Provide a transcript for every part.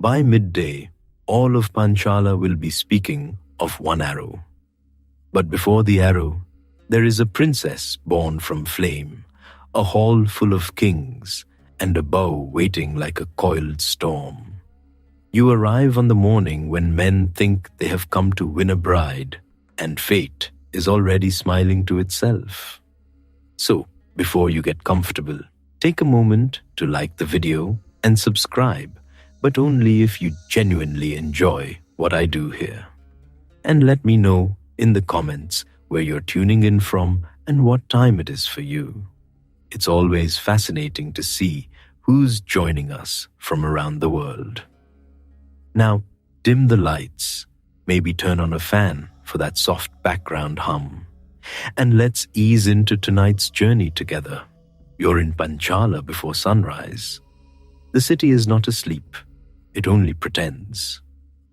By midday, all of Panchala will be speaking of one arrow. But before the arrow, there is a princess born from flame, a hall full of kings, and a bow waiting like a coiled storm. You arrive on the morning when men think they have come to win a bride, and fate is already smiling to itself. So, before you get comfortable, take a moment to like the video and subscribe, but only if you genuinely enjoy what I do here. And let me know in the comments where you're tuning in from and what time it is for you. It's always fascinating to see who's joining us from around the world. Now, dim the lights, maybe turn on a fan for that soft background hum, and let's ease into tonight's journey together. You're in Panchala before sunrise. The city is not asleep. It only pretends.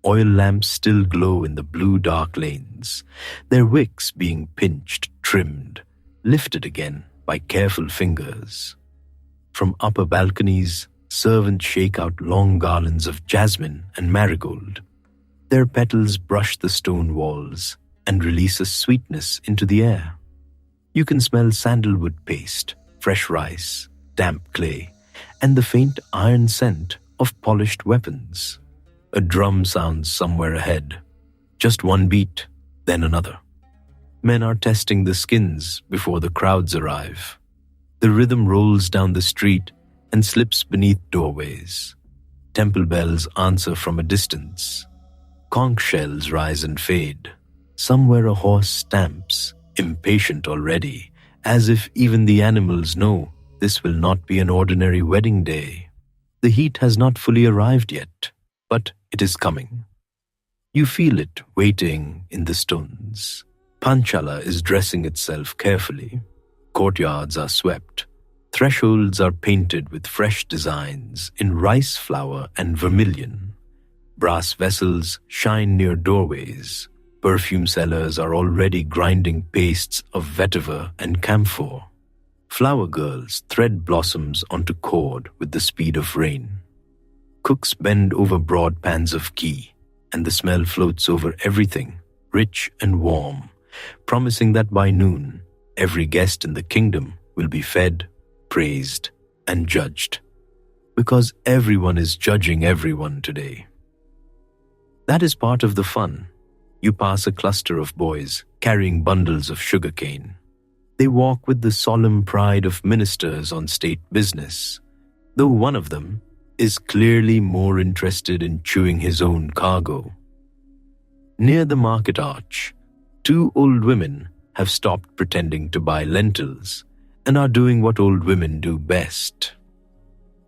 Oil lamps still glow in the blue dark lanes, their wicks being pinched, trimmed, lifted again by careful fingers. From upper balconies, servants shake out long garlands of jasmine and marigold. Their petals brush the stone walls and release a sweetness into the air. You can smell sandalwood paste, fresh rice, damp clay, and the faint iron scent of polished weapons. A drum sounds somewhere ahead. Just one beat, then another. Men are testing the skins before the crowds arrive. The rhythm rolls down the street and slips beneath doorways. Temple bells answer from a distance. Conch shells rise and fade. Somewhere a horse stamps, impatient already, as if even the animals know this will not be an ordinary wedding day. The heat has not fully arrived yet, but it is coming. You feel it waiting in the stones. Panchala is dressing itself carefully. Courtyards are swept. Thresholds are painted with fresh designs in rice flour and vermilion. Brass vessels shine near doorways. Perfume sellers are already grinding pastes of vetiver and camphor. Flower girls thread blossoms onto cord with the speed of rain. Cooks bend over broad pans of ghee, and the smell floats over everything, rich and warm, promising that by noon, every guest in the kingdom will be fed, praised, and judged. Because everyone is judging everyone today. That is part of the fun. You pass a cluster of boys carrying bundles of sugarcane. They walk with the solemn pride of ministers on state business, though one of them is clearly more interested in chewing his own cargo. Near the market arch, two old women have stopped pretending to buy lentils and are doing what old women do best.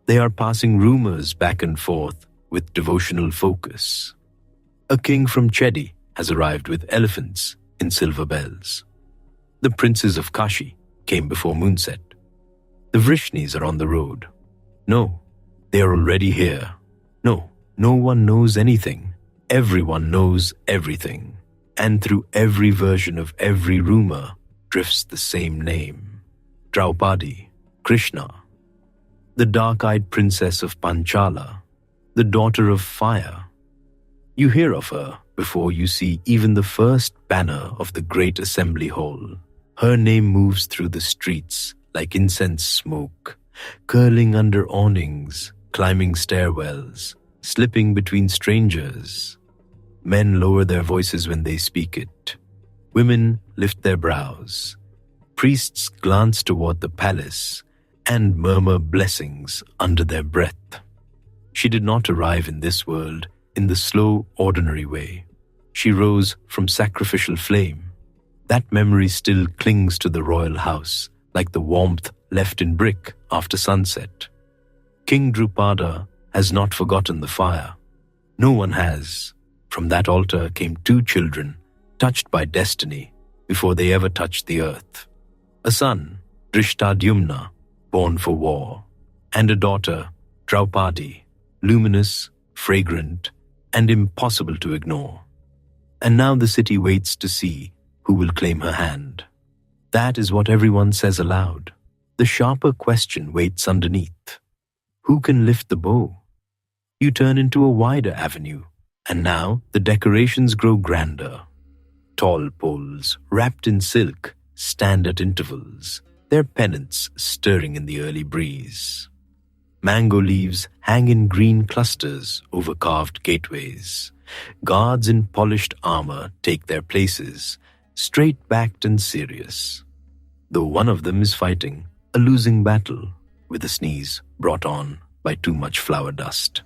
They are passing rumors back and forth with devotional focus. A king from Chedi has arrived with elephants in silver bells. The princes of Kashi came before moonset. The Vrishnis are on the road. No, they are already here. No one knows anything. Everyone knows everything. And through every version of every rumor drifts the same name. Draupadi, Krishna. The dark-eyed princess of Panchala, the daughter of fire. You hear of her before you see even the first banner of the great assembly hall. Her name moves through the streets like incense smoke, curling under awnings, climbing stairwells, slipping between strangers. Men lower their voices when they speak it. Women lift their brows. Priests glance toward the palace and murmur blessings under their breath. She did not arrive in this world in the slow, ordinary way. She rose from sacrificial flame. That memory still clings to the royal house, like the warmth left in brick after sunset. King Draupadi has not forgotten the fire. No one has. From that altar came two children, touched by destiny before they ever touched the earth. A son, Drishtadyumna, born for war, and a daughter, Draupadi, luminous, fragrant, and impossible to ignore. And now the city waits to see who will claim her hand. That is what everyone says aloud. The sharper question waits underneath. Who can lift the bow? You turn into a wider avenue, and now the decorations grow grander. Tall poles, wrapped in silk, stand at intervals, their pennants stirring in the early breeze. Mango leaves hang in green clusters over carved gateways. Guards in polished armor take their places, straight-backed and serious, though one of them is fighting a losing battle with a sneeze brought on by too much flower dust.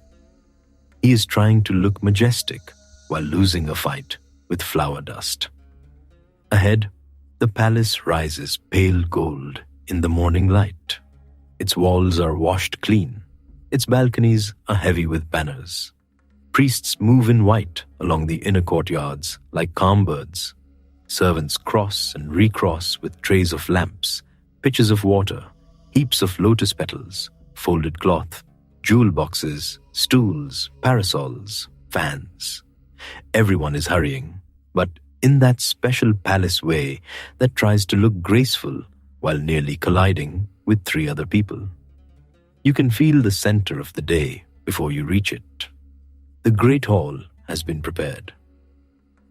He is trying to look majestic while losing a fight with flower dust. Ahead, the palace rises pale gold in the morning light. Its walls are washed clean. Its balconies are heavy with banners. Priests move in white along the inner courtyards like calm birds. Servants cross and recross with trays of lamps, pitchers of water, heaps of lotus petals, folded cloth, jewel boxes, stools, parasols, fans. Everyone is hurrying, but in that special palace way that tries to look graceful while nearly colliding with 3 other people. You can feel the center of the day before you reach it. The great hall has been prepared.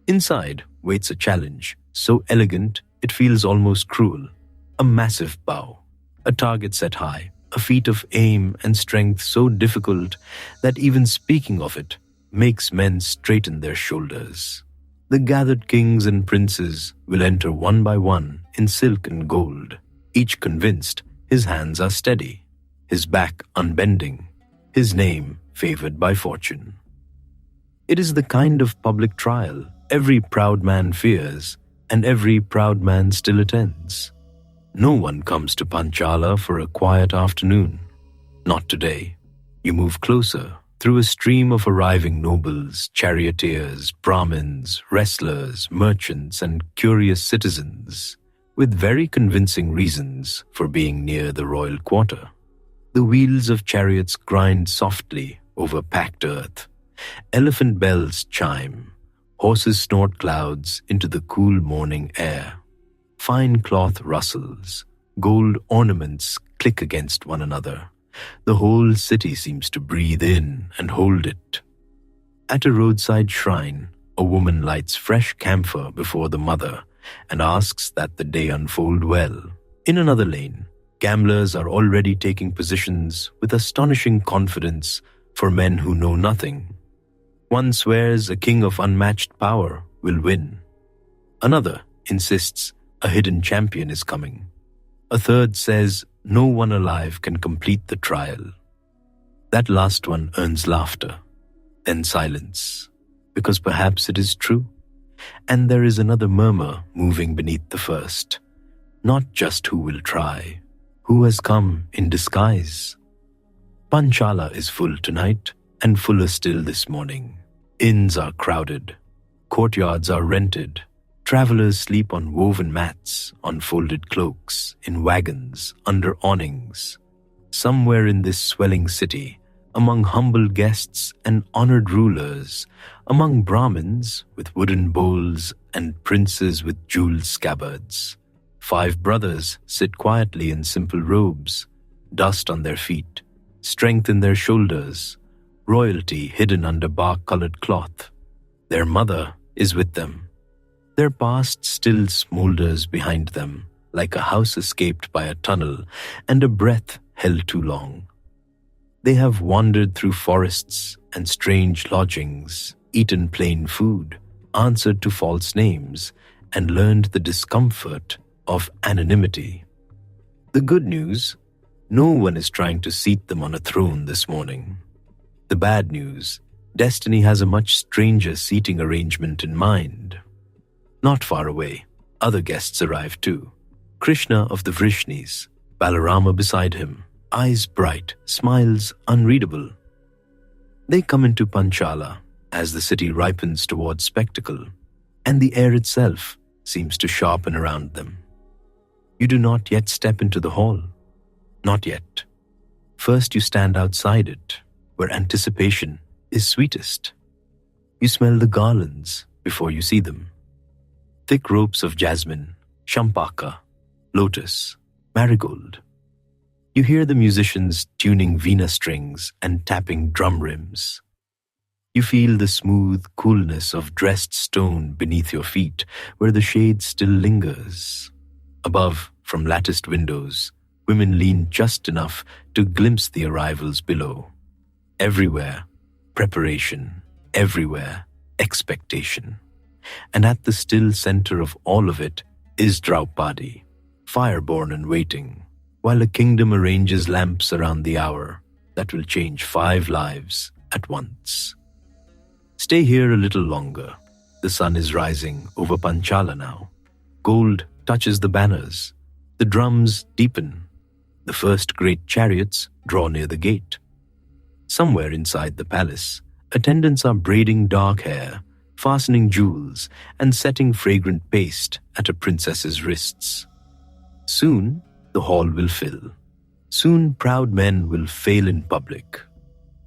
Inside waits a challenge, so elegant it feels almost cruel. A massive bow, a target set high, a feat of aim and strength so difficult that even speaking of it makes men straighten their shoulders. The gathered kings and princes will enter one by one in silk and gold, each convinced his hands are steady, his back unbending, his name favored by fortune. It is the kind of public trial every proud man fears and every proud man still attends. No one comes to Panchala for a quiet afternoon. Not today. You move closer through a stream of arriving nobles, charioteers, Brahmins, wrestlers, merchants, and curious citizens, with very convincing reasons for being near the royal quarter. The wheels of chariots grind softly over packed earth. Elephant bells chime. Horses snort clouds into the cool morning air. Fine cloth rustles. Gold ornaments click against one another. The whole city seems to breathe in and hold it. At a roadside shrine, a woman lights fresh camphor before the mother and asks that the day unfold well. In another lane, gamblers are already taking positions with astonishing confidence for men who know nothing. One swears a king of unmatched power will win. Another insists a hidden champion is coming. A third says no one alive can complete the trial. That last one earns laughter, then silence, because perhaps it is true. And there is another murmur moving beneath the first. Not just who will try, who has come in disguise. Panchala is full tonight and fuller still this morning. Inns are crowded. Courtyards are rented. Travelers sleep on woven mats, on folded cloaks, in wagons, under awnings. Somewhere in this swelling city, among humble guests and honored rulers, among Brahmins with wooden bowls and princes with jeweled scabbards, 5 brothers sit quietly in simple robes, dust on their feet, strength in their shoulders, royalty hidden under bark-colored cloth. Their mother is with them. Their past still smolders behind them, like a house escaped by a tunnel and a breath held too long. They have wandered through forests and strange lodgings, eaten plain food, answered to false names, and learned the discomfort of anonymity. The good news, no one is trying to seat them on a throne this morning. The bad news, destiny has a much stranger seating arrangement in mind. Not far away, other guests arrive too. Krishna of the Vrishnis, Balarama beside him, eyes bright, smiles unreadable. They come into Panchala as the city ripens towards spectacle, and the air itself seems to sharpen around them. You do not yet step into the hall. Not yet. First you stand outside it, where anticipation is sweetest. You smell the garlands before you see them. Thick ropes of jasmine, champaka, lotus, marigold. You hear the musicians tuning veena strings and tapping drum rims. You feel the smooth coolness of dressed stone beneath your feet, where the shade still lingers. Above, from latticed windows, women lean just enough to glimpse the arrivals below. Everywhere, preparation. Everywhere, expectation. And at the still center of all of it is Draupadi, fireborn and waiting, while a kingdom arranges lamps around the hour that will change 5 lives at once. Stay here a little longer. The sun is rising over Panchala now. Gold touches the banners. The drums deepen. The first great chariots draw near the gate. Somewhere inside the palace, attendants are braiding dark hair, fastening jewels, and setting fragrant paste at a princess's wrists. Soon, the hall will fill. Soon, proud men will fail in public.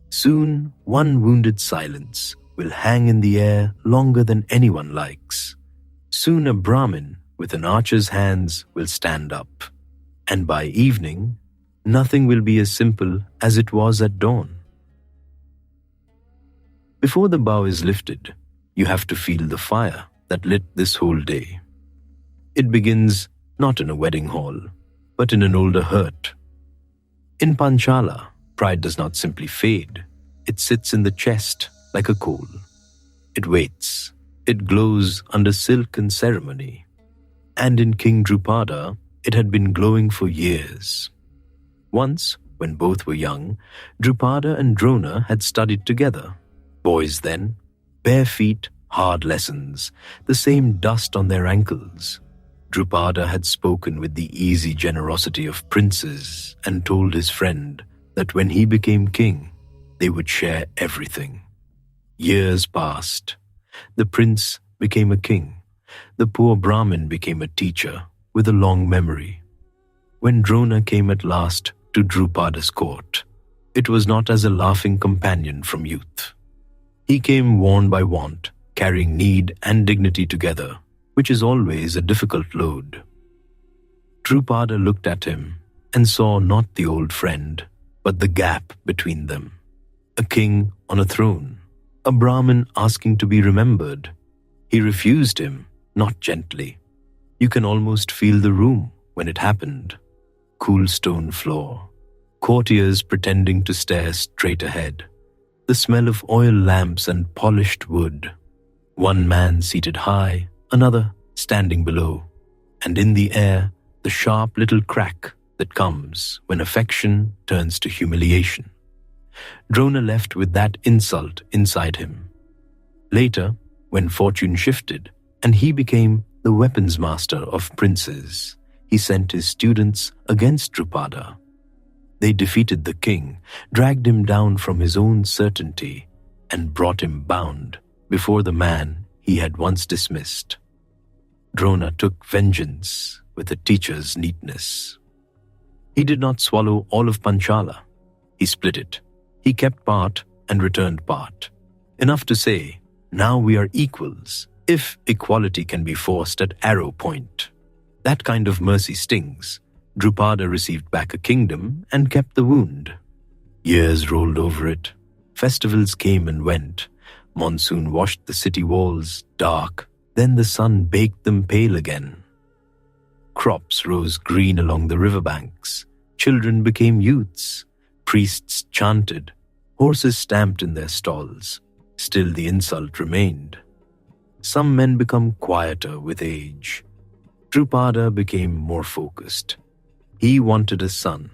Soon, one wounded silence will hang in the air longer than anyone likes. Soon, a Brahmin with an archer's hands will stand up. And by evening, nothing will be as simple as it was at dawn. Before the bow is lifted, you have to feel the fire that lit this whole day. It begins not in a wedding hall, but in an older hurt. In Panchala, pride does not simply fade. It sits in the chest like a coal. It waits. It glows under silk and ceremony. And in King Drupada, it had been glowing for years. Once, when both were young, Drupada and Drona had studied together. Boys then, bare feet, hard lessons, the same dust on their ankles. Drupada had spoken with the easy generosity of princes and told his friend that when he became king, they would share everything. Years passed. The prince became a king. The poor Brahmin became a teacher with a long memory. When Drona came at last to Drupada's court, it was not as a laughing companion from youth. He came worn by want, carrying need and dignity together, which is always a difficult load. Drupada looked at him and saw not the old friend, but the gap between them. A king on a throne, a Brahmin asking to be remembered. He refused him, not gently. You can almost feel the room when it happened. Cool stone floor, courtiers pretending to stare straight ahead, the smell of oil lamps and polished wood. One man seated high, another standing below, and in the air, the sharp little crack that comes when affection turns to humiliation. Drona left with that insult inside him. Later, when fortune shifted and he became the weapons master of princes, he sent his students against Drupada. They defeated the king, dragged him down from his own certainty, and brought him bound before the man he had once dismissed. Drona took vengeance with a teacher's neatness. He did not swallow all of Panchala. He split it. He kept part and returned part. Enough to say, now we are equals, if equality can be forced at arrow point. That kind of mercy stings. Drupada received back a kingdom and kept the wound. Years rolled over it. Festivals came and went. Monsoon washed the city walls dark. Then the sun baked them pale again. Crops rose green along the riverbanks. Children became youths. Priests chanted. Horses stamped in their stalls. Still the insult remained. Some men become quieter with age. Drupada became more focused. He wanted a son,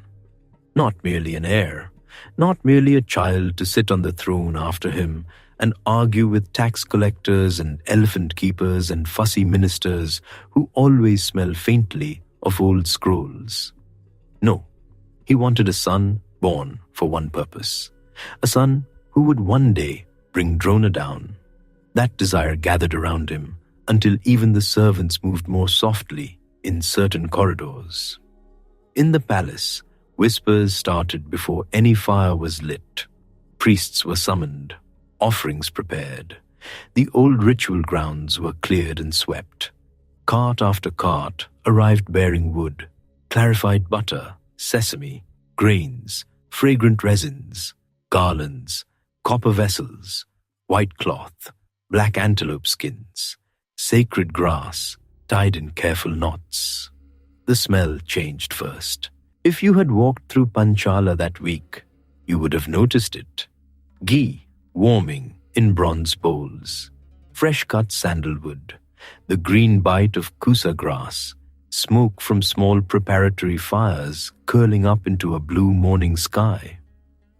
not merely an heir, not merely a child to sit on the throne after him and argue with tax collectors and elephant keepers and fussy ministers who always smell faintly of old scrolls. No, he wanted a son born for one purpose, a son who would one day bring Drona down. That desire gathered around him until even the servants moved more softly in certain corridors. In the palace, whispers started before any fire was lit. Priests were summoned, offerings prepared. The old ritual grounds were cleared and swept. Cart after cart arrived bearing wood, clarified butter, sesame, grains, fragrant resins, garlands, copper vessels, white cloth, black antelope skins, sacred grass tied in careful knots. The smell changed first. If you had walked through Panchala that week, you would have noticed it. Ghee warming in bronze bowls, fresh-cut sandalwood, the green bite of kusa grass, smoke from small preparatory fires curling up into a blue morning sky.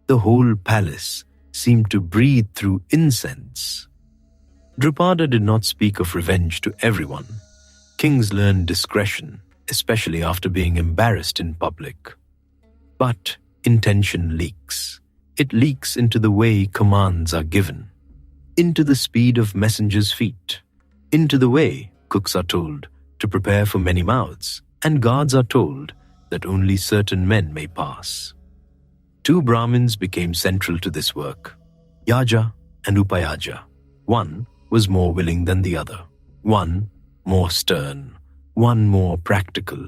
The whole palace seemed to breathe through incense. Draupadi did not speak of revenge to everyone. Kings learn discretion, especially after being embarrassed in public. But intention leaks. It leaks into the way commands are given, into the speed of messengers' feet, into the way cooks are told to prepare for many mouths, and guards are told that only certain men may pass. Two Brahmins became central to this work, Yaja and Upayaja. One was more willing than the other, one more stern, one more practical.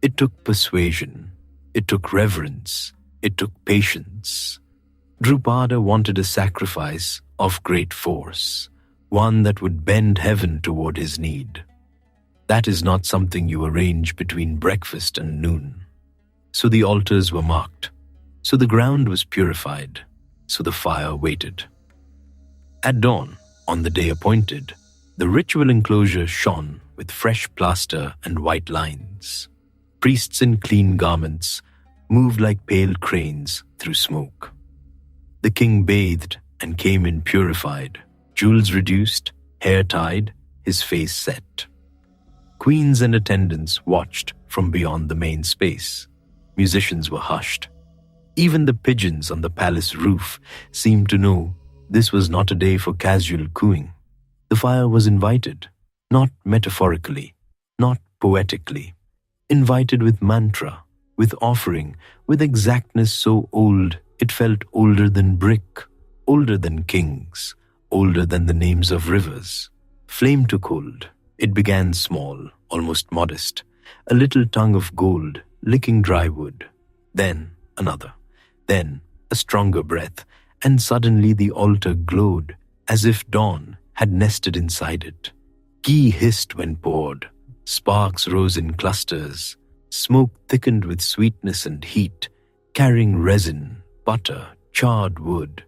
It took persuasion, it took reverence, it took patience. Draupadi wanted a sacrifice of great force, one that would bend heaven toward his need. That is not something you arrange between breakfast and noon. So the altars were marked, so the ground was purified, so the fire waited. At dawn, on the day appointed, the ritual enclosure shone with fresh plaster and white lines. Priests in clean garments moved like pale cranes through smoke. The king bathed and came in purified, jewels reduced, hair tied, his face set. Queens and attendants watched from beyond the main space. Musicians were hushed. Even the pigeons on the palace roof seemed to know this was not a day for casual cooing. The fire was invited, not metaphorically, not poetically, invited with mantra, with offering, with exactness so old it felt older than brick, older than kings, older than the names of rivers. Flame took hold. It began small, almost modest, a little tongue of gold licking dry wood. Then another, then a stronger breath, and suddenly the altar glowed as if dawn had nested inside it. Ghee hissed when poured, sparks rose in clusters, smoke thickened with sweetness and heat, carrying resin, butter, charred wood,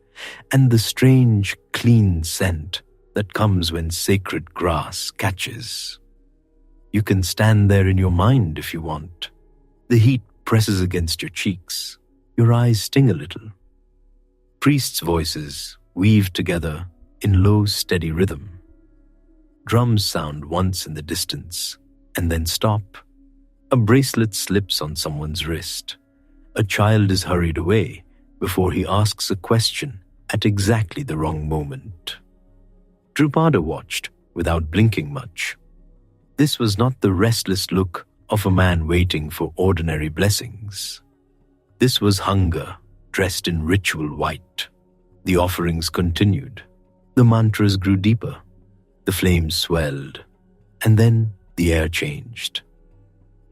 and the strange, clean scent that comes when sacred grass catches. You can stand there in your mind if you want. The heat presses against your cheeks. Your eyes sting a little. Priests' voices weave together in low, steady rhythm. Drums sound once in the distance and then stop. A bracelet slips on someone's wrist. A child is hurried away before he asks a question at exactly the wrong moment. Draupadi watched without blinking much. This was not the restless look of a man waiting for ordinary blessings. This was hunger dressed in ritual white. The offerings continued. The mantras grew deeper. The flames swelled. And then the air changed.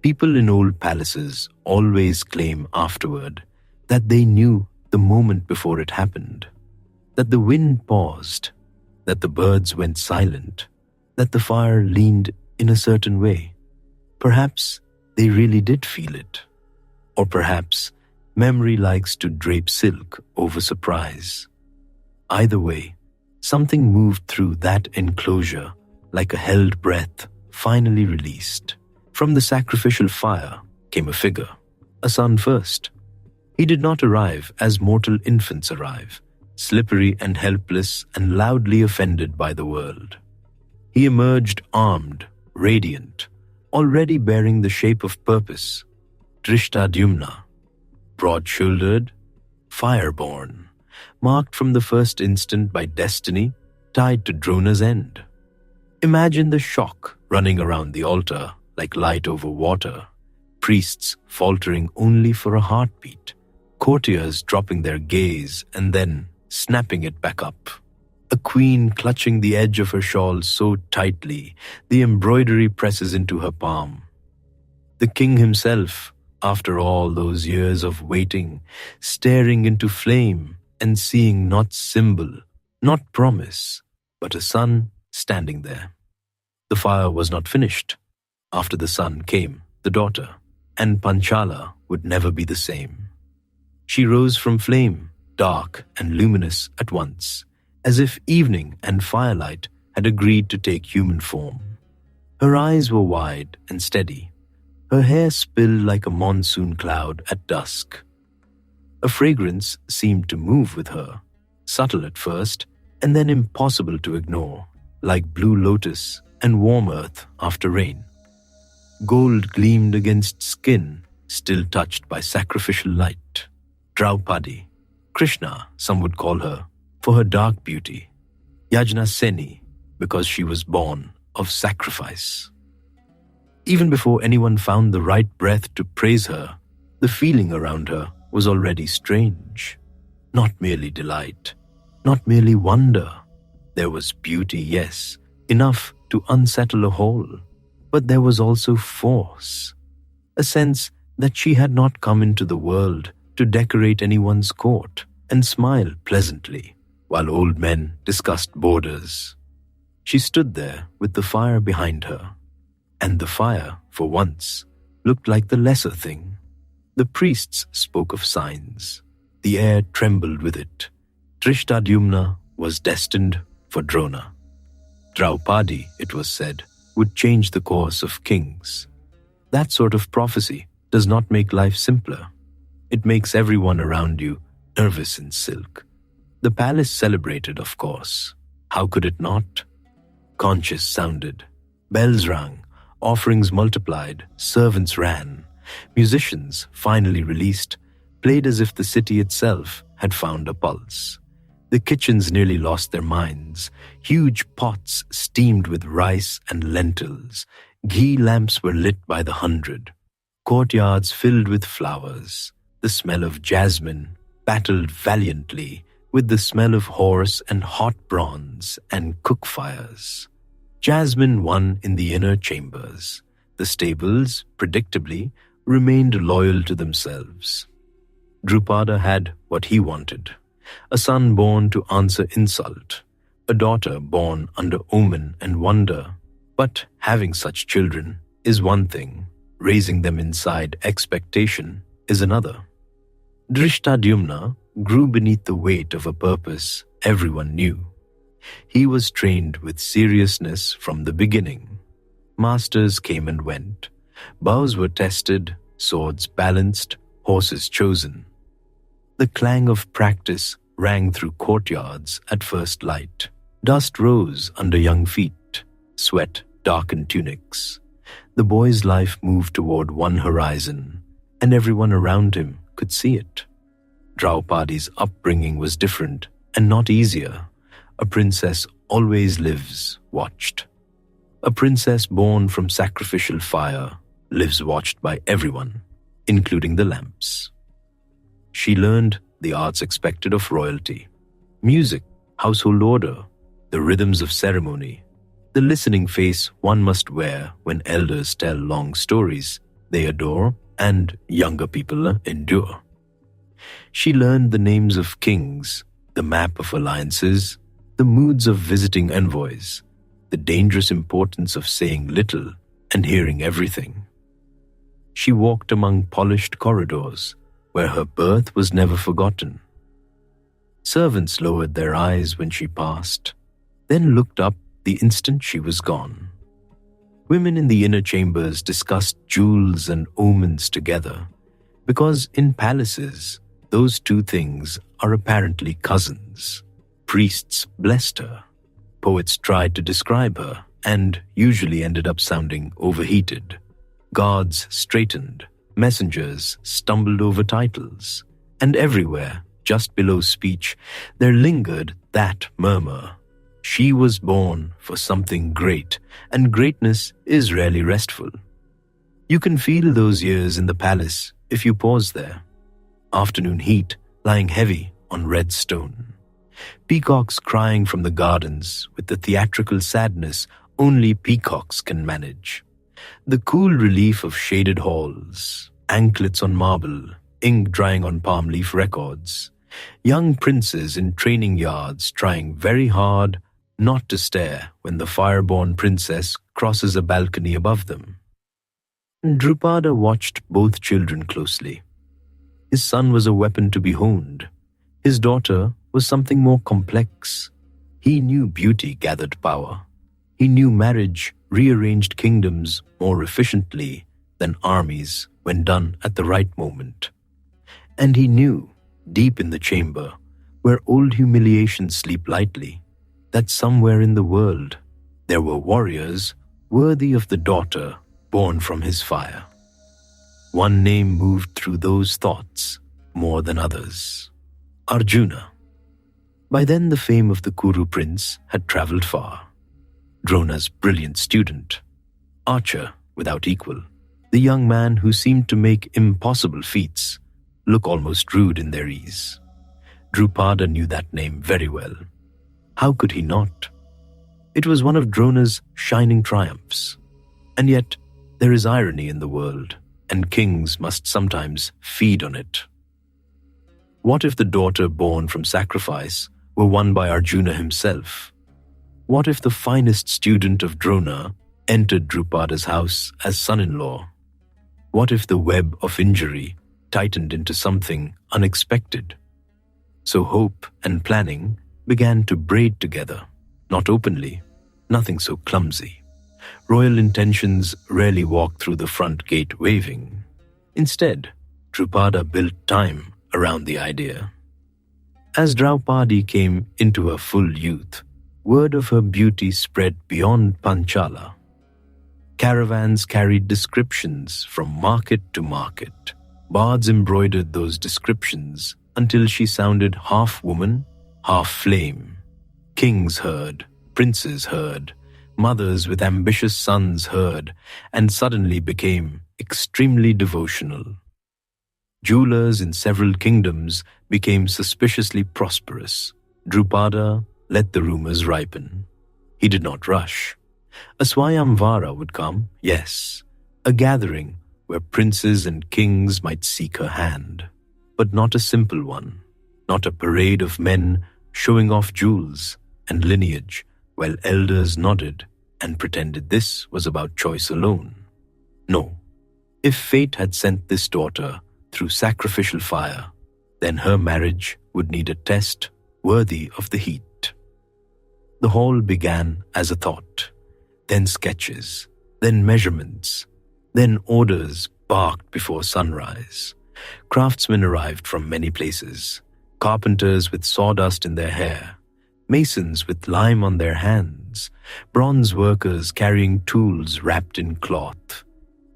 People in old palaces always claim afterward that they knew the moment before it happened, that the wind paused, that the birds went silent, that the fire leaned in a certain way. Perhaps they really did feel it. Or perhaps memory likes to drape silk over surprise. Either way, something moved through that enclosure like a held breath finally released. From the sacrificial fire came a figure, a son first. He did not arrive as mortal infants arrive, slippery and helpless and loudly offended by the world. He emerged armed, radiant, already bearing the shape of purpose, Drishtadyumna, broad-shouldered, fire-born, marked from the first instant by destiny, tied to Drona's end. Imagine the shock running around the altar like light over water, priests faltering only for a heartbeat, courtiers dropping their gaze and then snapping it back up. A queen clutching the edge of her shawl so tightly the embroidery presses into her palm. The king himself, After all those years of waiting, staring into flame and seeing not symbol, not promise, but a sun standing there. The fire was not finished. After the sun came the daughter, and Panchala would never be the same. She rose from flame, dark and luminous at once, as if evening and firelight had agreed to take human form. Her eyes were wide and steady, her hair spilled like a monsoon cloud at dusk. A fragrance seemed to move with her, subtle at first, and then impossible to ignore, like blue lotus and warm earth after rain. Gold gleamed against skin, still touched by sacrificial light. Draupadi, Krishna, some would call her, for her dark beauty. Yajna Seni, because she was born of sacrifice. Even before anyone found the right breath to praise her, the feeling around her was already strange. Not merely delight, not merely wonder. There was beauty, yes, enough to unsettle a whole, but there was also force, a sense that she had not come into the world to decorate anyone's court and smile pleasantly while old men discussed borders. She stood there with the fire behind her, and the fire, for once, looked like the lesser thing. The priests spoke of signs. The air trembled with it. Drishtadyumna was destined for Drona. Draupadi, it was said, would change the course of kings. That sort of prophecy does not make life simpler. It makes everyone around you nervous in silk. The palace celebrated, of course. How could it not? Conches sounded. Bells rang. Offerings multiplied. Servants ran. Musicians, finally released, played as if the city itself had found a pulse. The kitchens nearly lost their minds. Huge pots steamed with rice and lentils. Ghee lamps were lit by the hundred. Courtyards filled with flowers. The smell of jasmine battled valiantly with the smell of horse and hot bronze and cook fires. Jasmine won in the inner chambers. The stables, predictably, remained loyal to themselves. Drupada had what he wanted. A son born to answer insult, a daughter born under omen and wonder. But having such children is one thing, raising them inside expectation is another. Drishtadyumna grew beneath the weight of a purpose everyone knew. He was trained with seriousness from the beginning. Masters came and went. Bows were tested, swords balanced, horses chosen. The clang of practice rang through courtyards at first light. Dust rose under young feet. Sweat darkened tunics. The boy's life moved toward one horizon, and everyone around him could see it. Draupadi's upbringing was different and not easier. A princess always lives watched. A princess born from sacrificial fire lives watched by everyone, including the lamps. She learned the arts expected of royalty: music, household order, the rhythms of ceremony, the listening face one must wear when elders tell long stories they adore and younger people endure. She learned the names of kings, the map of alliances, the moods of visiting envoys, the dangerous importance of saying little and hearing everything. She walked among polished corridors where her birth was never forgotten. Servants lowered their eyes when she passed, then looked up the instant she was gone. Women in the inner chambers discussed jewels and omens together, because in palaces, those two things are apparently cousins. Priests blessed her. Poets tried to describe her and usually ended up sounding overheated. Guards straightened. Messengers stumbled over titles. And everywhere, just below speech, there lingered that murmur. She was born for something great, and greatness is rarely restful. You can feel those years in the palace if you pause there. Afternoon heat lying heavy on red stone. Peacocks crying from the gardens with the theatrical sadness only peacocks can manage. The cool relief of shaded halls, anklets on marble, ink drying on palm leaf records. Young princes in training yards trying very hard not to stare when the fire-born princess crosses a balcony above them. Drupada watched both children closely. His son was a weapon to be honed. His daughter was something more complex. He knew beauty gathered power. He knew marriage rearranged kingdoms more efficiently than armies when done at the right moment. And he knew, deep in the chamber, where old humiliations sleep lightly, that somewhere in the world there were warriors worthy of the daughter born from his fire. One name moved through those thoughts more than others: Arjuna. By then the fame of the Kuru prince had travelled far. Drona's brilliant student, archer without equal, the young man who seemed to make impossible feats look almost rude in their ease. Drupada knew that name very well. How could he not? It was one of Drona's shining triumphs. And yet, there is irony in the world, and kings must sometimes feed on it. What if the daughter born from sacrifice were won by Arjuna himself? What if the finest student of Drona entered Drupada's house as son-in-law? What if the web of injury tightened into something unexpected? So hope and planning began to braid together, not openly, nothing so clumsy. Royal intentions rarely walk through the front gate waving. Instead, Drupada built time around the idea. As Draupadi came into her full youth, word of her beauty spread beyond Panchala. Caravans carried descriptions from market to market. Bards embroidered those descriptions until she sounded half woman, half flame. Kings heard, princes heard, mothers with ambitious sons heard, and suddenly became extremely devotional. Jewelers in several kingdoms became suspiciously prosperous. Drupada let the rumors ripen. He did not rush. A Swayamvara would come, yes, a gathering where princes and kings might seek her hand, but not a simple one, not a parade of men showing off jewels and lineage while elders nodded and pretended this was about choice alone. No, if fate had sent this daughter through sacrificial fire, then her marriage would need a test worthy of the heat. The hall began as a thought, then sketches, then measurements, then orders barked before sunrise. Craftsmen arrived from many places, carpenters with sawdust in their hair, masons with lime on their hands, bronze workers carrying tools wrapped in cloth,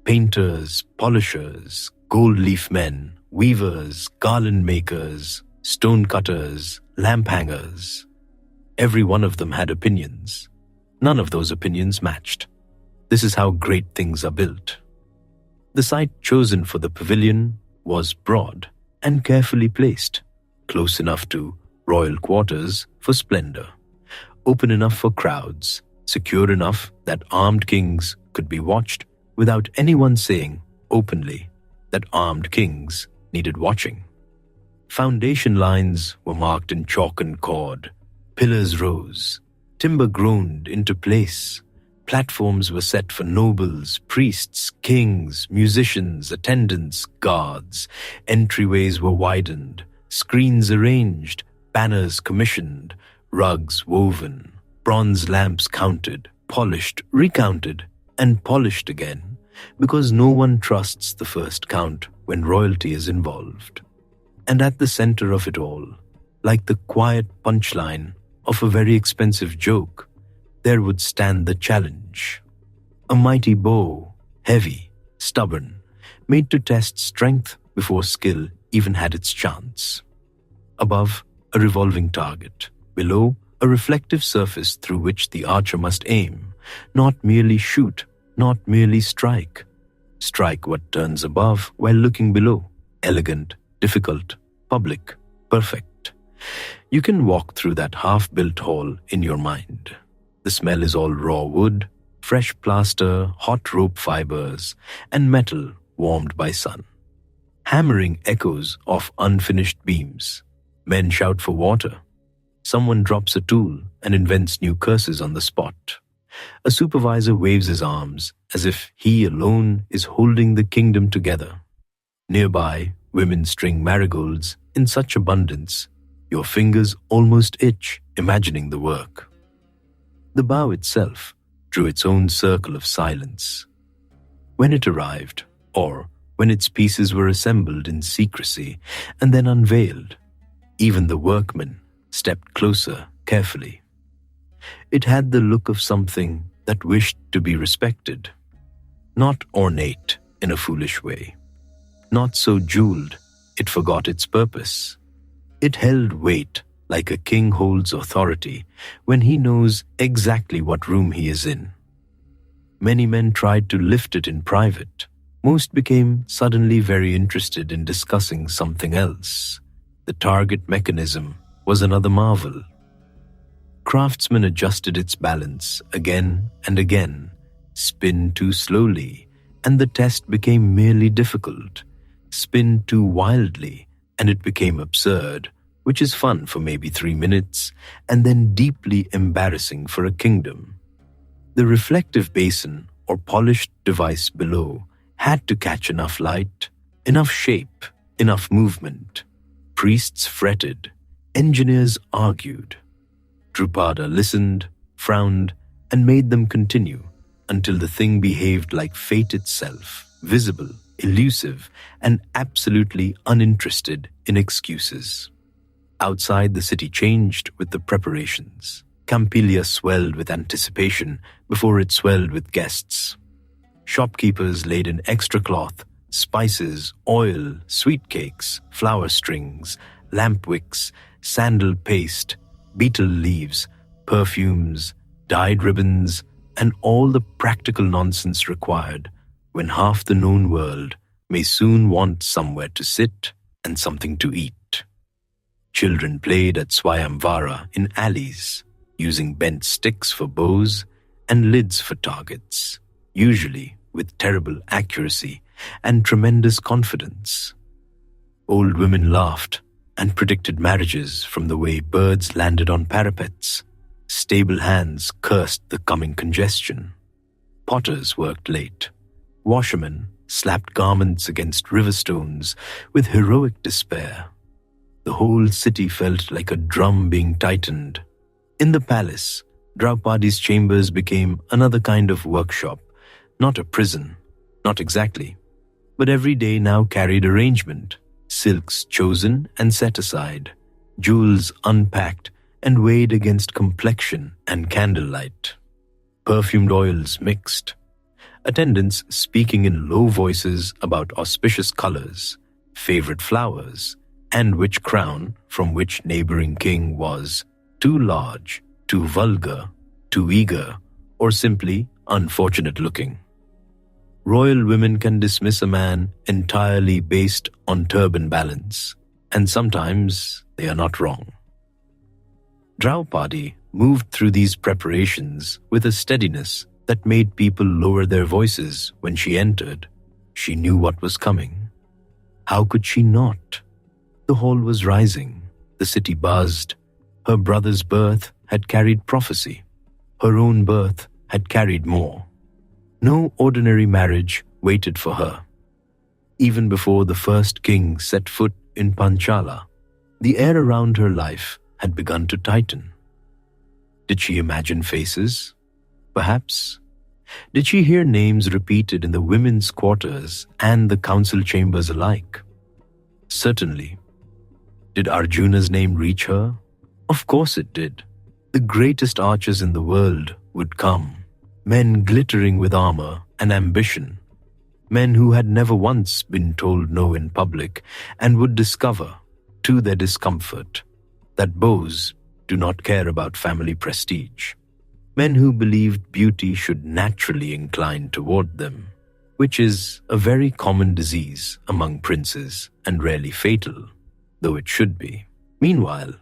painters, polishers, gold leaf men, weavers, garland makers, stone cutters, lamp hangers. Every one of them had opinions. None of those opinions matched. This is how great things are built. The site chosen for the pavilion was broad and carefully placed, close enough to royal quarters for splendor, open enough for crowds, secure enough that armed kings could be watched without anyone saying openly that armed kings needed watching. Foundation lines were marked in chalk and cord, pillars rose, timber groaned into place. Platforms were set for nobles, priests, kings, musicians, attendants, guards. Entryways were widened, screens arranged, banners commissioned, rugs woven, bronze lamps counted, polished, recounted, and polished again, because no one trusts the first count when royalty is involved. And at the center of it all, like the quiet punchline of a very expensive joke, there would stand the challenge. A mighty bow, heavy, stubborn, made to test strength before skill even had its chance. Above, a revolving target. Below, a reflective surface through which the archer must aim, not merely shoot, not merely strike. Strike what turns above while looking below. Elegant, difficult, public, perfect. You can walk through that half-built hall in your mind. The smell is all raw wood, fresh plaster, hot rope fibers, and metal warmed by sun. Hammering echoes off unfinished beams. Men shout for water. Someone drops a tool and invents new curses on the spot. A supervisor waves his arms as if he alone is holding the kingdom together. Nearby, women string marigolds in such abundance, your fingers almost itch imagining the work. The bow itself drew its own circle of silence. When it arrived, or when its pieces were assembled in secrecy and then unveiled, even the workmen stepped closer carefully. It had the look of something that wished to be respected, not ornate in a foolish way, not so jeweled it forgot its purpose. It held weight like a king holds authority when he knows exactly what room he is in. Many men tried to lift it in private. Most became suddenly very interested in discussing something else. The target mechanism was another marvel. Craftsmen adjusted its balance again and again, spin too slowly, and the test became merely difficult. Spin too wildly, and it became absurd, which is fun for maybe 3 minutes, and then deeply embarrassing for a kingdom. The reflective basin or polished device below had to catch enough light, enough shape, enough movement. Priests fretted, engineers argued. Draupadi listened, frowned, and made them continue until the thing behaved like fate itself, visible, elusive, and absolutely uninterested in excuses. Outside, the city changed with the preparations. Kampilya swelled with anticipation before it swelled with guests. Shopkeepers laid in extra cloth, spices, oil, sweet cakes, flower strings, lamp wicks, sandal paste, betel leaves, perfumes, dyed ribbons, and all the practical nonsense required when half the known world may soon want somewhere to sit and something to eat. Children played at Swayamvara in alleys, using bent sticks for bows and lids for targets, usually with terrible accuracy and tremendous confidence. Old women laughed and predicted marriages from the way birds landed on parapets. Stable hands cursed the coming congestion. Potters worked late. Washermen slapped garments against river stones with heroic despair. The whole city felt like a drum being tightened. In the palace, Draupadi's chambers became another kind of workshop, not a prison, not exactly, but every day now carried arrangement, silks chosen and set aside, jewels unpacked and weighed against complexion and candlelight, perfumed oils mixed, attendants speaking in low voices about auspicious colors, favorite flowers, and which crown from which neighboring king was too large, too vulgar, too eager, or simply unfortunate looking. Royal women can dismiss a man entirely based on turban balance, and sometimes they are not wrong. Draupadi moved through these preparations with a steadiness that made people lower their voices when she entered. She knew what was coming. How could she not? The hall was rising, the city buzzed. Her brother's birth had carried prophecy. Her own birth had carried more. No ordinary marriage waited for her. Even before the first king set foot in Panchala, the air around her life had begun to tighten. Did she imagine faces? Perhaps. Did she hear names repeated in the women's quarters and the council chambers alike? Certainly. Did Arjuna's name reach her? Of course it did. The greatest archers in the world would come. Men glittering with armor and ambition. Men who had never once been told no in public and would discover, to their discomfort, that bows do not care about family prestige. Men who believed beauty should naturally incline toward them, which is a very common disease among princes and rarely fatal, though it should be. Meanwhile,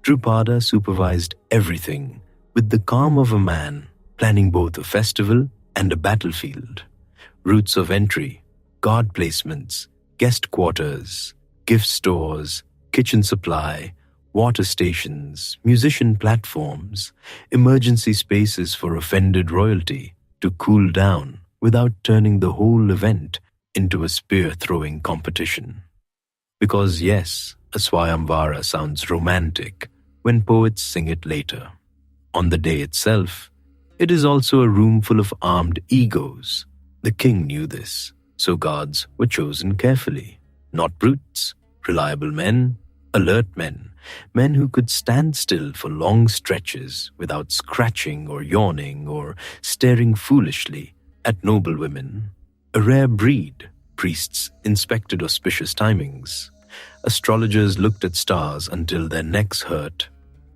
Draupadi supervised everything with the calm of a man planning both a festival and a battlefield. Routes of entry, guard placements, guest quarters, gift stores, kitchen supply, water stations, musician platforms, emergency spaces for offended royalty to cool down without turning the whole event into a spear-throwing competition. Because yes, a Swayamvara sounds romantic when poets sing it later. On the day itself, it is also a room full of armed egos. The king knew this, so guards were chosen carefully. Not brutes, reliable men, alert men, men who could stand still for long stretches without scratching or yawning or staring foolishly at noble women. A rare breed. Priests inspected auspicious timings. Astrologers looked at stars until their necks hurt.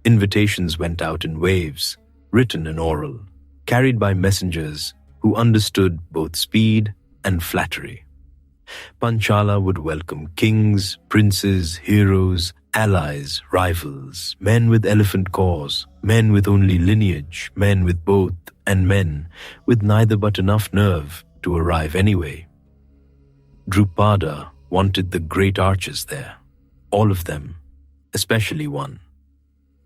Invitations went out in waves, written and oral, carried by messengers who understood both speed and flattery. Panchala would welcome kings, princes, heroes, allies, rivals, men with elephant cause, men with only lineage, men with both, and men with neither but enough nerve to arrive anyway. Draupadi wanted the great archers there, all of them, especially one.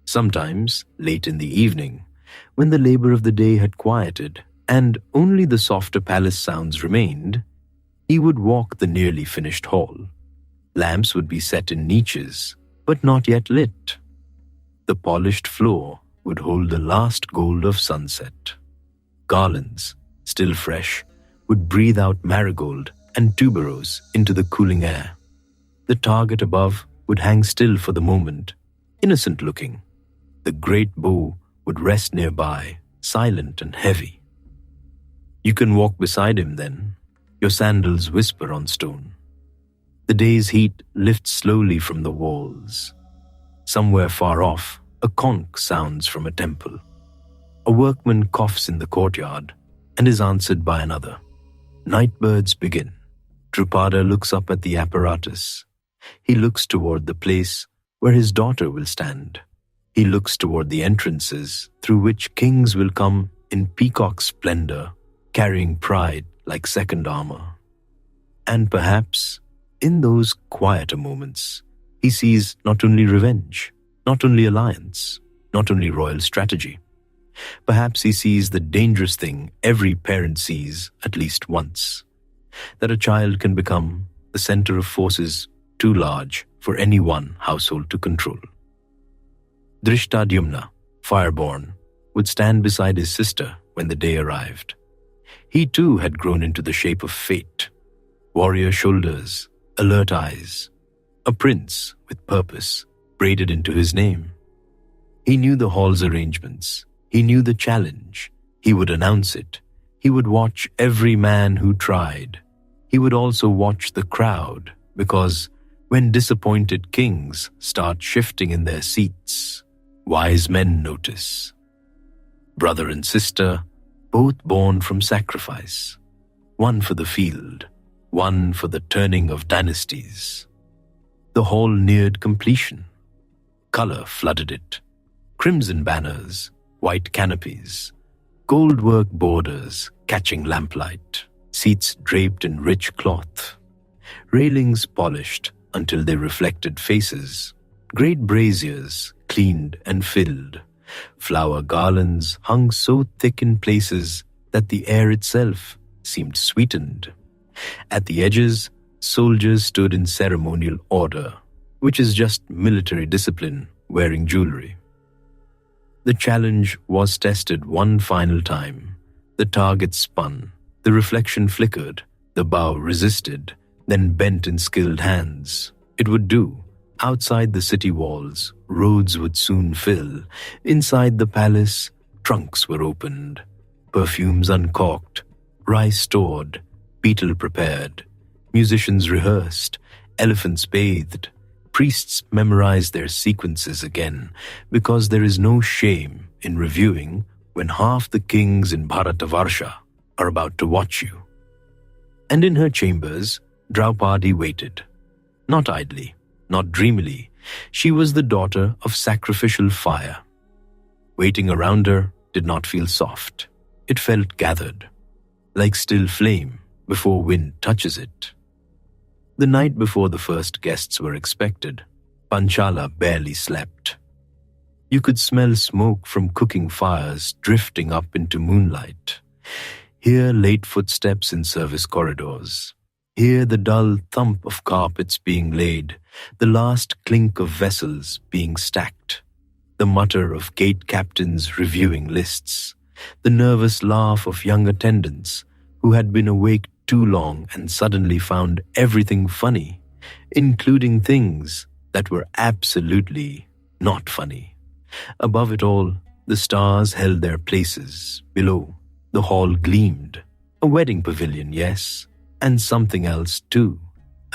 Sometimes, late in the evening, when the labor of the day had quieted and only the softer palace sounds remained, he would walk the nearly finished hall. Lamps would be set in niches, but not yet lit. The polished floor would hold the last gold of sunset. Garlands, still fresh, would breathe out marigold and tuberose into the cooling air. The target above would hang still for the moment, innocent-looking. The great bow would rest nearby, silent and heavy. You can walk beside him then, your sandals whisper on stone. The day's heat lifts slowly from the walls. Somewhere far off, a conch sounds from a temple. A workman coughs in the courtyard and is answered by another. Night birds begin. Draupadi looks up at the apparatus. He looks toward the place where his daughter will stand. He looks toward the entrances through which kings will come in peacock splendor, carrying pride like second armor. And perhaps, in those quieter moments, he sees not only revenge, not only alliance, not only royal strategy. Perhaps he sees the dangerous thing every parent sees at least once, that a child can become the center of forces too large for any one household to control. Drishtadyumna, fireborn, would stand beside his sister when the day arrived. He too had grown into the shape of fate, warrior shoulders, alert eyes, a prince with purpose braided into his name. He knew the hall's arrangements. He knew the challenge. He would announce it. He would watch every man who tried. He would also watch the crowd, because when disappointed kings start shifting in their seats, wise men notice. Brother and sister, both born from sacrifice, one for the field, one for the turning of dynasties. The hall neared completion. Color flooded it. Crimson banners, white canopies, gold-work borders catching lamplight, seats draped in rich cloth, railings polished until they reflected faces, great braziers cleaned and filled, flower garlands hung so thick in places that the air itself seemed sweetened. At the edges, soldiers stood in ceremonial order, which is just military discipline wearing jewelry. The challenge was tested one final time. The target spun, the reflection flickered, the bow resisted, then bent in skilled hands. It would do. Outside the city walls, roads would soon fill. Inside the palace, trunks were opened, perfumes uncorked, rice stored, betel prepared, musicians rehearsed, elephants bathed, priests memorized their sequences again, because there is no shame in reviewing when half the kings in Bharatavarsha are about to watch you. And in her chambers, Draupadi waited. Not idly, not dreamily. She was the daughter of sacrificial fire. Waiting around her did not feel soft. It felt gathered, like still flame before wind touches it. The night before the first guests were expected, Panchala barely slept. You could smell smoke from cooking fires drifting up into moonlight. Hear late footsteps in service corridors. Hear the dull thump of carpets being laid, the last clink of vessels being stacked, the mutter of gate captains reviewing lists, the nervous laugh of young attendants who had been awake too long and suddenly found everything funny, including things that were absolutely not funny. Above it all, the stars held their places. Below, the hall gleamed. A wedding pavilion, yes, and something else too.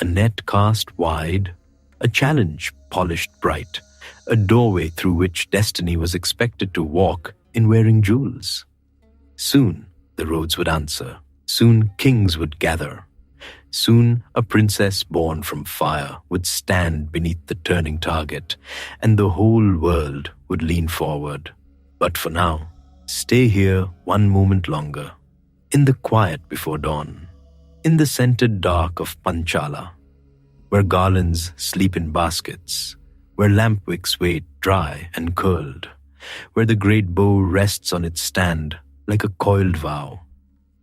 A net cast wide, a challenge polished bright, a doorway through which destiny was expected to walk in wearing jewels. Soon the roads would answer. Soon kings would gather. Soon a princess born from fire would stand beneath the turning target, and the whole world would lean forward. But for now, stay here one moment longer, in the quiet before dawn, in the scented dark of Panchala, where garlands sleep in baskets, where lamp wicks wait dry and curled, where the great bow rests on its stand like a coiled vow,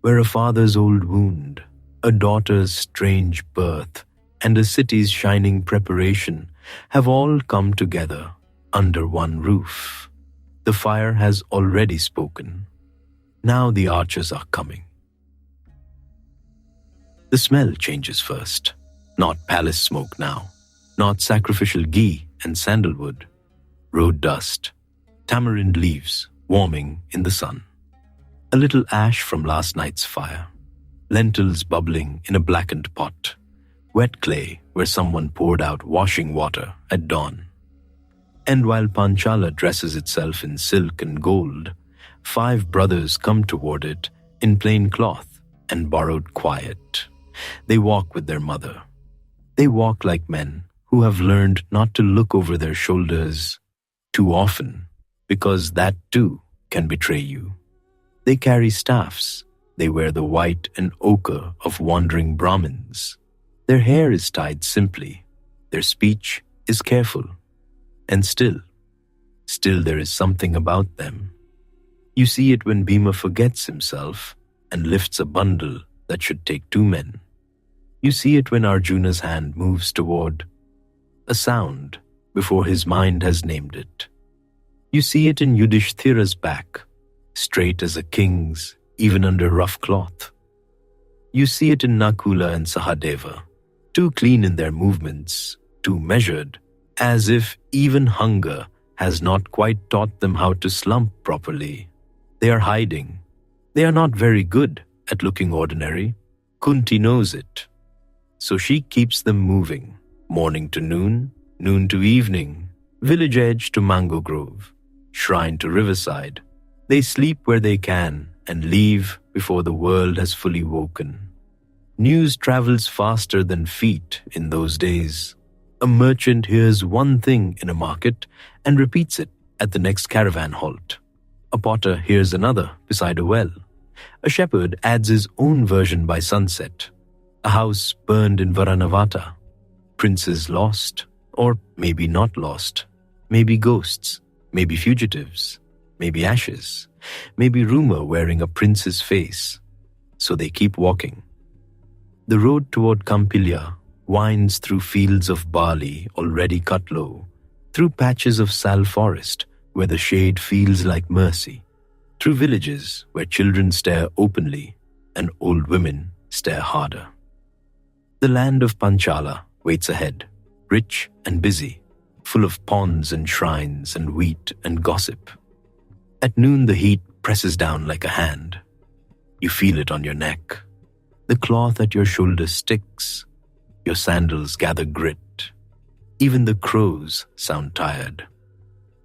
where a father's old wound, a daughter's strange birth, and a city's shining preparation have all come together under one roof. The fire has already spoken. Now the archers are coming. The smell changes first. Not palace smoke now. Not sacrificial ghee and sandalwood. Road dust. Tamarind leaves warming in the sun. A little ash from last night's fire. Lentils bubbling in a blackened pot. Wet clay where someone poured out washing water at dawn. And while Panchala dresses itself in silk and gold, 5 brothers come toward it in plain cloth and borrowed quiet. They walk with their mother. They walk like men who have learned not to look over their shoulders too often, because that too can betray you. They carry staffs. They wear the white and ochre of wandering Brahmins. Their hair is tied simply. Their speech is careful. And still there is something about them. You see it when Bhima forgets himself and lifts a bundle that should take 2 men. You see it when Arjuna's hand moves toward a sound before his mind has named it. You see it in Yudhishthira's back, straight as a king's, even under rough cloth. You see it in Nakula and Sahadeva, too clean in their movements, too measured, as if even hunger has not quite taught them how to slump properly. They are hiding. They are not very good at looking ordinary. Kunti knows it. So she keeps them moving, morning to noon, noon to evening, village edge to mango grove, shrine to riverside. They sleep where they can and leave before the world has fully woken. News travels faster than feet in those days. A merchant hears one thing in a market and repeats it at the next caravan halt. A potter hears another beside a well. A shepherd adds his own version by sunset. A house burned in Varanavata. Princes lost, or maybe not lost. Maybe ghosts, maybe fugitives, maybe ashes, maybe rumor wearing a prince's face. So they keep walking. The road toward Kampilya winds through fields of barley already cut low, through patches of sal forest where the shade feels like mercy, through villages where children stare openly and old women stare harder. The land of Panchala waits ahead, rich and busy, full of ponds and shrines and wheat and gossip. At noon the heat presses down like a hand. You feel it on your neck. The cloth at your shoulder sticks. Your sandals gather grit. Even the crows sound tired.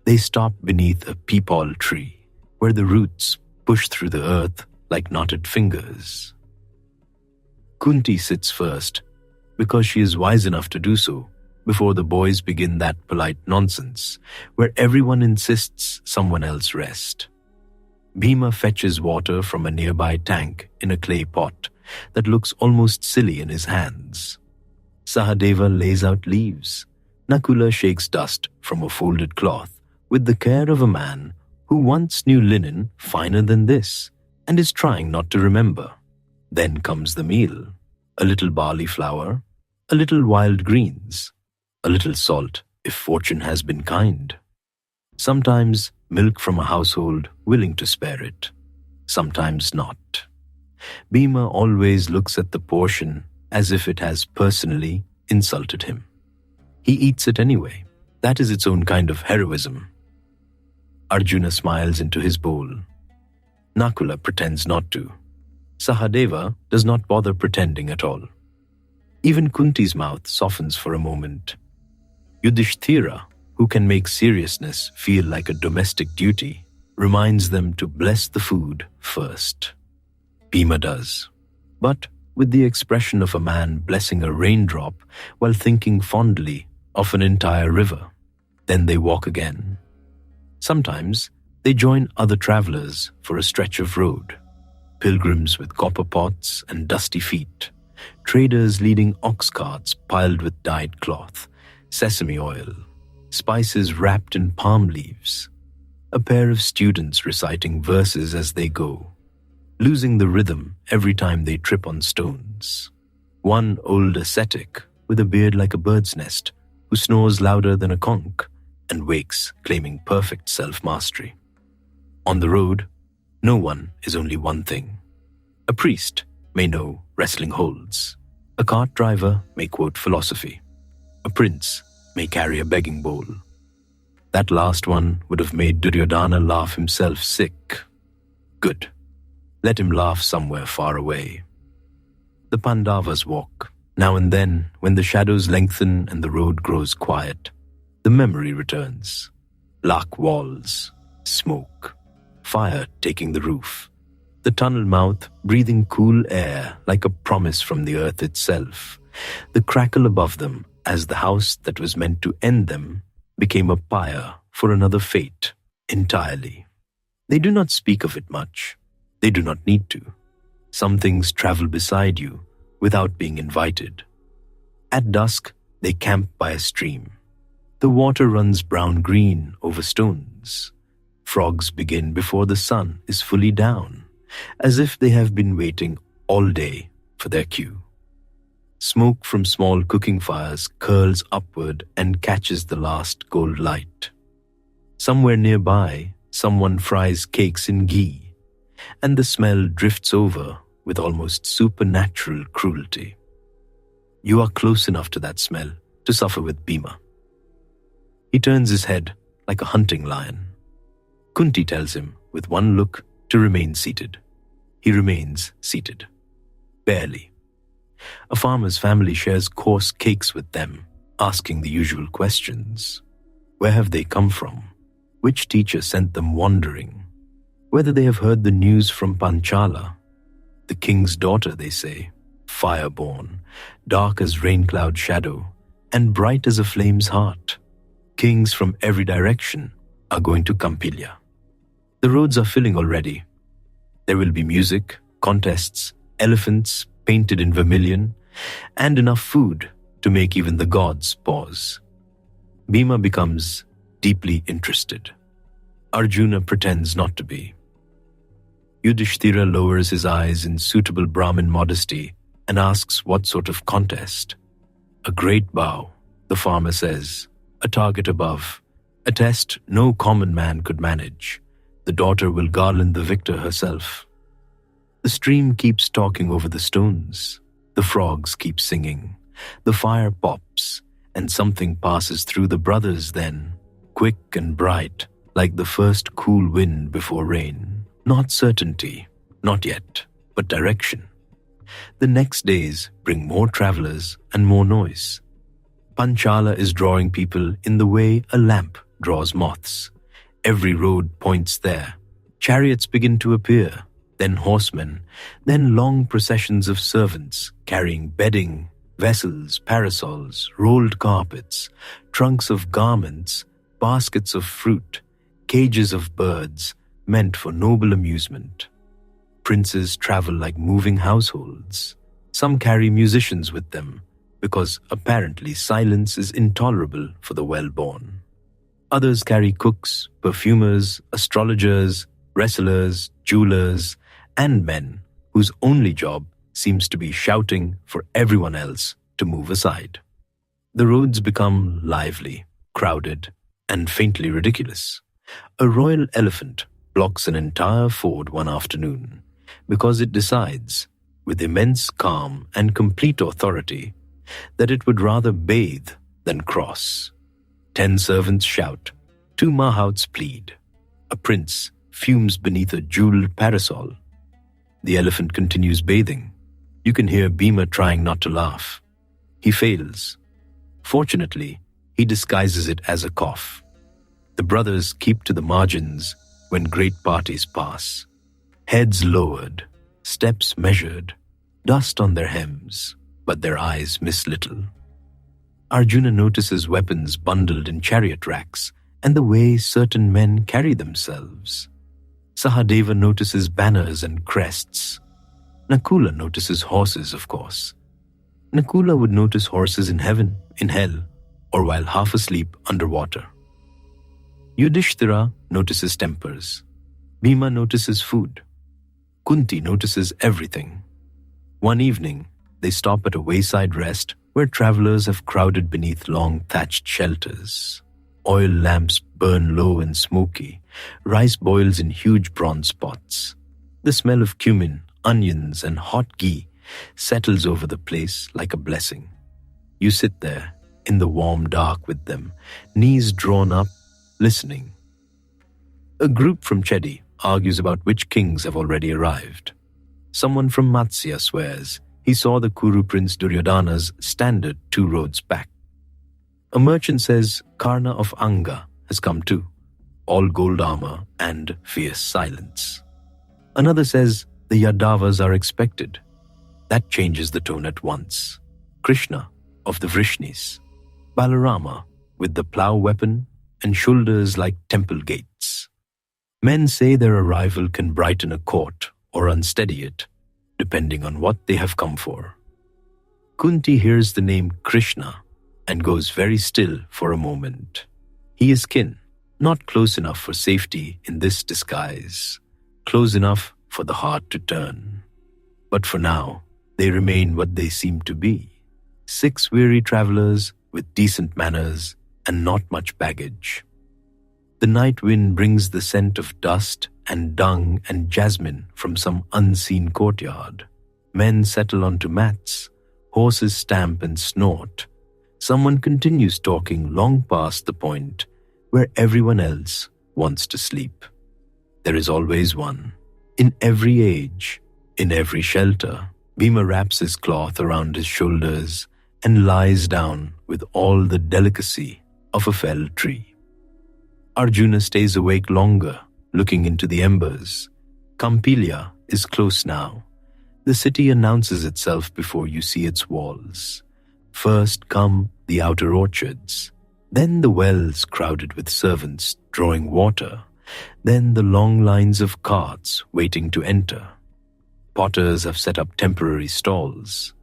They stop beneath a peepal tree, where the roots push through the earth like knotted fingers. Kunti sits first, because she is wise enough to do so, before the boys begin that polite nonsense, where everyone insists someone else rest. Bhima fetches water from a nearby tank in a clay pot that looks almost silly in his hands. Sahadeva lays out leaves. Nakula shakes dust from a folded cloth with the care of a man who once knew linen finer than this and is trying not to remember. Then comes the meal. A little barley flour, a little wild greens, a little salt if fortune has been kind. Sometimes milk from a household willing to spare it, sometimes not. Bhima always looks at the portion as if it has personally insulted him. He eats it anyway. That is its own kind of heroism. Arjuna smiles into his bowl. Nakula pretends not to. Sahadeva does not bother pretending at all. Even Kunti's mouth softens for a moment. Yudhishthira, who can make seriousness feel like a domestic duty, reminds them to bless the food first. Bhima does, but with the expression of a man blessing a raindrop while thinking fondly of an entire river. Then they walk again. Sometimes they join other travelers for a stretch of road. Pilgrims with copper pots and dusty feet, traders leading ox carts piled with dyed cloth, sesame oil, spices wrapped in palm leaves, a pair of students reciting verses as they go, losing the rhythm every time they trip on stones, one old ascetic with a beard like a bird's nest who snores louder than a conch and wakes claiming perfect self-mastery. On the road, no one is only one thing. A priest may know wrestling holds. A cart driver may quote philosophy. A prince may carry a begging bowl. That last one would have made Duryodhana laugh himself sick. Good. Let him laugh somewhere far away. The Pandavas walk. Now and then, when the shadows lengthen and the road grows quiet, the memory returns. Black walls, smoke, fire taking the roof, the tunnel mouth breathing cool air like a promise from the earth itself, the crackle above them as the house that was meant to end them became a pyre for another fate entirely. They do not speak of it much. They do not need to. Some things travel beside you without being invited. At dusk, they camp by a stream. The water runs brown-green over stones. Frogs begin before the sun is fully down, as if they have been waiting all day for their cue. Smoke from small cooking fires curls upward and catches the last gold light. Somewhere nearby, someone fries cakes in ghee, and the smell drifts over with almost supernatural cruelty. You are close enough to that smell to suffer with Bhima. He turns his head like a hunting lion. Kunti tells him with one look to remain seated. He remains seated. Barely. A farmer's family shares coarse cakes with them, asking the usual questions. Where have they come from? Which teacher sent them wandering? Whether they have heard the news from Panchala. The king's daughter, they say, fire-born, dark as rain-cloud shadow, and bright as a flame's heart. Kings from every direction are going to Kampilya. The roads are filling already. There will be music, contests, elephants painted in vermilion, and enough food to make even the gods pause. Bhima becomes deeply interested. Arjuna pretends not to be. Yudhishthira lowers his eyes in suitable Brahmin modesty and asks what sort of contest. A great bow, the farmer says, a target above, a test no common man could manage. The daughter will garland the victor herself. The stream keeps talking over the stones. The frogs keep singing. The fire pops, and something passes through the brothers then, quick and bright, like the first cool wind before rain. Not certainty, not yet, but direction. The next days bring more travelers and more noise. Panchala is drawing people in the way a lamp draws moths. Every road points there. Chariots begin to appear, then horsemen, then long processions of servants carrying bedding, vessels, parasols, rolled carpets, trunks of garments, baskets of fruit, cages of birds, meant for noble amusement. Princes travel like moving households. Some carry musicians with them, because apparently silence is intolerable for the well-born. Others carry cooks, perfumers, astrologers, wrestlers, jewelers, and men whose only job seems to be shouting for everyone else to move aside. The roads become lively, crowded, and faintly ridiculous. A royal elephant blocks an entire ford one afternoon because it decides, with immense calm and complete authority, that it would rather bathe than cross. 10 servants shout, 2 mahouts plead. A prince fumes beneath a jeweled parasol. The elephant continues bathing. You can hear Bhima trying not to laugh. He fails. Fortunately, he disguises it as a cough. The brothers keep to the margins when great parties pass. Heads lowered, steps measured, dust on their hems, but their eyes miss little. Arjuna notices weapons bundled in chariot racks and the way certain men carry themselves. Sahadeva notices banners and crests. Nakula notices horses, of course. Nakula would notice horses in heaven, in hell, or while half asleep underwater. Yudhishthira notices tempers. Bhima notices food. Kunti notices everything. One evening, they stop at a wayside rest where travelers have crowded beneath long thatched shelters. Oil lamps burn low and smoky. Rice boils in huge bronze pots. The smell of cumin, onions, and hot ghee settles over the place like a blessing. You sit there in the warm dark with them, knees drawn up, listening. A group from Chedi argues about which kings have already arrived. Someone from Matsya swears he saw the Kuru prince Duryodhana's standard 2 roads back. A merchant says Karna of Anga has come too, all gold armor and fierce silence. Another says the Yadavas are expected. That changes the tone at once. Krishna of the Vrishnis, Balarama with the plough weapon and shoulders like temple gates. Men say their arrival can brighten a court or unsteady it, depending on what they have come for. Kunti hears the name Krishna and goes very still for a moment. He is kin, not close enough for safety in this disguise, close enough for the heart to turn. But for now, they remain what they seem to be, 6 weary travelers with decent manners and not much baggage. The night wind brings the scent of dust and dung and jasmine from some unseen courtyard. Men settle onto mats, horses stamp and snort. Someone continues talking long past the point where everyone else wants to sleep. There is always one. In every age, in every shelter, Bhima wraps his cloth around his shoulders and lies down with all the delicacy of a felled tree. Arjuna stays awake longer, looking into the embers. Kampilya is close now. The city announces itself before you see its walls. First come the outer orchards, then the wells crowded with servants drawing water, then the long lines of carts waiting to enter. Potters have set up temporary stalls.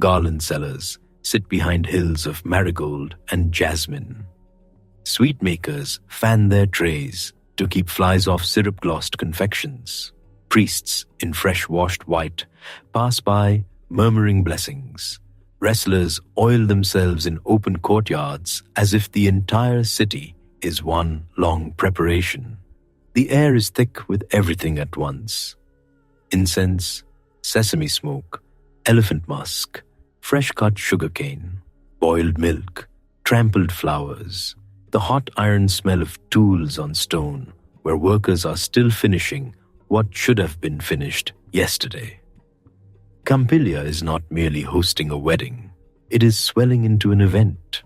Garland sellers sit behind hills of marigold and jasmine. Sweet makers fan their trays to keep flies off syrup-glossed confections. Priests in fresh-washed white pass by murmuring blessings. Wrestlers oil themselves in open courtyards as if the entire city is one long preparation. The air is thick with everything at once. Incense, sesame smoke, elephant musk, fresh-cut sugarcane, boiled milk, trampled flowers, the hot iron smell of tools on stone where workers are still finishing what should have been finished yesterday. Kampilya is not merely hosting a wedding, it is swelling into an event.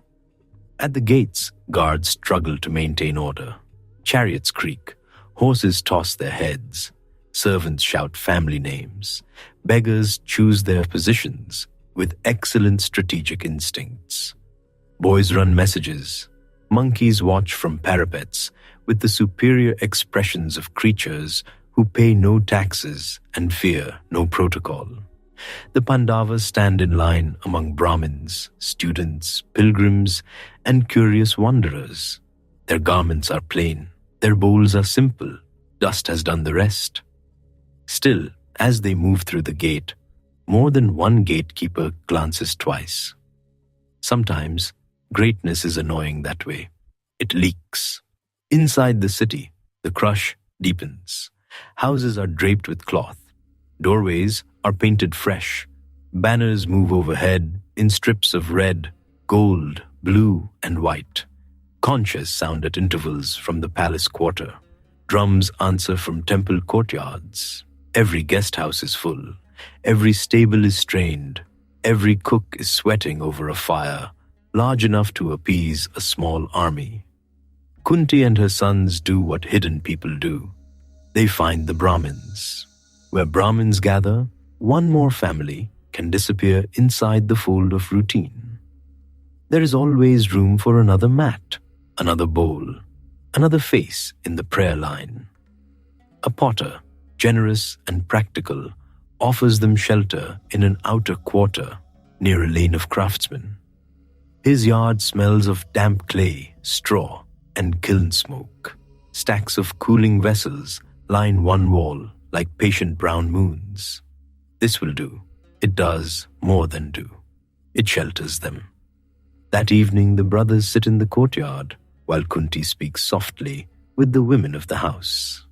At the gates, guards struggle to maintain order. Chariots creak, horses toss their heads, servants shout family names, beggars choose their positions with excellent strategic instincts. Boys run messages, monkeys watch from parapets with the superior expressions of creatures who pay no taxes and fear no protocol. The Pandavas stand in line among Brahmins, students, pilgrims, and curious wanderers. Their garments are plain, their bowls are simple, dust has done the rest. Still, as they move through the gate, more than one gatekeeper glances twice. Sometimes, greatness is annoying that way. It leaks. Inside the city, the crush deepens. Houses are draped with cloth. Doorways are painted fresh. Banners move overhead in strips of red, gold, blue, and white. Conches sound at intervals from the palace quarter. Drums answer from temple courtyards. Every guest house is full. Every stable is strained. Every cook is sweating over a fire large enough to appease a small army. Kunti and her sons do what hidden people do. They find the Brahmins. Where Brahmins gather, one more family can disappear inside the fold of routine. There is always room for another mat, another bowl, another face in the prayer line. A potter, generous and practical, offers them shelter in an outer quarter near a lane of craftsmen. His yard smells of damp clay, straw, and kiln smoke. Stacks of cooling vessels line one wall like patient brown moons. This will do. It does more than do. It shelters them. That evening, the brothers sit in the courtyard while Kunti speaks softly with the women of the house.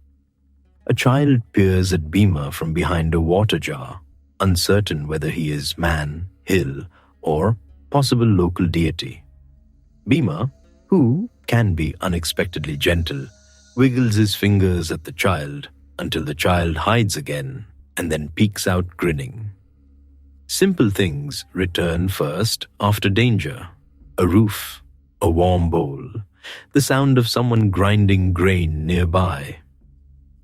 A child peers at Bhima from behind a water jar, uncertain whether he is man, hill, or possible local deity. Bhima, who can be unexpectedly gentle, wiggles his fingers at the child until the child hides again and then peeks out grinning. Simple things return first after danger. A roof, a warm bowl, the sound of someone grinding grain nearby.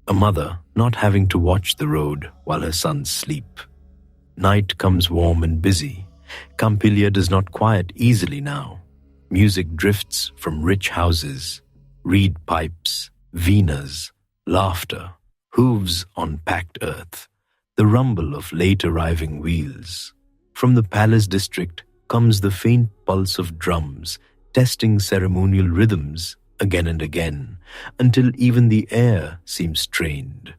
A mother not having to watch the road while her sons sleep. Night comes warm and busy. Kampilya does not quiet easily now. Music drifts from rich houses, reed pipes, venas, laughter, hooves on packed earth, the rumble of late arriving wheels. From the palace district comes the faint pulse of drums, testing ceremonial rhythms again and again, until even the air seems strained.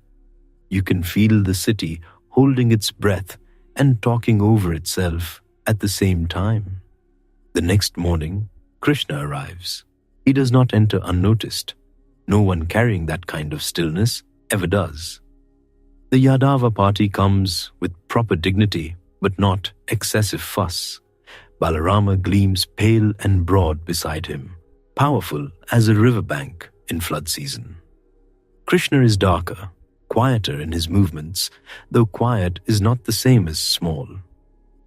You can feel the city holding its breath and talking over itself at the same time. The next morning, Krishna arrives. He does not enter unnoticed. No one carrying that kind of stillness ever does. The Yadava party comes with proper dignity, but not excessive fuss. Balarama gleams pale and broad beside him, powerful as a riverbank in flood season. Krishna is darker, quieter in his movements, though quiet is not the same as small.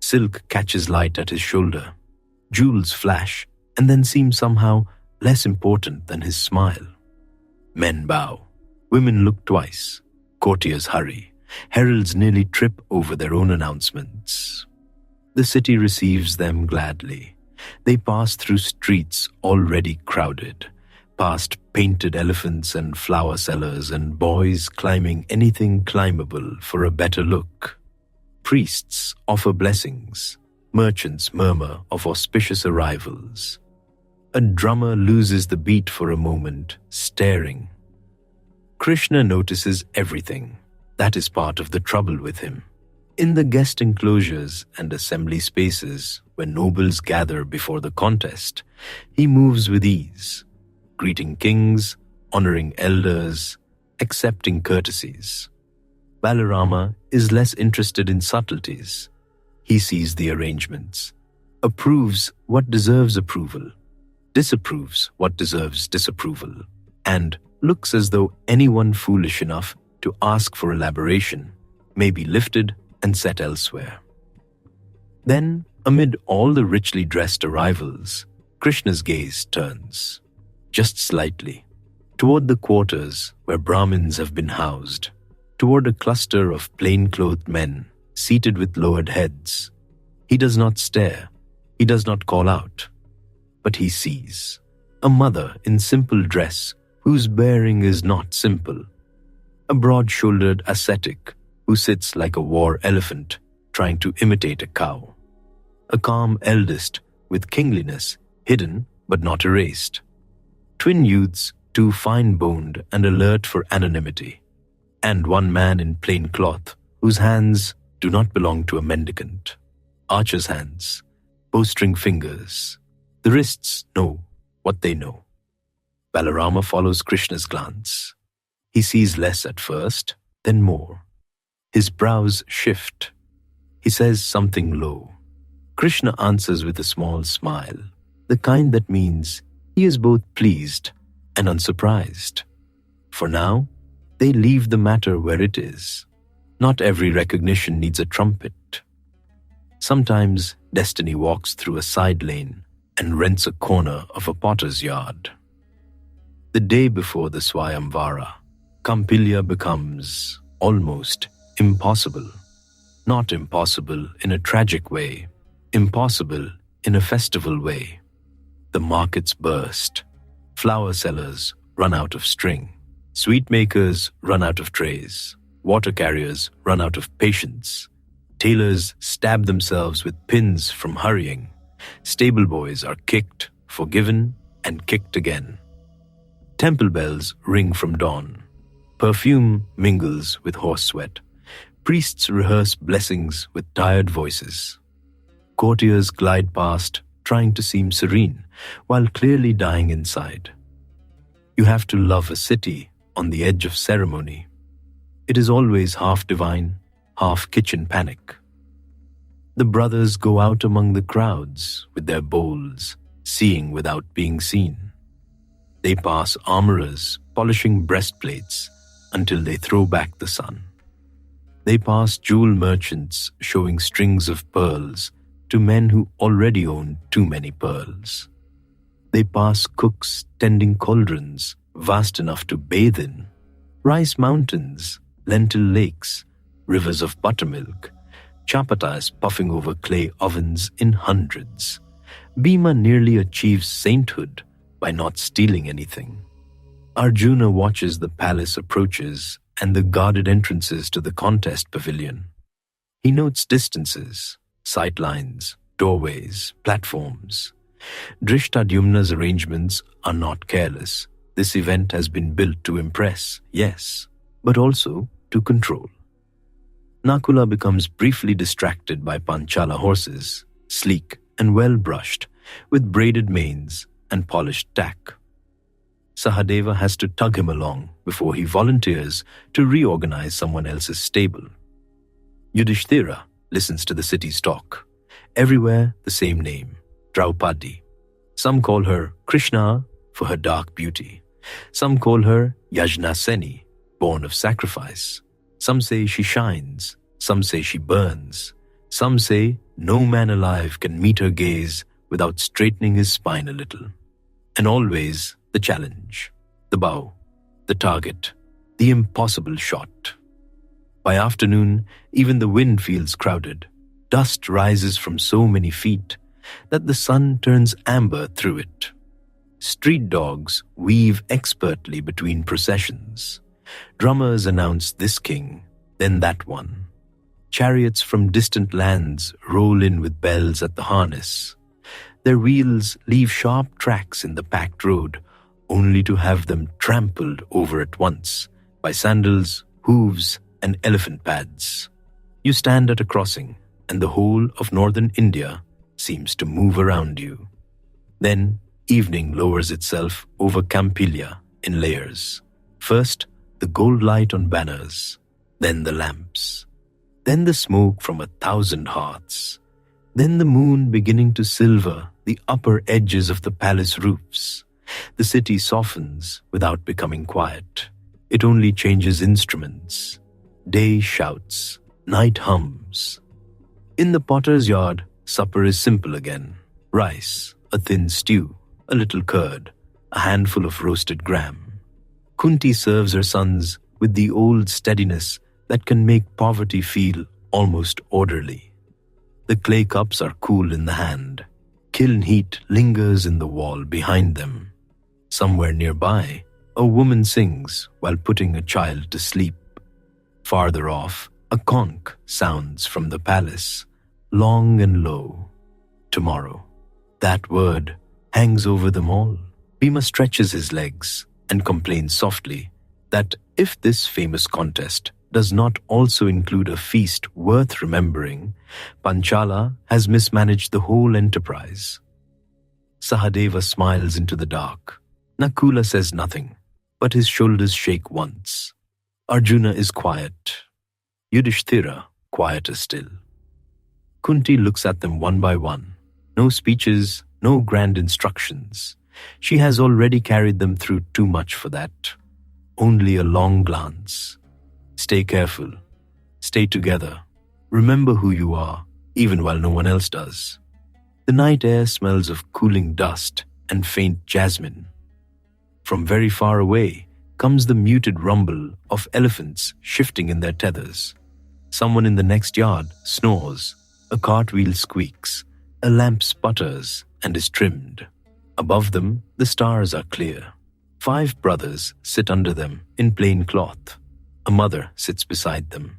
Silk catches light at his shoulder. Jewels flash and then seem somehow less important than his smile. Men bow. Women look twice. Courtiers hurry. Heralds nearly trip over their own announcements. The city receives them gladly. They pass through streets already crowded, past painted elephants and flower sellers and boys climbing anything climbable for a better look. Priests offer blessings. Merchants murmur of auspicious arrivals. A drummer loses the beat for a moment, staring. Krishna notices everything. That is part of the trouble with him. In the guest enclosures and assembly spaces where nobles gather before the contest, he moves with ease, greeting kings, honoring elders, accepting courtesies. Balarama is less interested in subtleties. He sees the arrangements, approves what deserves approval, disapproves what deserves disapproval, and looks as though anyone foolish enough to ask for elaboration may be lifted and set elsewhere. Then, amid all the richly dressed arrivals, Krishna's gaze turns, just slightly, toward the quarters where Brahmins have been housed, toward a cluster of plain-clothed men seated with lowered heads. He does not stare, he does not call out, but he sees a mother in simple dress whose bearing is not simple, a broad-shouldered ascetic who sits like a war elephant, trying to imitate a cow. A calm eldest with kingliness hidden but not erased. Twin youths, two fine-boned and alert for anonymity. And one man in plain cloth, whose hands do not belong to a mendicant. Archer's hands, bowstring fingers. The wrists know what they know. Balarama follows Krishna's glance. He sees less at first, then more. His brows shift. He says something low. Krishna answers with a small smile, the kind that means he is both pleased and unsurprised. For now, they leave the matter where it is. Not every recognition needs a trumpet. Sometimes destiny walks through a side lane and rents a corner of a potter's yard. The day before the Swayamvara, Kampilya becomes almost impossible. Not impossible in a tragic way, impossible in a festival way. The markets burst. Flower sellers run out of string. Sweet makers run out of trays. Water carriers run out of patience. Tailors stab themselves with pins from hurrying. Stable boys are kicked, forgiven, and kicked again. Temple bells ring from dawn. Perfume mingles with horse sweat. Priests rehearse blessings with tired voices. Courtiers glide past, trying to seem serene, while clearly dying inside. You have to love a city on the edge of ceremony. It is always half divine, half kitchen panic. The brothers go out among the crowds with their bowls, seeing without being seen. They pass armorers polishing breastplates until they throw back the sun. They pass jewel merchants showing strings of pearls to men who already own too many pearls. They pass cooks tending cauldrons vast enough to bathe in, rice mountains, lentil lakes, rivers of buttermilk, chapatas puffing over clay ovens in hundreds. Bhima nearly achieves sainthood by not stealing anything. Arjuna watches the palace approaches and the guarded entrances to the contest pavilion. He notes distances, sight lines, doorways, platforms. Drishtadyumna's arrangements are not careless. This event has been built to impress, yes, but also to control. Nakula becomes briefly distracted by Panchala horses, sleek and well-brushed, with braided manes and polished tack. Sahadeva has to tug him along before he volunteers to reorganize someone else's stable. Yudhishthira listens to the city's talk. Everywhere the same name, Draupadi. Some call her Krishna for her dark beauty. Some call her Yajnaseni, born of sacrifice. Some say she shines. Some say she burns. Some say no man alive can meet her gaze without straightening his spine a little. And always the challenge, the bow, the target, the impossible shot. By afternoon, even the wind feels crowded. Dust rises from so many feet that the sun turns amber through it. Street dogs weave expertly between processions. Drummers announce this king, then that one. Chariots from distant lands roll in with bells at the harness. Their wheels leave sharp tracks in the packed road, only to have them trampled over at once by sandals, hooves, and elephant pads. You stand at a crossing, and the whole of northern India seems to move around you. Then evening lowers itself over Kampilya in layers. First, the gold light on banners, then the lamps, then the smoke from 1,000 hearths, then the moon beginning to silver the upper edges of the palace roofs. The city softens without becoming quiet. It only changes instruments. Day shouts, night hums. In the potter's yard, supper is simple again. Rice, a thin stew, a little curd, a handful of roasted gram. Kunti serves her sons with the old steadiness that can make poverty feel almost orderly. The clay cups are cool in the hand. Kiln heat lingers in the wall behind them. Somewhere nearby, a woman sings while putting a child to sleep. Farther off, A conch sounds from the palace, long and low. Tomorrow. That word hangs over them all. Bhima stretches his legs and complains softly that if this famous contest does not also include a feast worth remembering, Panchala has mismanaged the whole enterprise. Sahadeva smiles into the dark. Nakula says nothing, but his shoulders shake once. Arjuna is quiet. Yudhishthira, quieter still. Kunti looks at them one by one. No speeches, no grand instructions. She has already carried them through too much for that. Only a long glance. Stay careful. Stay together. Remember who you are, even while no one else does. The night air smells of cooling dust and faint jasmine. From very far away comes the muted rumble of elephants shifting in their tethers. Someone in the next yard snores. A cartwheel squeaks. A lamp sputters and is trimmed. Above them, the stars are clear. 5 brothers sit under them in plain cloth. A mother sits beside them.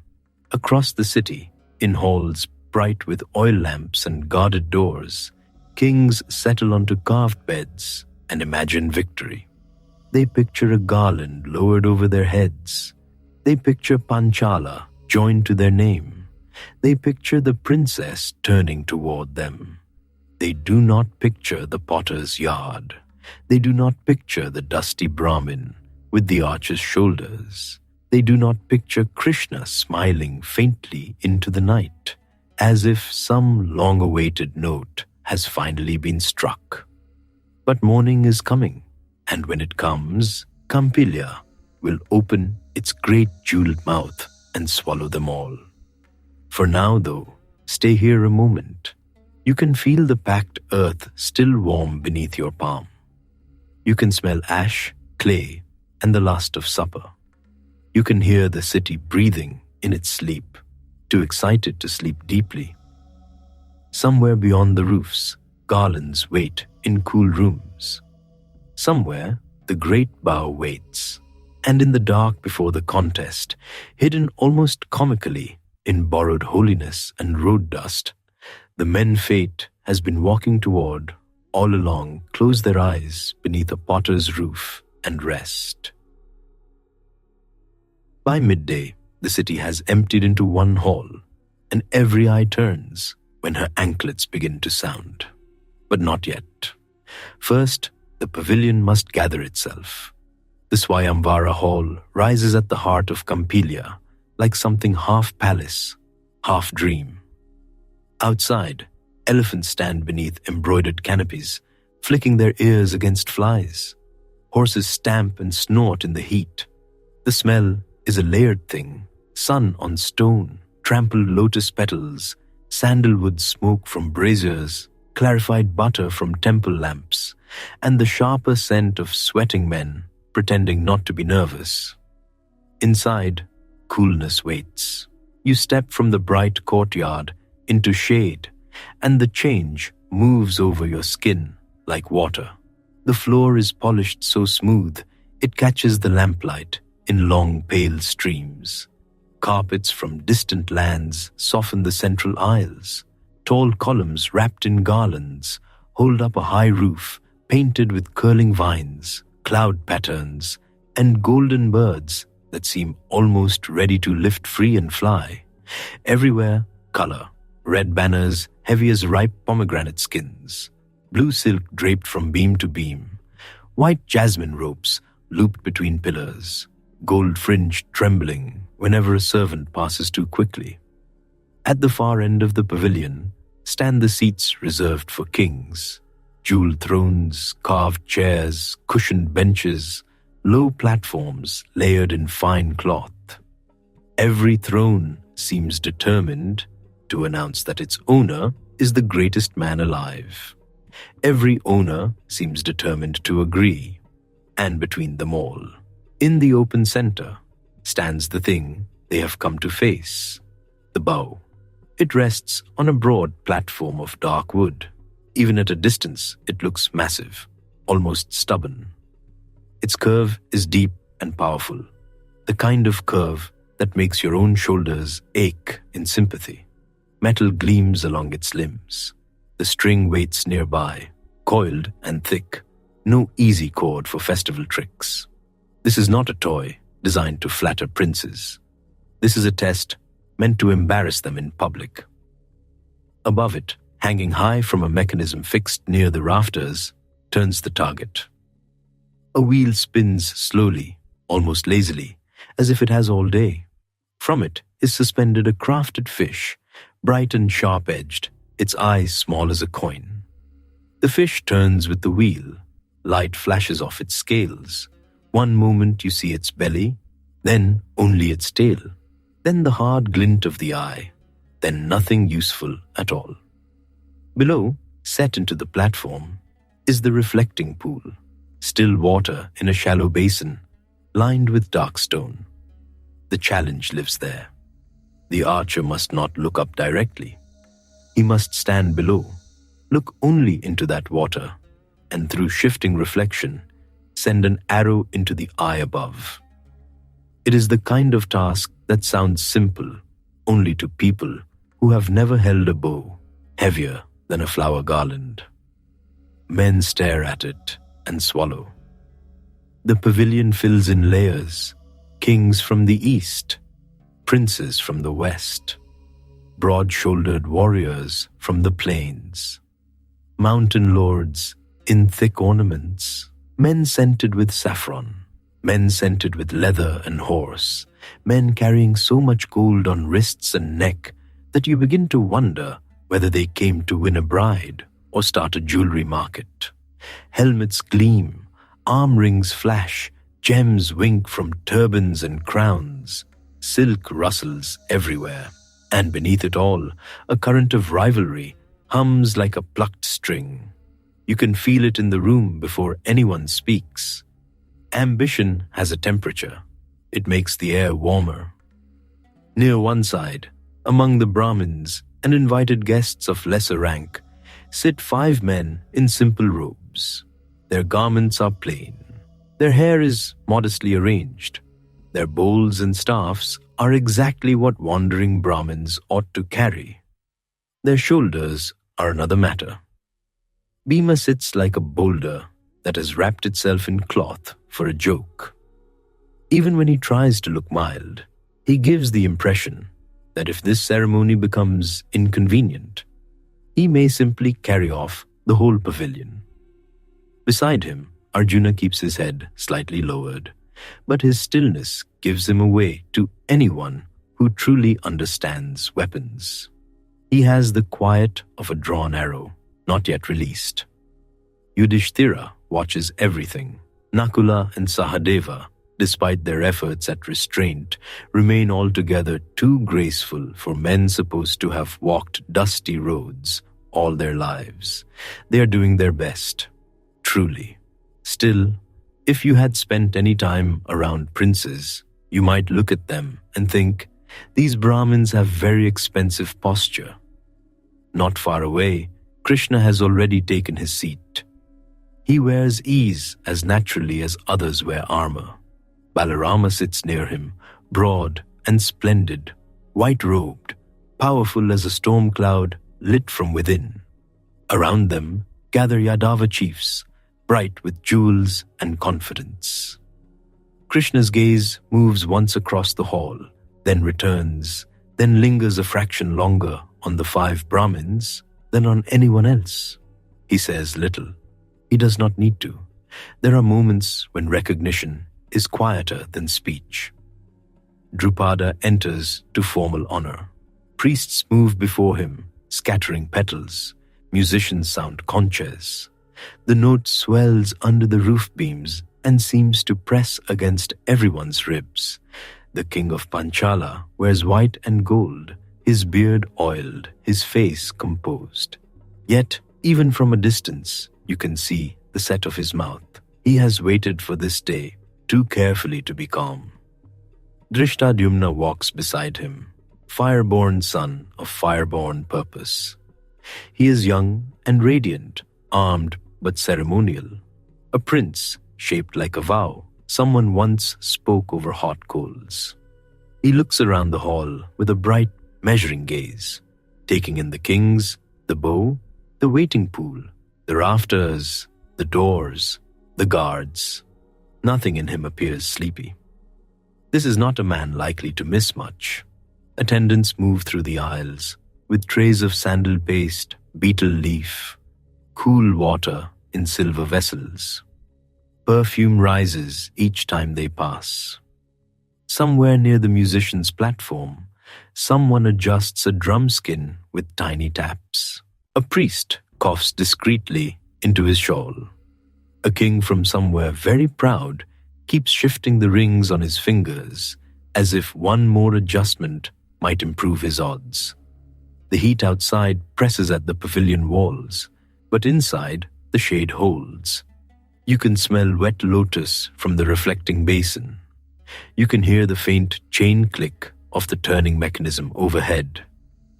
Across the city, in halls bright with oil lamps and guarded doors, kings settle onto carved beds and imagine victory. They picture a garland lowered over their heads. They picture Panchala joined to their name. They picture the princess turning toward them. They do not picture the potter's yard. They do not picture the dusty Brahmin with the archer's shoulders. They do not picture Krishna smiling faintly into the night, as if some long-awaited note has finally been struck. But morning is coming, and when it comes, Kampilya will open its great jeweled mouth and swallow them all. For now, though, stay here a moment. You can feel the packed earth still warm beneath your palm. You can smell ash, clay, and the last of supper. You can hear the city breathing in its sleep, too excited to sleep deeply. Somewhere beyond the roofs, garlands wait in cool rooms. Somewhere, the great bow waits, and in the dark before the contest, hidden almost comically in borrowed holiness and road dust, the men fate has been walking toward all along close their eyes beneath a potter's roof and rest. By midday, the city has emptied into one hall, and every eye turns when her anklets begin to sound. But not yet. First, the pavilion must gather itself. The Swayamvara hall rises at the heart of Kampilya, like something half palace, half dream. Outside, elephants stand beneath embroidered canopies, flicking their ears against flies. Horses stamp and snort in the heat. The smell is a layered thing, sun on stone, trampled lotus petals, sandalwood smoke from braziers, clarified butter from temple lamps, and the sharper scent of sweating men pretending not to be nervous. Inside, coolness waits. You step from the bright courtyard into shade, and the change moves over your skin like water. The floor is polished so smooth, it catches the lamplight in long pale streams. Carpets from distant lands soften the central aisles. Tall columns wrapped in garlands hold up a high roof painted with curling vines, cloud patterns, and golden birds that seem almost ready to lift free and fly. Everywhere, color. Red banners heavy as ripe pomegranate skins. Blue silk draped from beam to beam. White jasmine ropes looped between pillars. Gold fringe trembling whenever a servant passes too quickly. At the far end of the pavilion stand the seats reserved for kings. Jeweled thrones, carved chairs, cushioned benches, low platforms layered in fine cloth. Every throne seems determined to announce that its owner is the greatest man alive. Every owner seems determined to agree. And between them all, in the open center, stands the thing they have come to face, the bow. It rests on a broad platform of dark wood. Even at a distance, it looks massive, almost stubborn. Its curve is deep and powerful, the kind of curve that makes your own shoulders ache in sympathy. Metal gleams along its limbs. The string waits nearby, coiled and thick. No easy chord for festival tricks. This is not a toy designed to flatter princes. This is a test meant to embarrass them in public. Above it, hanging high from a mechanism fixed near the rafters, turns the target. A wheel spins slowly, almost lazily, as if it has all day. From it is suspended a crafted fish, bright and sharp-edged, its eyes small as a coin. The fish turns with the wheel. Light flashes off its scales. One moment you see its belly, then only its tail, then the hard glint of the eye, then nothing useful at all. Below, set into the platform, is the reflecting pool, still water in a shallow basin, lined with dark stone. The challenge lives there. The archer must not look up directly. He must stand below, look only into that water, and through shifting reflection, send an arrow into the eye above. It is the kind of task that sounds simple only to people who have never held a bow heavier than a flower garland. Men stare at it and swallow. The pavilion fills in layers, kings from the east, princes from the west, broad-shouldered warriors from the plains, mountain lords in thick ornaments, men scented with saffron, men scented with leather and horse, men carrying so much gold on wrists and neck that you begin to wonder whether they came to win a bride or start a jewelry market. Helmets gleam, arm rings flash, gems wink from turbans and crowns, silk rustles everywhere, and beneath it all, a current of rivalry hums like a plucked string. You can feel it in the room before anyone speaks. Ambition has a temperature. It makes the air warmer. Near one side, among the Brahmins and invited guests of lesser rank, sit 5 men in simple robes. Their garments are plain. Their hair is modestly arranged. Their bowls and staffs are exactly what wandering Brahmins ought to carry. Their shoulders are another matter. Bhima sits like a boulder that has wrapped itself in cloth for a joke. Even when he tries to look mild, he gives the impression that if this ceremony becomes inconvenient, he may simply carry off the whole pavilion. Beside him, Arjuna keeps his head slightly lowered, but his stillness gives him away to anyone who truly understands weapons. He has the quiet of a drawn arrow, not yet released. Yudhishthira watches everything. Nakula and Sahadeva, despite their efforts at restraint, remain altogether too graceful for men supposed to have walked dusty roads all their lives. They are doing their best, truly. Still, if you had spent any time around princes, you might look at them and think, these Brahmins have very expensive posture. Not far away, Krishna has already taken his seat. He wears ease as naturally as others wear armor. Balarama sits near him, broad and splendid, white-robed, powerful as a storm cloud lit from within. Around them gather Yadava chiefs, bright with jewels and confidence. Krishna's gaze moves once across the hall, then returns, then lingers a fraction longer on the 5 Brahmins than on anyone else. He says little. He does not need to. There are moments when recognition is quieter than speech. Drupada enters to formal honor. Priests move before him, scattering petals. Musicians sound conches. The note swells under the roof beams and seems to press against everyone's ribs. The king of Panchala wears white and gold, his beard oiled, his face composed. Yet, even from a distance, you can see the set of his mouth. He has waited for this day too carefully to be calm. Drishtadyumna walks beside him, fire-born son of fire-born purpose. He is young and radiant, armed but ceremonial. A prince shaped like a vow someone once spoke over hot coals. He looks around the hall with a bright, measuring gaze, taking in the kings, the bow, the waiting pool, the rafters, the doors, the guards. Nothing in him appears sleepy. This is not a man likely to miss much. Attendants move through the aisles with trays of sandal paste, betel leaf, cool water in silver vessels. Perfume rises each time they pass. Somewhere near the musician's platform, someone adjusts a drum skin with tiny taps. A priest coughs discreetly into his shawl. A king from somewhere very proud keeps shifting the rings on his fingers as if one more adjustment might improve his odds. The heat outside presses at the pavilion walls, but inside the shade holds. You can smell wet lotus from the reflecting basin. You can hear the faint chain click of the turning mechanism overhead.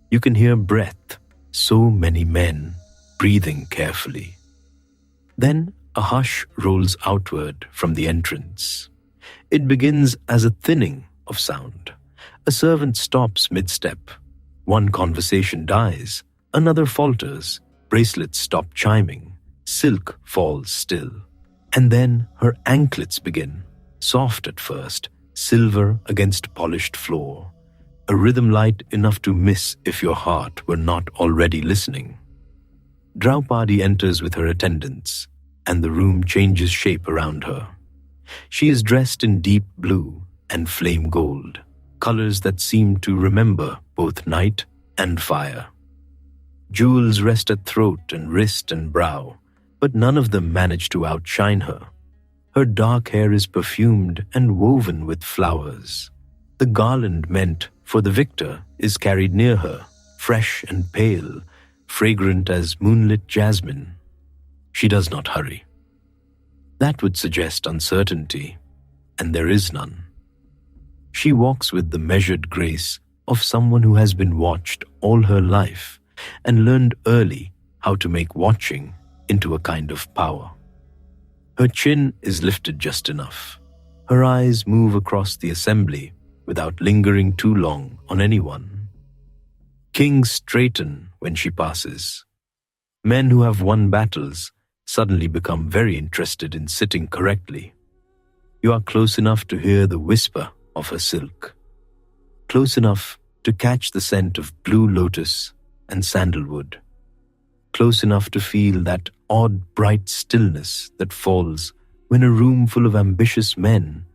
You can hear breath, so many men breathing carefully. Then a hush rolls outward from the entrance. It begins as a thinning of sound. A servant stops mid-step. One conversation dies, another falters, bracelets stop chiming, silk falls still. And then her anklets begin, soft at first, silver against polished floor, a rhythm light enough to miss if your heart were not already listening. Draupadi enters with her attendants, and the room changes shape around her. She is dressed in deep blue and flame gold, colors that seem to remember both night and fire. Jewels rest at throat and wrist and brow, but none of them manage to outshine her. Her dark hair is perfumed and woven with flowers. The garland meant for the victor is carried near her, fresh and pale, fragrant as moonlit jasmine. She does not hurry. That would suggest uncertainty, and there is none. She walks with the measured grace of someone who has been watched all her life and learned early how to make watching into a kind of power. Her chin is lifted just enough. Her eyes move across the assembly without lingering too long on anyone. Kings straighten when she passes. Men who have won battles suddenly become very interested in sitting correctly. You are close enough to hear the whisper of her silk, close enough to catch the scent of blue lotus and sandalwood, close enough to feel that odd bright stillness that falls when a room full of ambitious men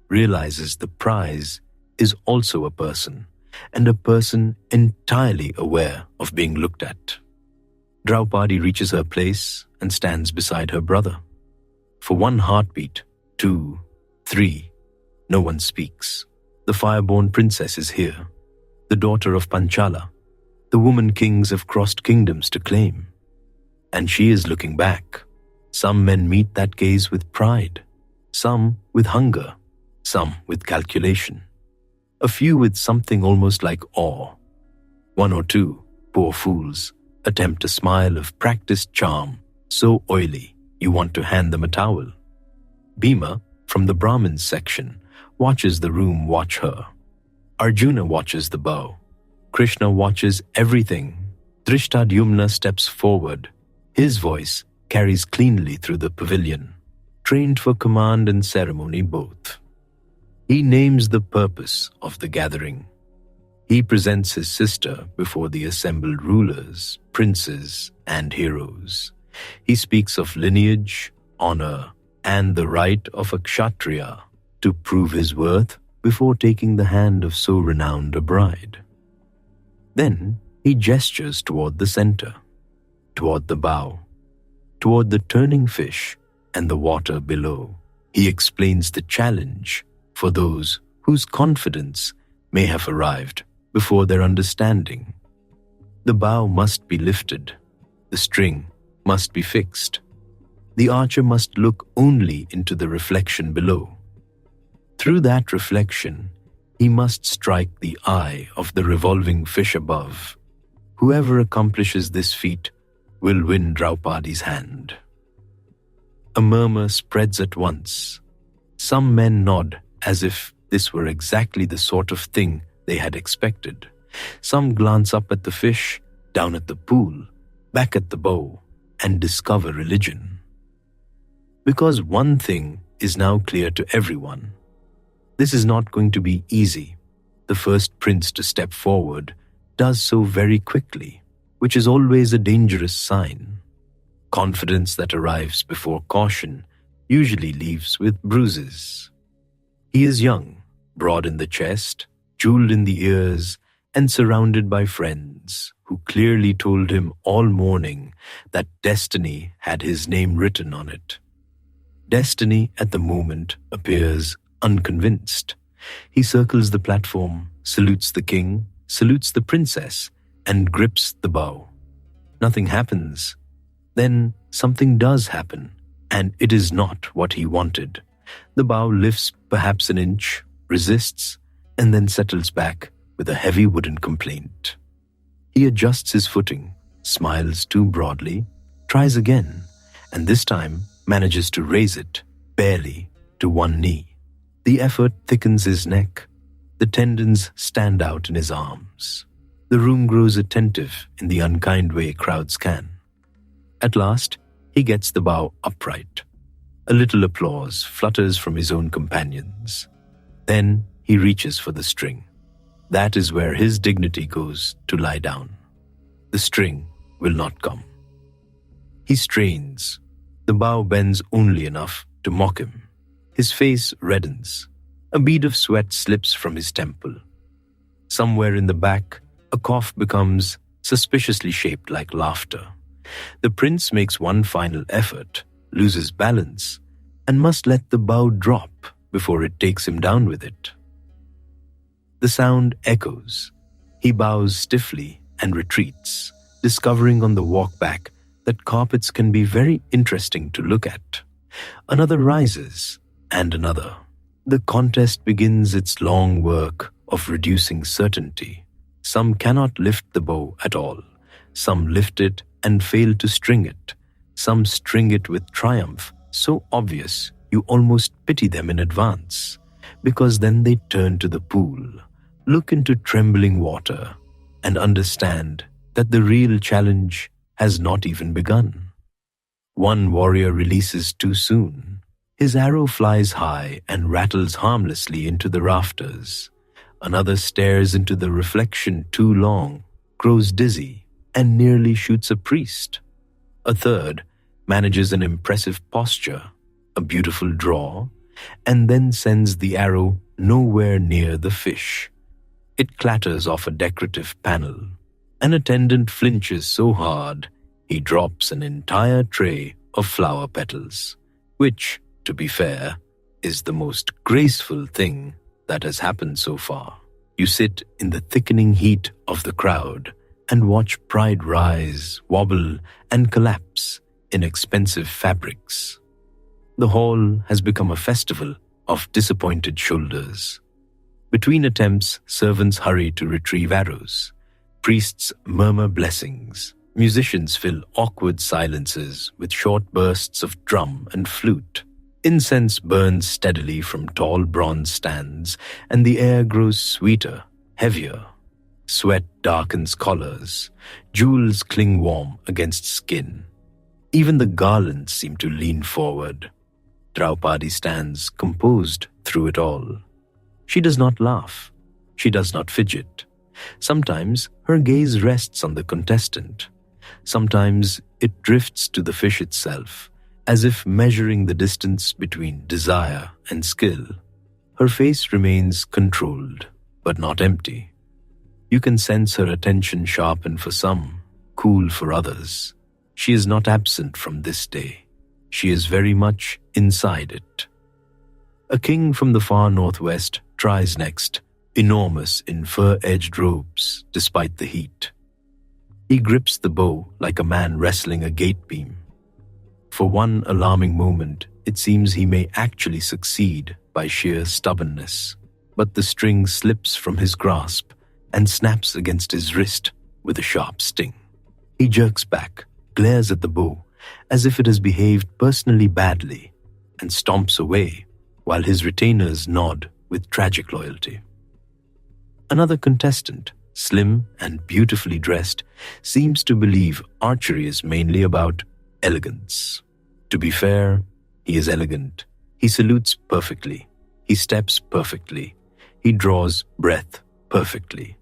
realizes the prize is also a person, and a person entirely aware of being looked at. Draupadi reaches her place and stands beside her brother. For one heartbeat, 2, 3, no one speaks. The fire-born princess is here, the daughter of Panchala. The woman kings have crossed kingdoms to claim. And she is looking back. Some men meet that gaze with pride, some with hunger, some with calculation, a few with something almost like awe. One or two, poor fools, attempt a smile of practiced charm, so oily you want to hand them a towel. Bhima, from the Brahmin section, watches the room watch her. Arjuna watches the bow. Krishna watches everything. Drishtadyumna steps forward. His voice carries cleanly through the pavilion, trained for command and ceremony both. He names the purpose of the gathering. He presents his sister before the assembled rulers, princes, and heroes. He speaks of lineage, honor, and the right of a kshatriya to prove his worth before taking the hand of so renowned a bride. Then he gestures toward the center, toward the bow, toward the turning fish and the water below. He explains the challenge for those whose confidence may have arrived before their understanding. The bow must be lifted, the string must be fixed. The archer must look only into the reflection below. Through that reflection, he must strike the eye of the revolving fish above. Whoever accomplishes this feat will win Draupadi's hand. A murmur spreads at once. Some men nod as if This were exactly the sort of thing they had expected. Some glance up at the fish, down at the pool, back at the bow, and discover religion. Because one thing is now clear to everyone. This is not going to be easy. The first prince to step forward does so very quickly, which is always a dangerous sign. Confidence that arrives before caution usually leaves with bruises. He is young, broad in the chest, jeweled in the ears, and surrounded by friends who clearly told him all morning that destiny had his name written on it. Destiny at the moment appears unconvinced. He circles the platform, salutes the king, salutes the princess, and grips the bow. Nothing happens. Then something does happen, and it is not what he wanted. The bow lifts perhaps an inch, resists, and then settles back with a heavy wooden complaint. He adjusts his footing, smiles too broadly, tries again, and this time manages to raise it, barely, to one knee. The effort thickens his neck. The tendons stand out in his arms. The room grows attentive in the unkind way crowds can. At last, he gets the bow upright. A little applause flutters from his own companions. Then he reaches for the string. That is where his dignity goes to lie down. The string will not come. He strains. The bow bends only enough to mock him. His face reddens. A bead of sweat slips from his temple. Somewhere in the back, a cough becomes suspiciously shaped like laughter. The prince makes one final effort, loses balance, and must let the bow drop before it takes him down with it. The sound echoes. He bows stiffly and retreats, discovering on the walk back that carpets can be very interesting to look at. Another rises, and another. The contest begins its long work of reducing certainty. Some cannot lift the bow at all. Some lift it and fail to string it. Some string it with triumph, so obvious you almost pity them in advance, because then they turn to the pool, look into trembling water, and understand that the real challenge has not even begun. One warrior releases too soon. His arrow flies high and rattles harmlessly into the rafters. Another stares into the reflection too long, grows dizzy, and nearly shoots a priest. A third manages an impressive posture, a beautiful draw, and then sends the arrow nowhere near the fish. It clatters off a decorative panel. An attendant flinches so hard he drops an entire tray of flower petals, which, to be fair, is the most graceful thing that has happened so far. You sit in the thickening heat of the crowd and watch pride rise, wobble, and collapse in expensive fabrics. The hall has become a festival of disappointed shoulders. Between attempts, servants hurry to retrieve arrows. Priests murmur blessings. Musicians fill awkward silences with short bursts of drum and flute. Incense burns steadily from tall bronze stands, and the air grows sweeter, heavier. Sweat darkens collars. Jewels cling warm against skin. Even the garlands seem to lean forward. Draupadi stands composed through it all. She does not laugh. She does not fidget. Sometimes her gaze rests on the contestant. Sometimes it drifts to the fish itself, as if measuring the distance between desire and skill. Her face remains controlled, but not empty. You can sense her attention sharpen for some, cool for others. She is not absent from this day. She is very much inside it. A king from the far northwest tries next, enormous in fur-edged robes despite the heat. He grips the bow like a man wrestling a gate beam. For one alarming moment, it seems he may actually succeed by sheer stubbornness, but the string slips from his grasp and snaps against his wrist with a sharp sting. He jerks back, glares at the bow as if it has behaved personally badly, and stomps away while his retainers nod with tragic loyalty. Another contestant, slim and beautifully dressed, seems to believe archery is mainly about elegance. To be fair, he is elegant. He salutes perfectly. He steps perfectly. He draws breath perfectly.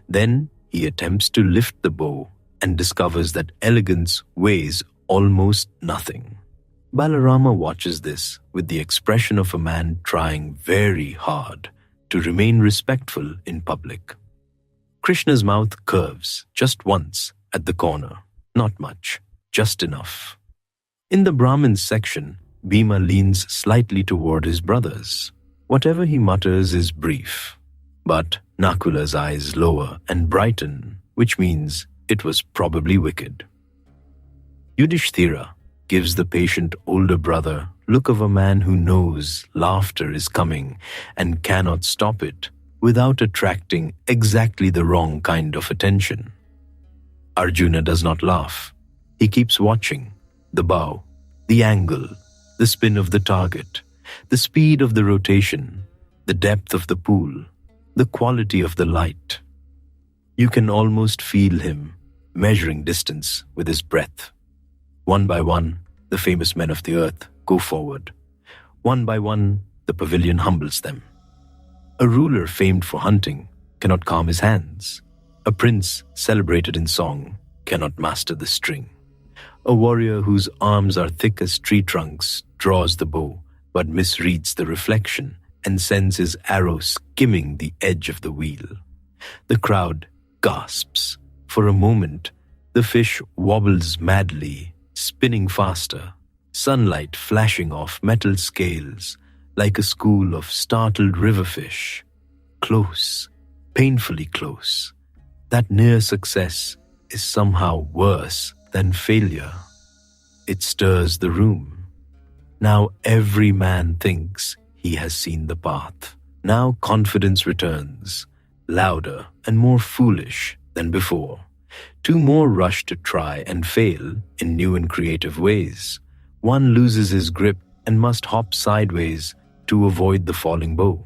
Then he attempts to lift the bow and discovers that elegance weighs almost nothing. Balarama watches this with the expression of a man trying very hard to remain respectful in public. Krishna's mouth curves just once at the corner. Not much, just enough. In the Brahmin section, Bhima leans slightly toward his brothers. Whatever he mutters is brief. But Nakula's eyes lower and brighten, which means it was probably wicked. Yudhishthira gives the patient older brother look of a man who knows laughter is coming and cannot stop it without attracting exactly the wrong kind of attention. Arjuna does not laugh. He keeps watching the bow, the angle, the spin of the target, the speed of the rotation, the depth of the pool, the quality of the light. You can almost feel him measuring distance with his breath. One by one, the famous men of the earth go forward. One by one, the pavilion humbles them. A ruler famed for hunting cannot calm his hands. A prince celebrated in song cannot master the string. A warrior whose arms are thick as tree trunks draws the bow, but misreads the reflection and sends his arrow skimming the edge of the wheel. The crowd gasps. For a moment, the fish wobbles madly, spinning faster, sunlight flashing off metal scales like a school of startled riverfish. Close, painfully close. That near success is somehow worse than failure. It stirs the room. Now every man thinks he has seen the path. Now confidence returns, louder and more foolish than before. Two more rush to try and fail in new and creative ways. One loses his grip and must hop sideways to avoid the falling bow.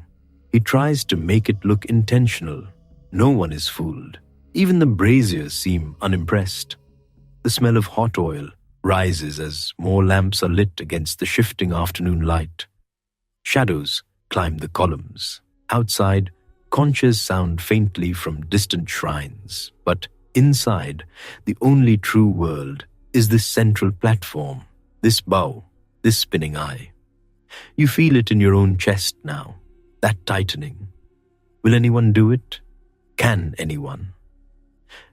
He tries to make it look intentional. No one is fooled. Even the braziers seem unimpressed. The smell of hot oil rises as more lamps are lit against the shifting afternoon light. Shadows climb the columns. Outside, conches sound faintly from distant shrines, but inside, the only true world is this central platform, this bow, this spinning eye. You feel it in your own chest now, that tightening. Will anyone do it? Can anyone?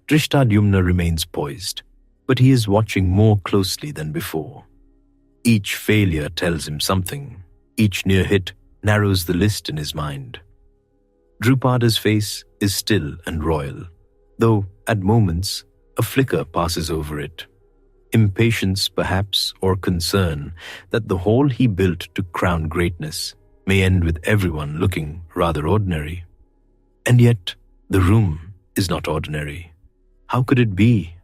Drishtadyumna remains poised, but he is watching more closely than before. Each failure tells him something. Each near hit narrows the list in his mind. Draupadi's face is still and royal, though at moments a flicker passes over it. Impatience, perhaps, or concern that the hall he built to crown greatness may end with everyone looking rather ordinary. And yet, the room is not ordinary. How could it be?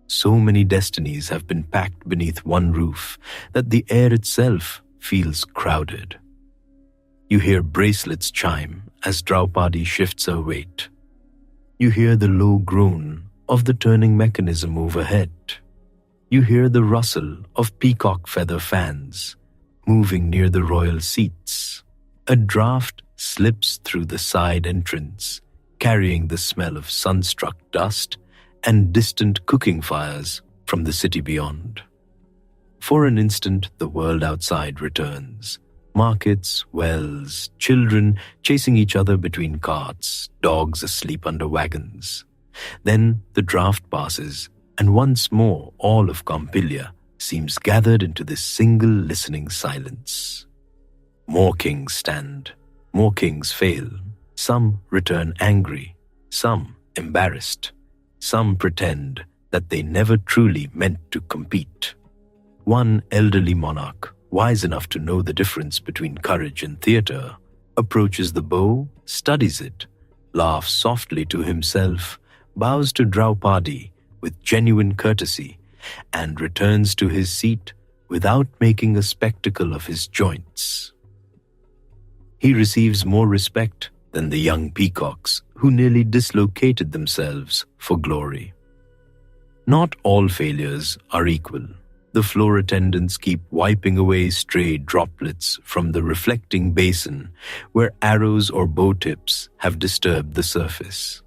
So many destinies have been packed beneath one roof that the air itself feels crowded. You hear bracelets chime as Draupadi shifts her weight. You hear the low groan of the turning mechanism overhead. You hear the rustle of peacock feather fans moving near the royal seats. A draft slips through the side entrance, carrying the smell of sun-struck dust and distant cooking fires from the city beyond. For an instant, the world outside returns. Markets, wells, children chasing each other between carts, dogs asleep under wagons. Then the draft passes, and once more all of Kampilya seems gathered into this single listening silence. More kings stand, more kings fail. Some return angry, some embarrassed. Some pretend that they never truly meant to compete. One elderly monarch, wise enough to know the difference between courage and theater, approaches the bow, studies it, laughs softly to himself, bows to Draupadi with genuine courtesy, and returns to his seat without making a spectacle of his joints. He receives more respect than the young peacocks who nearly dislocated themselves for glory. Not all failures are equal. The floor attendants keep wiping away stray droplets from the reflecting basin where arrows or bow tips have disturbed the surface.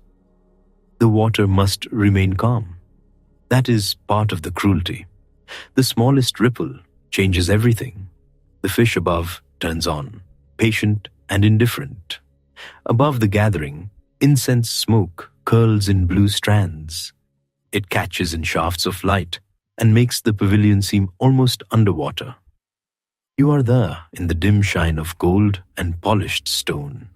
The water must remain calm. That is part of the cruelty. The smallest ripple changes everything. The fish above turns on, patient and indifferent. Above the gathering, incense smoke curls in blue strands. It catches in shafts of light and makes the pavilion seem almost underwater. You are there in the dim shine of gold and polished stone,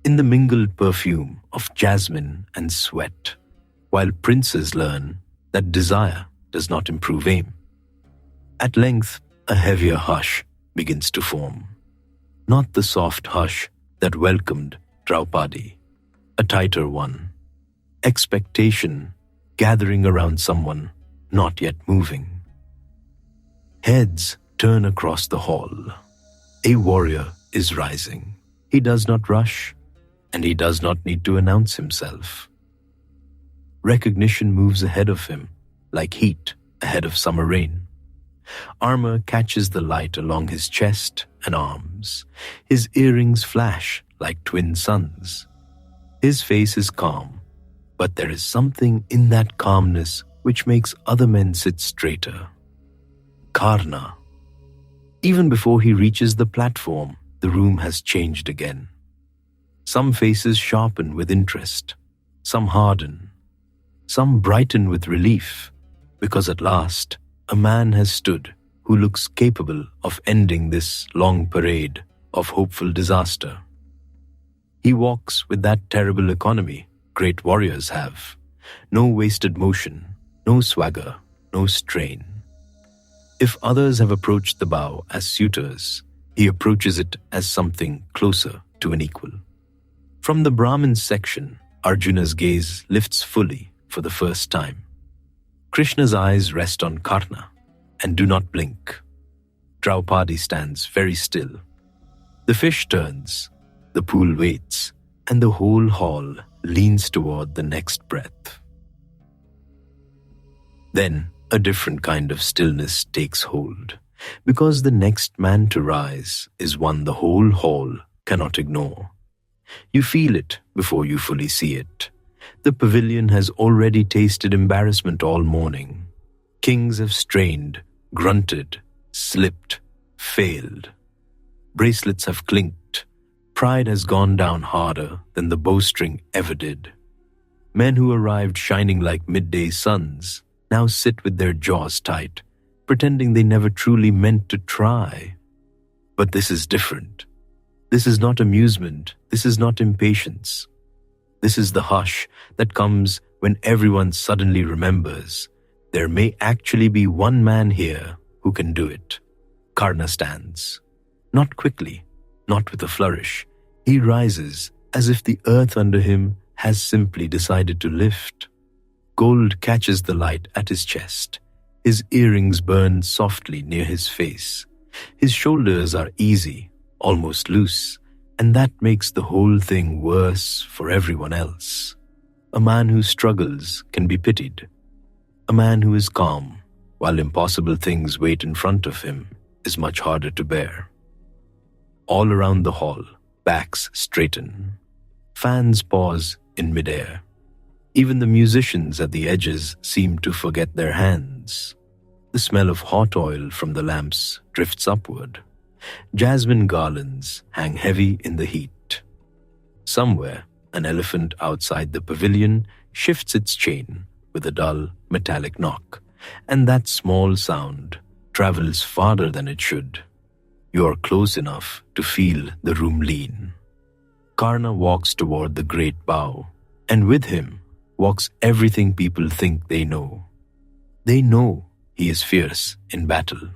in the mingled perfume of jasmine and sweat, while princes learn that desire does not improve aim. At length, a heavier hush begins to form. Not the soft hush that welcomed Draupadi, a tighter one. Expectation gathering around someone not yet moving. Heads turn across the hall. A warrior is rising. He does not rush, and he does not need to announce himself. Recognition moves ahead of him, like heat ahead of summer rain. Armor catches the light along his chest and arms. His earrings flash like twin suns. His face is calm, but there is something in that calmness which makes other men sit straighter. Karna. Even before he reaches the platform, the room has changed again. Some faces sharpen with interest, some harden, some brighten with relief, because at last a man has stood who looks capable of ending this long parade of hopeful disaster. He walks with that terrible economy great warriors have. No wasted motion, no swagger, no strain. If others have approached the bow as suitors, he approaches it as something closer to an equal. From the Brahmin section, Arjuna's gaze lifts fully for the first time. Krishna's eyes rest on Karna and do not blink. Draupadi stands very still. The fish turns, the pool waits, and the whole hall leans toward the next breath. Then a different kind of stillness takes hold, because the next man to rise is one the whole hall cannot ignore. You feel it before you fully see it. The pavilion has already tasted embarrassment all morning. Kings have strained, grunted, slipped, failed. Bracelets have clinked. Pride has gone down harder than the bowstring ever did. Men who arrived shining like midday suns now sit with their jaws tight, pretending they never truly meant to try. But this is different. This is not amusement. This is not impatience. This is the hush that comes when everyone suddenly remembers there may actually be one man here who can do it. Karna stands. Not quickly, not with a flourish. He rises as if the earth under him has simply decided to lift. Gold catches the light at his chest. His earrings burn softly near his face. His shoulders are easy, almost loose, and that makes the whole thing worse for everyone else. A man who struggles can be pitied. A man who is calm, while impossible things wait in front of him, is much harder to bear. All around the hall, backs straighten. Fans pause in midair. Even the musicians at the edges seem to forget their hands. The smell of hot oil from the lamps drifts upward. Jasmine garlands hang heavy in the heat. Somewhere, an elephant outside the pavilion shifts its chain with a dull, metallic knock, and that small sound travels farther than it should. You are close enough to feel the room lean. Karna walks toward the great bow, and with him walks everything people think they know. They know he is fierce in battle.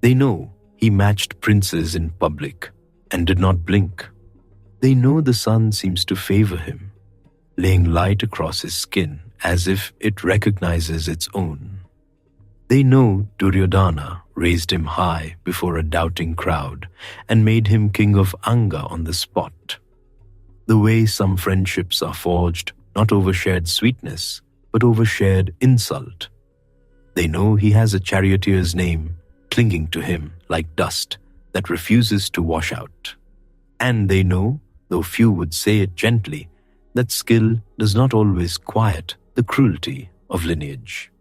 They know he matched princes in public and did not blink. They know the sun seems to favor him, laying light across his skin as if it recognizes its own. They know Duryodhana raised him high before a doubting crowd and made him king of Anga on the spot. The way some friendships are forged not over shared sweetness, but over shared insult. They know he has a charioteer's name clinging to him like dust that refuses to wash out. And they know, though few would say it gently, that skill does not always quiet the cruelty of lineage.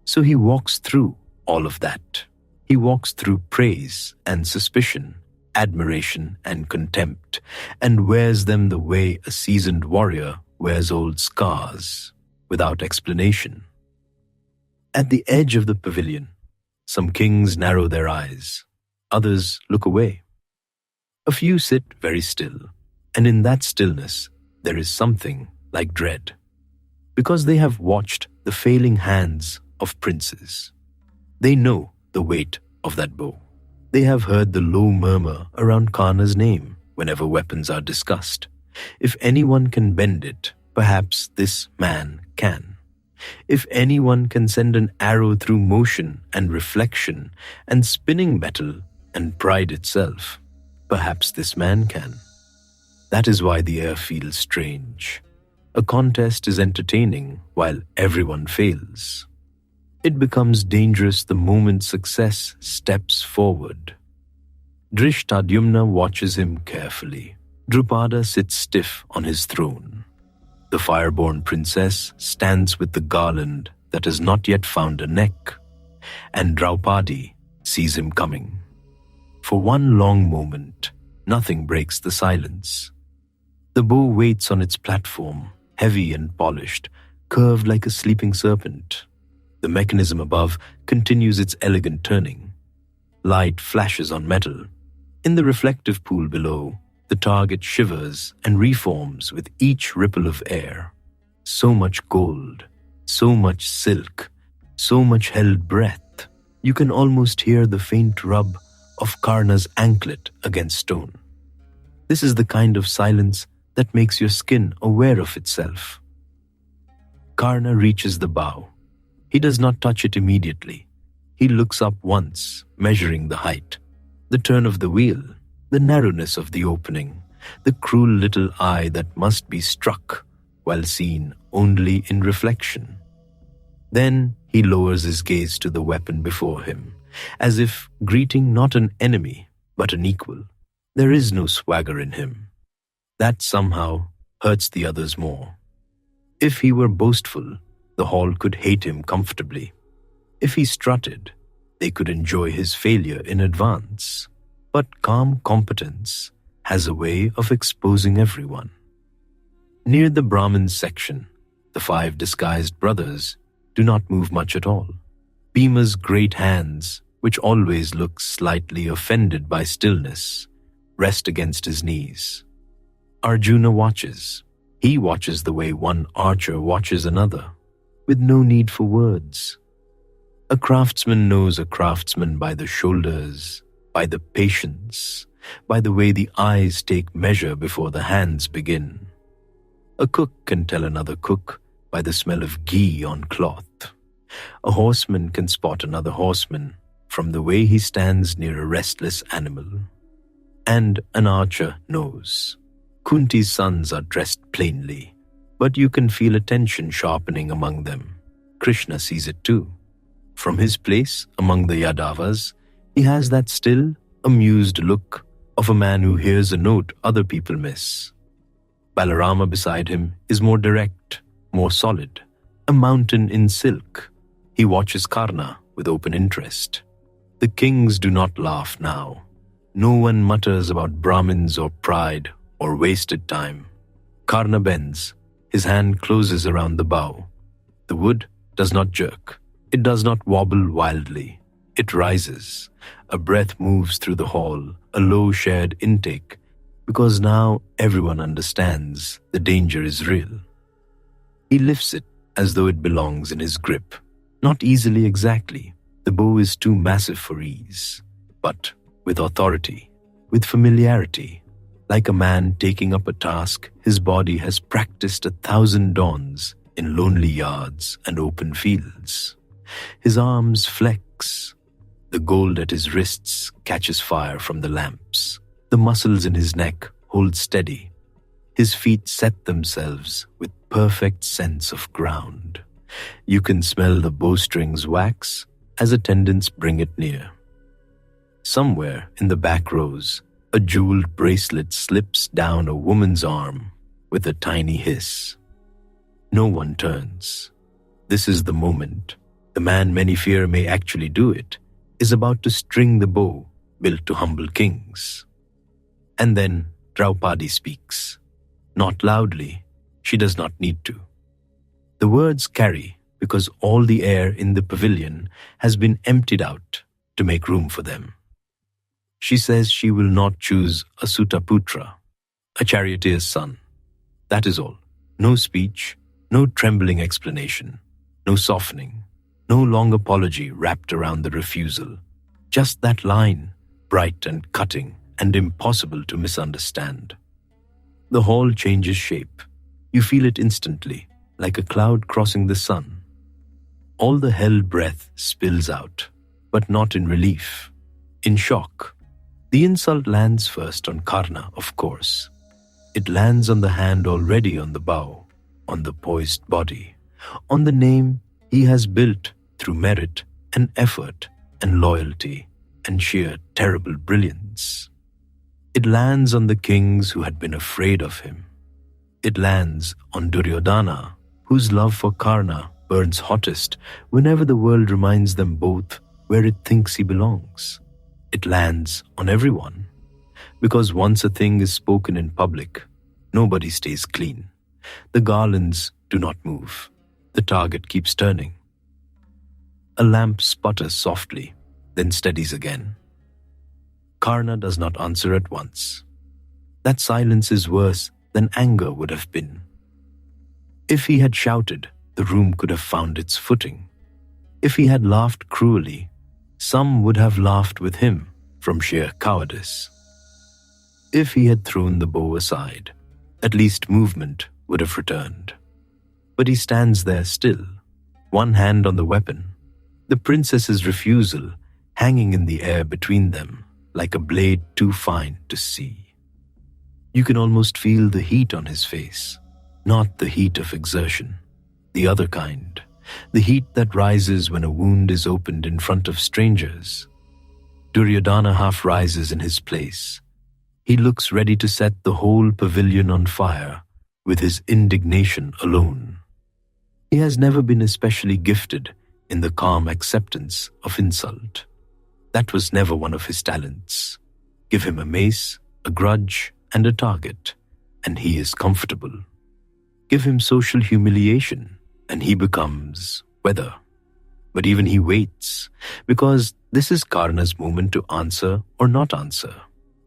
So he walks through all of that. He walks through praise and suspicion, admiration and contempt, and wears them the way a seasoned warrior wears old scars, without explanation. At the edge of the pavilion, some kings narrow their eyes, others look away. A few sit very still, and in that stillness there is something like dread, because they have watched the failing hands of princes. They know the weight of that bow. They have heard the low murmur around Karna's name whenever weapons are discussed. If anyone can bend it, perhaps this man can. If anyone can send an arrow through motion and reflection and spinning metal and pride itself, perhaps this man can. That is why the air feels strange. A contest is entertaining while everyone fails. It becomes dangerous the moment success steps forward. Drishtadyumna watches him carefully. Drupada sits stiff on his throne. The fireborn princess stands with the garland that has not yet found a neck, and Draupadi sees him coming. For one long moment, nothing breaks the silence. The bow waits on its platform, heavy and polished, curved like a sleeping serpent. The mechanism above continues its elegant turning. Light flashes on metal. In the reflective pool below, the target shivers and reforms with each ripple of air. So much gold, so much silk, so much held breath. You can almost hear the faint rub of Karna's anklet against stone. This is the kind of silence that makes your skin aware of itself. Karna reaches the bow. He does not touch it immediately. He looks up once, measuring the height, the turn of the wheel, the narrowness of the opening, the cruel little eye that must be struck while seen only in reflection. Then he lowers his gaze to the weapon before him, as if greeting not an enemy, but an equal. There is no swagger in him. That somehow hurts the others more. If he were boastful, the hall could hate him comfortably. If he strutted, they could enjoy his failure in advance. But calm competence has a way of exposing everyone. Near the Brahmin section, the 5 disguised brothers do not move much at all. Bhima's great hands, which always look slightly offended by stillness, rest against his knees. Arjuna watches. He watches the way one archer watches another, with no need for words. A craftsman knows a craftsman by the shoulders, by the patience, by the way the eyes take measure before the hands begin. A cook can tell another cook by the smell of ghee on cloth. A horseman can spot another horseman from the way he stands near a restless animal. And an archer knows. Kunti's sons are dressed plainly, but you can feel a tension sharpening among them. Krishna sees it too. From his place among the Yadavas, he has that still, amused look of a man who hears a note other people miss. Balarama beside him is more direct, more solid, a mountain in silk. He watches Karna with open interest. The kings do not laugh now. No one mutters about Brahmins or pride or wasted time. Karna bends. His hand closes around the bow. The wood does not jerk. It does not wobble wildly. It rises. A breath moves through the hall, a low shared intake, because now everyone understands the danger is real. He lifts it as though it belongs in his grip. Not easily exactly. The bow is too massive for ease, but with authority, with familiarity. Like a man taking up a task his body has practiced 1,000 dawns in lonely yards and open fields. His arms flex. The gold at his wrists catches fire from the lamps. The muscles in his neck hold steady. His feet set themselves with perfect sense of ground. You can smell the bowstrings wax as attendants bring it near. Somewhere in the back rows, a jeweled bracelet slips down a woman's arm with a tiny hiss. No one turns. This is the moment. The man many fear may actually do it, is about to string the bow built to humble kings. And then Draupadi speaks. Not loudly, she does not need to. The words carry because all the air in the pavilion has been emptied out to make room for them. She says she will not choose a Sutaputra, a charioteer's son. That is all. No speech, no trembling explanation, no softening, no long apology wrapped around the refusal. Just that line, bright and cutting and impossible to misunderstand. The hall changes shape. You feel it instantly, like a cloud crossing the sun. All the hell breath spills out, but not in relief, in shock. The insult lands first on Karna, of course. It lands on the hand already on the bow, on the poised body, on the name he has built through merit and effort and loyalty and sheer terrible brilliance. It lands on the kings who had been afraid of him. It lands on Duryodhana, whose love for Karna burns hottest whenever the world reminds them both where it thinks he belongs. It lands on everyone, because once a thing is spoken in public, nobody stays clean. The garlands do not move. The target keeps turning. A lamp sputters softly, then steadies again. Karna does not answer at once. That silence is worse than anger would have been. If he had shouted, the room could have found its footing. If he had laughed cruelly, some would have laughed with him from sheer cowardice. If he had thrown the bow aside, at least movement would have returned. But he stands there still, one hand on the weapon, the princess's refusal hanging in the air between them like a blade too fine to see. You can almost feel the heat on his face, not the heat of exertion, the other kind, the heat that rises when a wound is opened in front of strangers. Duryodhana half rises in his place. He looks ready to set the whole pavilion on fire with his indignation alone. He has never been especially gifted in the calm acceptance of insult. That was never one of his talents. Give him a mace, a grudge, and a target, and he is comfortable. Give him social humiliation, and he becomes weather. But even he waits, because this is Karna's moment to answer or not answer.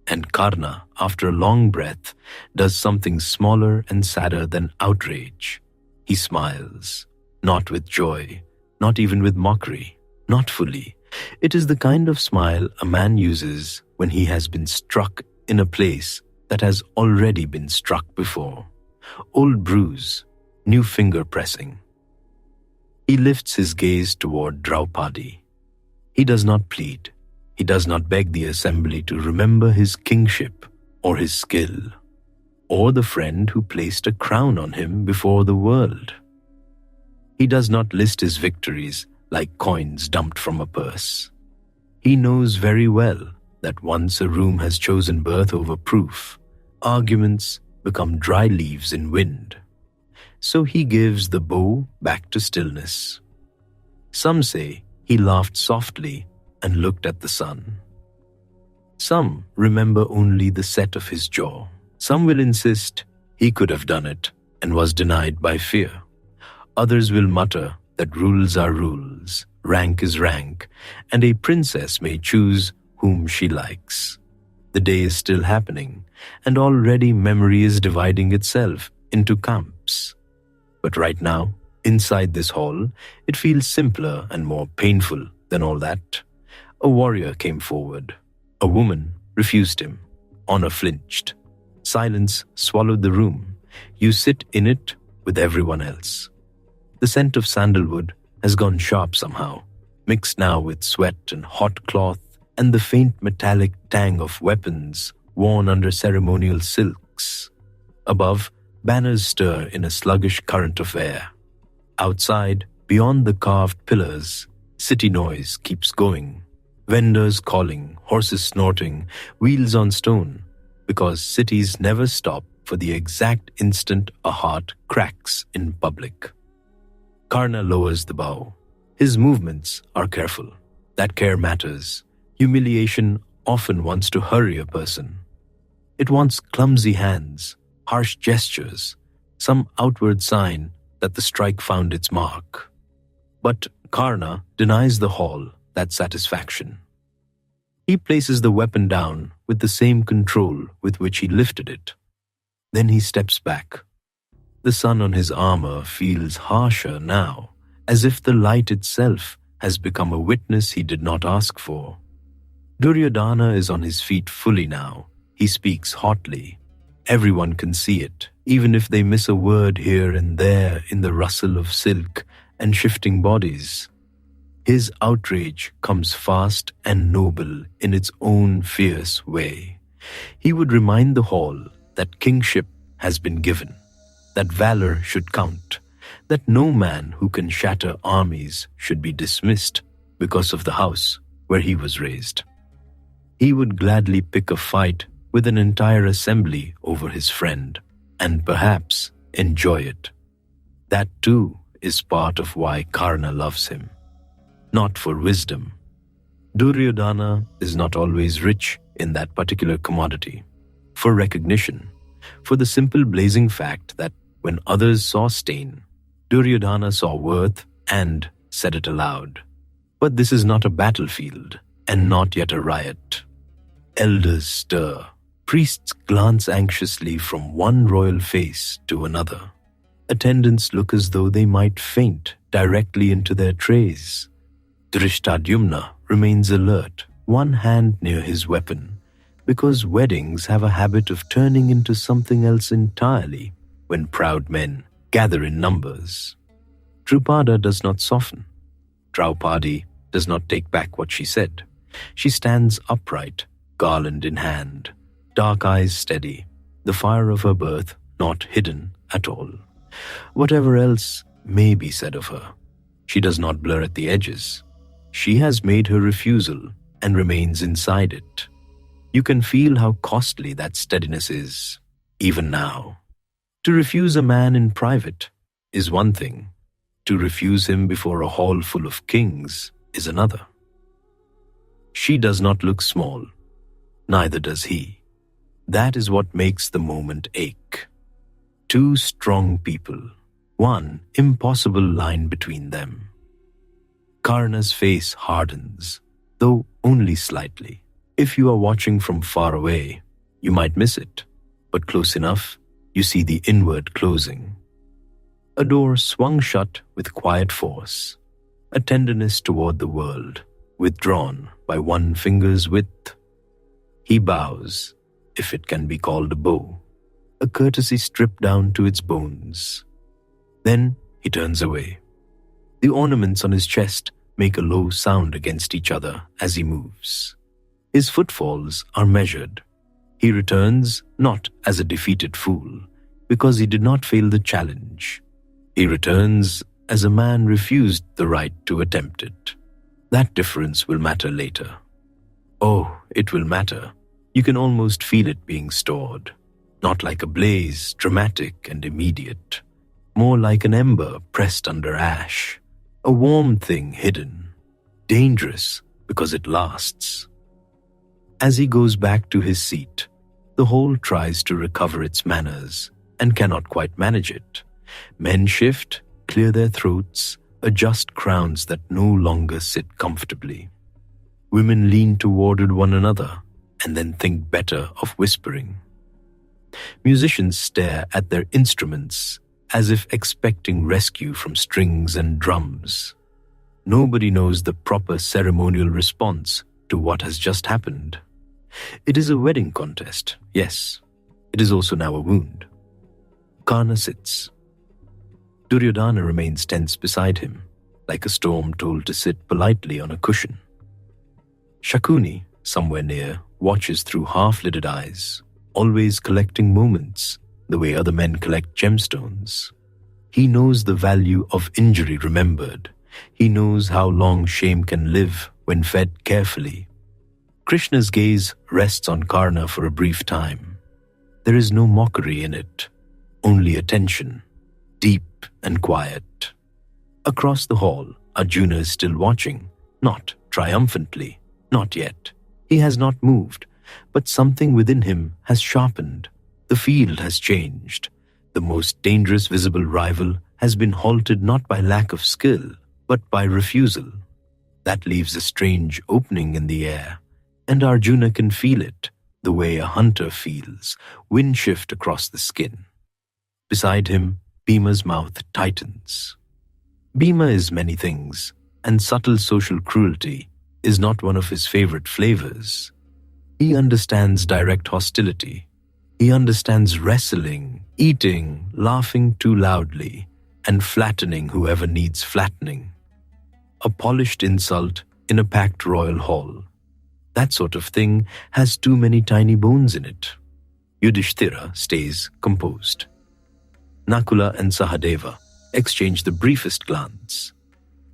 And Karna, after a long breath, does something smaller and sadder than outrage. He smiles, not with joy, not even with mockery, not fully. It is the kind of smile a man uses when he has been struck in a place that has already been struck before. Old bruise, new finger pressing. He lifts his gaze toward Draupadi. He does not plead. He does not beg the assembly to remember his kingship or his skill, or the friend who placed a crown on him before the world. He does not list his victories like coins dumped from a purse. He knows very well that once a room has chosen birth over proof, arguments become dry leaves in wind. So he gives the bow back to stillness. Some say he laughed softly and looked at the sun. Some remember only the set of his jaw. Some will insist he could have done it and was denied by fear. Others will mutter that rules are rules, rank is rank, and a princess may choose whom she likes. The day is still happening, and already memory is dividing itself into camps. But right now, inside this hall, it feels simpler and more painful than all that. A warrior came forward. A woman refused him. Honor flinched. Silence swallowed the room. You sit in it with everyone else. The scent of sandalwood has gone sharp somehow, mixed now with sweat and hot cloth and the faint metallic tang of weapons worn under ceremonial silks. Above, banners stir in a sluggish current of air. Outside, beyond the carved pillars, city noise keeps going. Vendors calling, horses snorting, wheels on stone, because cities never stop for the exact instant a heart cracks in public. Karna lowers the bow. His movements are careful. That care matters. Humiliation often wants to hurry a person. It wants clumsy hands, harsh gestures, some outward sign that the strike found its mark. But Karna denies the hall that satisfaction. He places the weapon down with the same control with which he lifted it. Then he steps back. The sun on his armor feels harsher now, as if the light itself has become a witness he did not ask for. Duryodhana is on his feet fully now. He speaks hotly. Everyone can see it, even if they miss a word here and there in the rustle of silk and shifting bodies. His outrage comes fast and noble in its own fierce way. He would remind the hall that kingship has been given, that valor should count, that no man who can shatter armies should be dismissed because of the house where he was raised. He would gladly pick a fight with an entire assembly over his friend, and perhaps enjoy it. That too is part of why Karna loves him. Not for wisdom. Duryodhana is not always rich in that particular commodity. For recognition, for the simple blazing fact that when others saw stain, Duryodhana saw worth and said it aloud. But this is not a battlefield, and not yet a riot. Elders stir. Priests glance anxiously from one royal face to another. Attendants look as though they might faint directly into their trays. Drishtadhyumna remains alert, one hand near his weapon, because weddings have a habit of turning into something else entirely when proud men gather in numbers. Drupada does not soften. Draupadi does not take back what she said. She stands upright, garland in hand, dark eyes steady, the fire of her birth not hidden at all. Whatever else may be said of her, she does not blur at the edges. She has made her refusal and remains inside it. You can feel how costly that steadiness is, even now. To refuse a man in private is one thing. To refuse him before a hall full of kings is another. She does not look small, neither does he. That is what makes the moment ache. Two strong people, one impossible line between them. Karna's face hardens, though only slightly. If you are watching from far away, you might miss it, but close enough, you see the inward closing. A door swung shut with quiet force, a tenderness toward the world, withdrawn by one finger's width. He bows, if it can be called a bow, a courtesy stripped down to its bones. Then he turns away. The ornaments on his chest make a low sound against each other as he moves. His footfalls are measured. He returns not as a defeated fool, because he did not fail the challenge. He returns as a man refused the right to attempt it. That difference will matter later. Oh, it will matter. You can almost feel it being stored. Not like a blaze, dramatic and immediate. More like an ember pressed under ash. A warm thing hidden. Dangerous because it lasts. As he goes back to his seat, the whole tries to recover its manners and cannot quite manage it. Men shift, clear their throats, adjust crowns that no longer sit comfortably. Women lean toward one another and then think better of whispering. Musicians stare at their instruments as if expecting rescue from strings and drums. Nobody knows the proper ceremonial response to what has just happened. It is a wedding contest, yes. It is also now a wound. Karna sits. Duryodhana remains tense beside him. like a storm told to sit politely on a cushion. Shakuni, somewhere near, watches through half-lidded eyes, always collecting moments the way other men collect gemstones. He knows the value of injury remembered. He knows how long shame can live when fed carefully. Krishna's gaze rests on Karna for a brief time. There is no mockery in it, only attention, deep and quiet. Across the hall, Arjuna is still watching, not triumphantly, not yet. He has not moved, but something within him has sharpened. The field has changed. The most dangerous visible rival has been halted not by lack of skill, but by refusal. That leaves a strange opening in the air, and Arjuna can feel it, the way a hunter feels, wind shift across the skin. Beside him, Bhima's mouth tightens. Bhima is many things, and subtle social cruelty is not one of his favorite flavors. He understands direct hostility. He understands wrestling, eating, laughing too loudly, and flattening whoever needs flattening. A polished insult in a packed royal hall. That sort of thing has too many tiny bones in it. Yudhishthira stays composed. Nakula and Sahadeva exchange the briefest glance,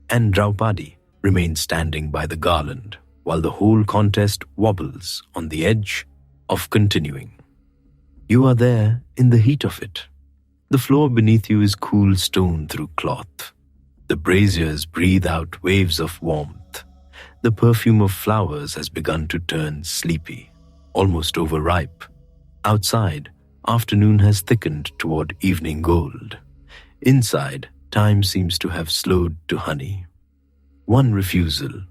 and Draupadi remains standing by the garland while the whole contest wobbles on the edge of continuing. You are there in the heat of it. The floor beneath you is cool stone through cloth. The braziers breathe out waves of warmth. The perfume of flowers has begun to turn sleepy, almost overripe. Outside, afternoon has thickened toward evening gold. Inside, time seems to have slowed to honey. One refusal,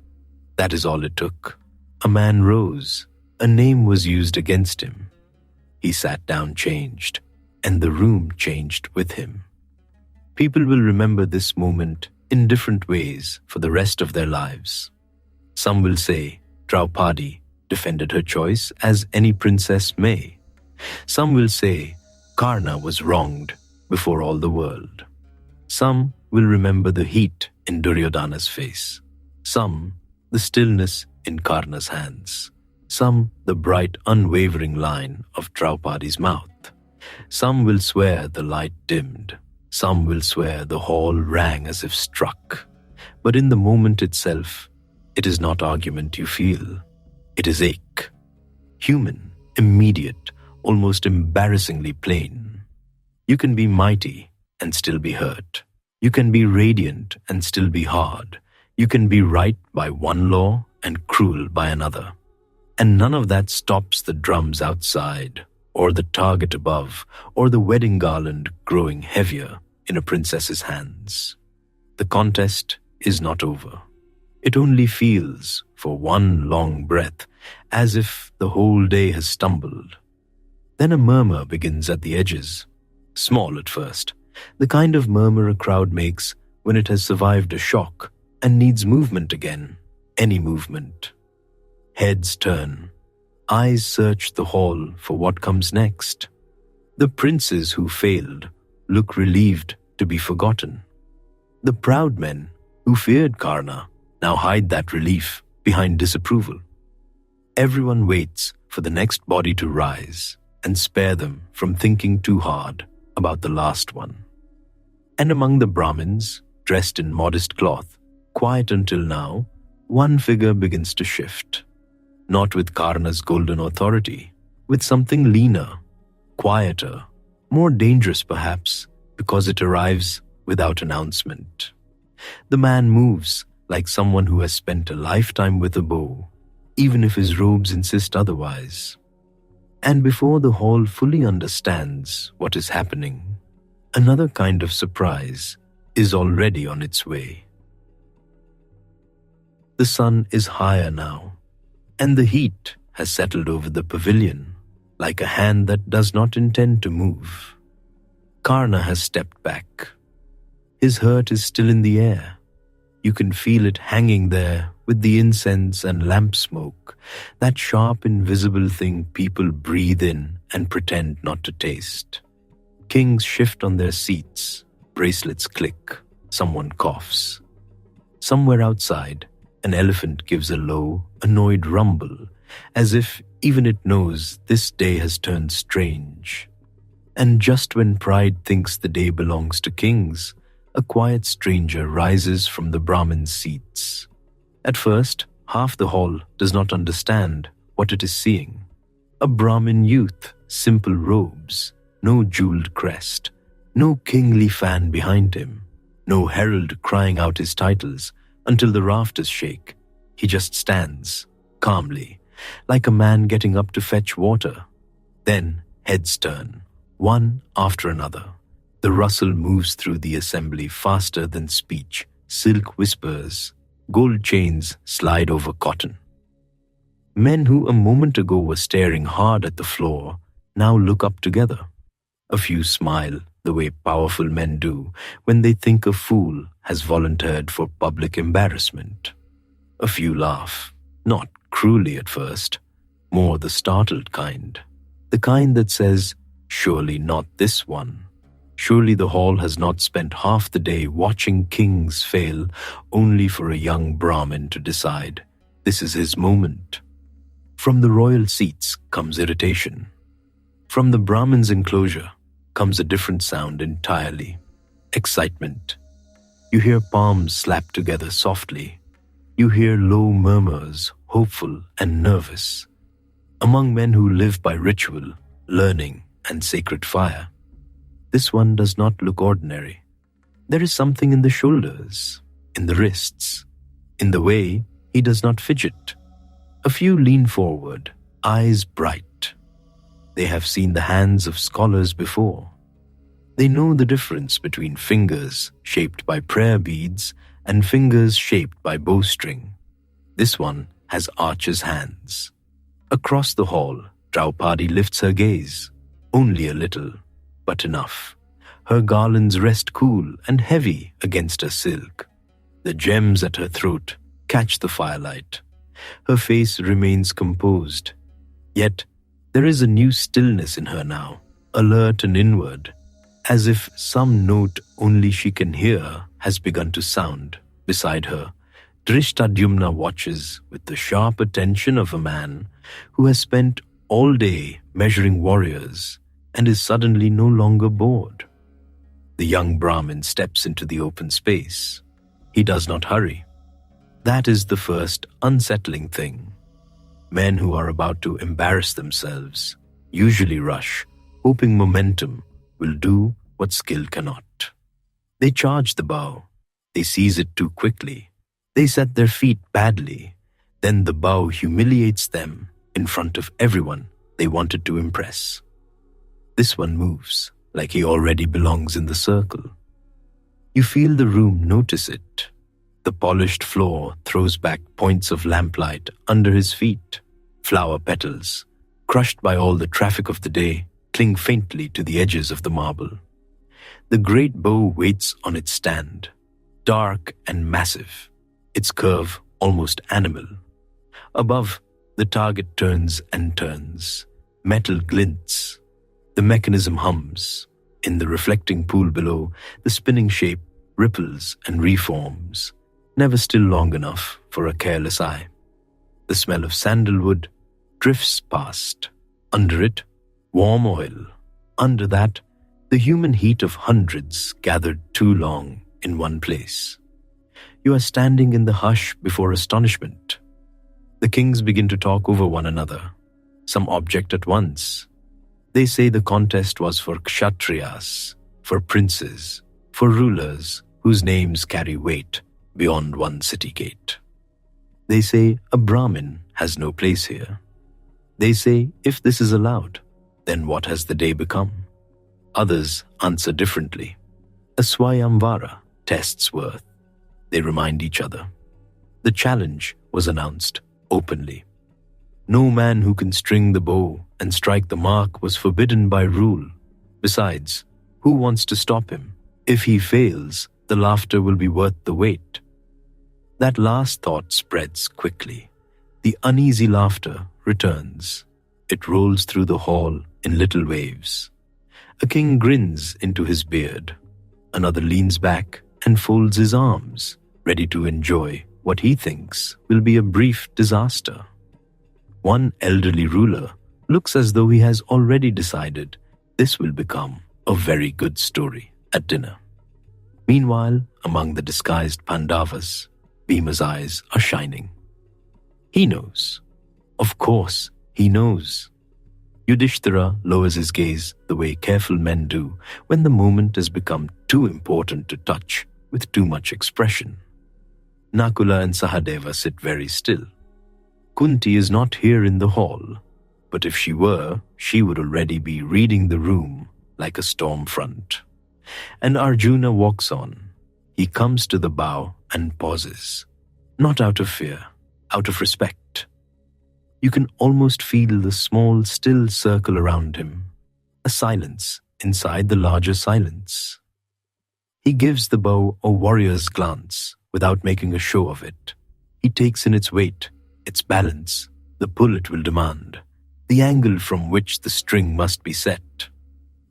that is all it took. A man rose. A name was used against him. He sat down changed, and the room changed with him. People will remember this moment in different ways for the rest of their lives. Some will say Draupadi defended her choice as any princess may. Some will say Karna was wronged before all the world. Some will remember the heat in Duryodhana's face. Some, the stillness in Karna's hands. Some, the bright, unwavering line of Draupadi's mouth. Some will swear the light dimmed. Some will swear the hall rang as if struck. But in the moment itself, it is not argument you feel. It is ache. Human, immediate, almost embarrassingly plain. You can be mighty and still be hurt. You can be radiant and still be hard. You can be right by one law and cruel by another. And none of that stops the drums outside, or the target above, or the wedding garland growing heavier in a princess's hands. The contest is not over. It only feels, for one long breath, as if the whole day has stumbled. Then a murmur begins at the edges, small at first, the kind of murmur a crowd makes when it has survived a shock and needs movement again, any movement. Heads turn. Eyes search the hall for what comes next. The princes who failed look relieved to be forgotten. The proud men who feared Karna now hide that relief behind disapproval. Everyone waits for the next body to rise and spare them from thinking too hard about the last one. And among the Brahmins, dressed in modest cloth, quiet until now, one figure begins to shift. Not with Karna's golden authority, with something leaner, quieter, more dangerous perhaps, because it arrives without announcement. The man moves like someone who has spent a lifetime with a bow, even if his robes insist otherwise. And before the hall fully understands what is happening, another kind of surprise is already on its way. The sun is higher now, and the heat has settled over the pavilion like a hand that does not intend to move. Karna has stepped back. His hurt is still in the air. You can feel it hanging there with the incense and lamp smoke, that sharp, invisible thing people breathe in and pretend not to taste. Kings shift on their seats, bracelets click, someone coughs. Somewhere outside, an elephant gives a low, annoyed rumble, as if even it knows this day has turned strange. And just when pride thinks the day belongs to kings, a quiet stranger rises from the Brahmin seats. At first, half the hall does not understand what it is seeing. A Brahmin youth, simple robes, no jeweled crest, no kingly fan behind him, no herald crying out his titles until the rafters shake. He just stands, calmly, like a man getting up to fetch water. Then heads turn, one after another. The rustle moves through the assembly faster than speech. Silk whispers, gold chains slide over cotton. Men who a moment ago were staring hard at the floor now look up together. A few smile the way powerful men do when they think a fool has volunteered for public embarrassment. A few laugh, not cruelly at first, more the startled kind. The kind that says, "Surely not this one. Surely the hall has not spent half the day watching kings fail only for a young Brahmin to decide this is his moment." From the royal seats comes irritation. From the Brahmin's enclosure comes a different sound entirely. Excitement. You hear palms slap together softly. You hear low murmurs, hopeful and nervous. Among men who live by ritual, learning, and sacred fire, this one does not look ordinary. There is something in the shoulders, in the wrists, in the way he does not fidget. A few lean forward, eyes bright. They have seen the hands of scholars before. They know the difference between fingers shaped by prayer beads and fingers shaped by bowstring. This one has archer's hands. Across the hall, Draupadi lifts her gaze, only a little, but enough. Her garlands rest cool and heavy against her silk. The gems at her throat catch the firelight. Her face remains composed. Yet, there is a new stillness in her now, alert and inward, as if some note only she can hear has begun to sound. Beside her, Drishtadyumna watches with the sharp attention of a man who has spent all day measuring warriors and is suddenly no longer bored. The young Brahmin steps into the open space. He does not hurry. That is the first unsettling thing. Men who are about to embarrass themselves usually rush, hoping momentum will do what skill cannot. They charge the bow. They seize it too quickly. They set their feet badly. Then the bow humiliates them in front of everyone they wanted to impress. This one moves like he already belongs in the circle. You feel the room notice it. The polished floor throws back points of lamplight under his feet. Flower petals, crushed by all the traffic of the day, cling faintly to the edges of the marble. The great bow waits on its stand, dark and massive, its curve almost animal. Above, the target turns and turns. Metal glints. The mechanism hums. In the reflecting pool below, the spinning shape ripples and reforms, never still long enough for a careless eye. The smell of sandalwood drifts past. Under it, warm oil. Under that, the human heat of hundreds gathered too long in one place. You are standing in the hush before astonishment. The kings begin to talk over one another, some object at once. They say the contest was for kshatriyas, for princes, for rulers whose names carry weight beyond one city gate. They say a Brahmin has no place here. They say if this is allowed, then what has the day become? Others answer differently. A Swayamvara tests worth. They remind each other. The challenge was announced openly. No man who can string the bow and strike the mark was forbidden by rule. Besides, who wants to stop him? If he fails, the laughter will be worth the wait. That last thought spreads quickly. The uneasy laughter returns. It rolls through the hall in little waves. A king grins into his beard. Another leans back and folds his arms, ready to enjoy what he thinks will be a brief disaster. One elderly ruler looks as though he has already decided this will become a very good story at dinner. Meanwhile, among the disguised Pandavas, Bhima's eyes are shining. He knows. Of course, he knows. Yudhishthira lowers his gaze the way careful men do when the moment has become too important to touch with too much expression. Nakula and Sahadeva sit very still. Kunti is not here in the hall, but if she were, she would already be reading the room like a storm front. And Arjuna walks on. He comes to the bow and pauses, not out of fear, out of respect. You can almost feel the small, still circle around him, a silence inside the larger silence. He gives the bow a warrior's glance without making a show of it. He takes in its weight, its balance, the pull it will demand, the angle from which the string must be set.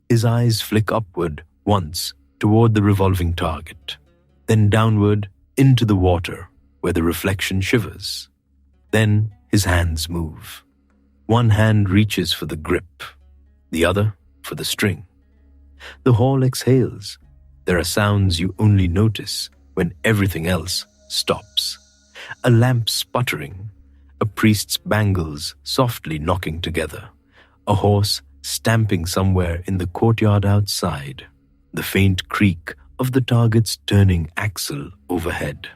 His eyes flick upward once toward the revolving target, then downward into the water where the reflection shivers. Then his hands move. One hand reaches for the grip, the other for the string. The hall exhales. There are sounds you only notice when everything else stops. A lamp sputtering, a priest's bangles softly knocking together, a horse stamping somewhere in the courtyard outside, the faint creak of the target's turning axle overhead.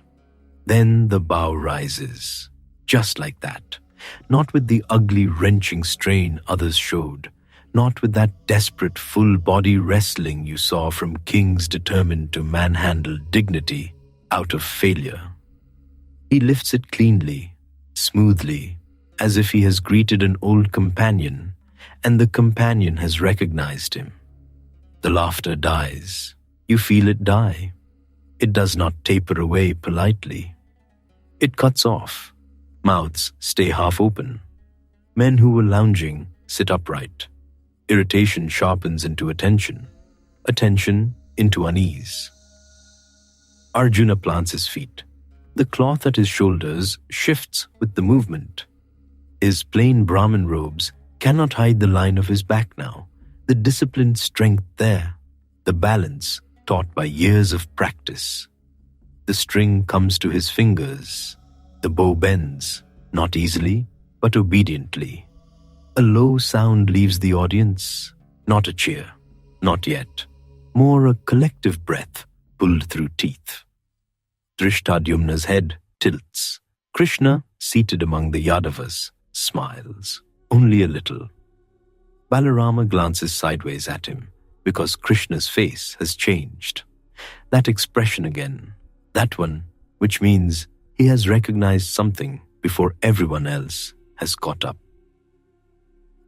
Then the bow rises, just like that, not with the ugly wrenching strain others showed, not with that desperate full-body wrestling you saw from kings determined to manhandle dignity out of failure. He lifts it cleanly, smoothly, as if he has greeted an old companion, and the companion has recognized him. The laughter dies. You feel it die. It does not taper away politely. It cuts off. Mouths stay half open. Men who were lounging sit upright. Irritation sharpens into attention. Attention into unease. Arjuna plants his feet. The cloth at his shoulders shifts with the movement. His plain Brahmin robes cannot hide the line of his back now, the disciplined strength there, the balance taught by years of practice. The string comes to his fingers. The bow bends, not easily, but obediently. A low sound leaves the audience, not a cheer, not yet, more a collective breath pulled through teeth. Drishtadyumna's head tilts. Krishna, seated among the Yadavas, smiles, only a little. Balarama glances sideways at him because Krishna's face has changed. That expression again, that one, which means he has recognized something before everyone else has caught up.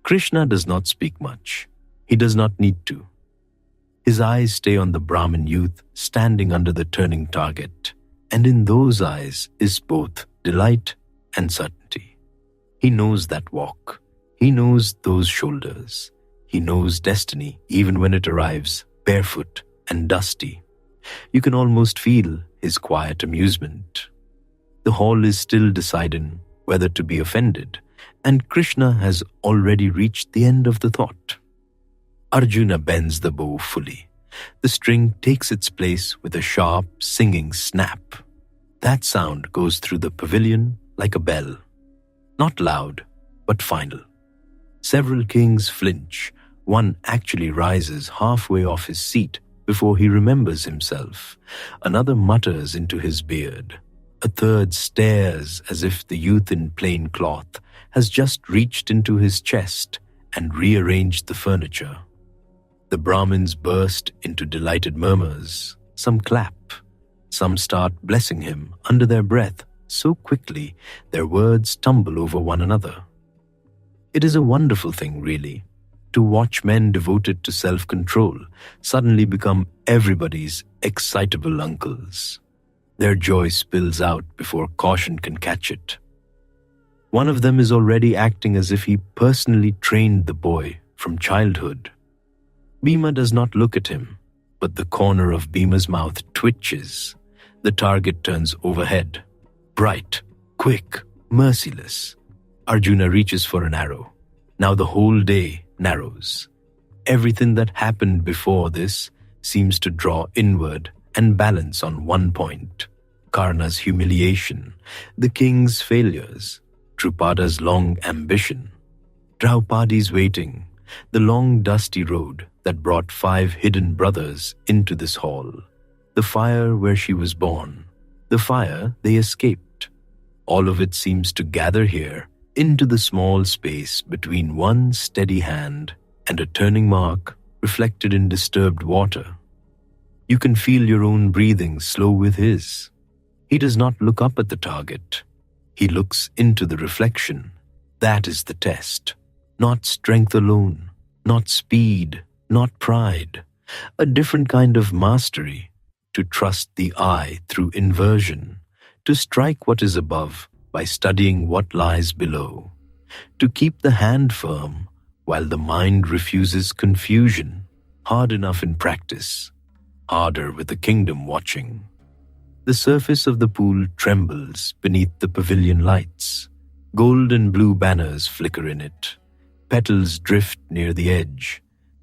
Krishna does not speak much. He does not need to. His eyes stay on the Brahmin youth standing under the turning target, and in those eyes is both delight and certainty. He knows that walk. He knows those shoulders. He knows destiny even when it arrives barefoot and dusty. You can almost feel his quiet amusement. The hall is still deciding whether to be offended, and Krishna has already reached the end of the thought. Arjuna bends the bow fully. The string takes its place with a sharp, singing snap. That sound goes through the pavilion like a bell. Not loud, but final. Several kings flinch. One actually rises halfway off his seat before he remembers himself. Another mutters into his beard. A third stares as if the youth in plain cloth has just reached into his chest and rearranged the furniture. The Brahmins burst into delighted murmurs. Some clap. Some start blessing him under their breath so quickly their words tumble over one another. It is a wonderful thing, really, to watch men devoted to self-control suddenly become everybody's excitable uncles. Their joy spills out before caution can catch it. One of them is already acting as if he personally trained the boy from childhood. Bhima does not look at him, but the corner of Bhima's mouth twitches. The target turns overhead. Bright, quick, merciless. Arjuna reaches for an arrow. Now the whole day narrows. Everything that happened before this seems to draw inward and balance on one point. Karna's humiliation, the king's failures, Draupada's long ambition, Draupadi's waiting, the long dusty road that brought 5 hidden brothers into this hall, the fire where she was born, the fire they escaped. All of it seems to gather here into the small space between one steady hand and a turning mark reflected in disturbed water. You can feel your own breathing slow with his. He does not look up at the target. He looks into the reflection. That is the test. Not strength alone, not speed, not pride. A different kind of mastery. To trust the eye through inversion. To strike what is above by studying what lies below. To keep the hand firm while the mind refuses confusion. Hard enough in practice. Harder with the kingdom watching. The surface of the pool trembles beneath the pavilion lights. Gold and blue banners flicker in it. Petals drift near the edge.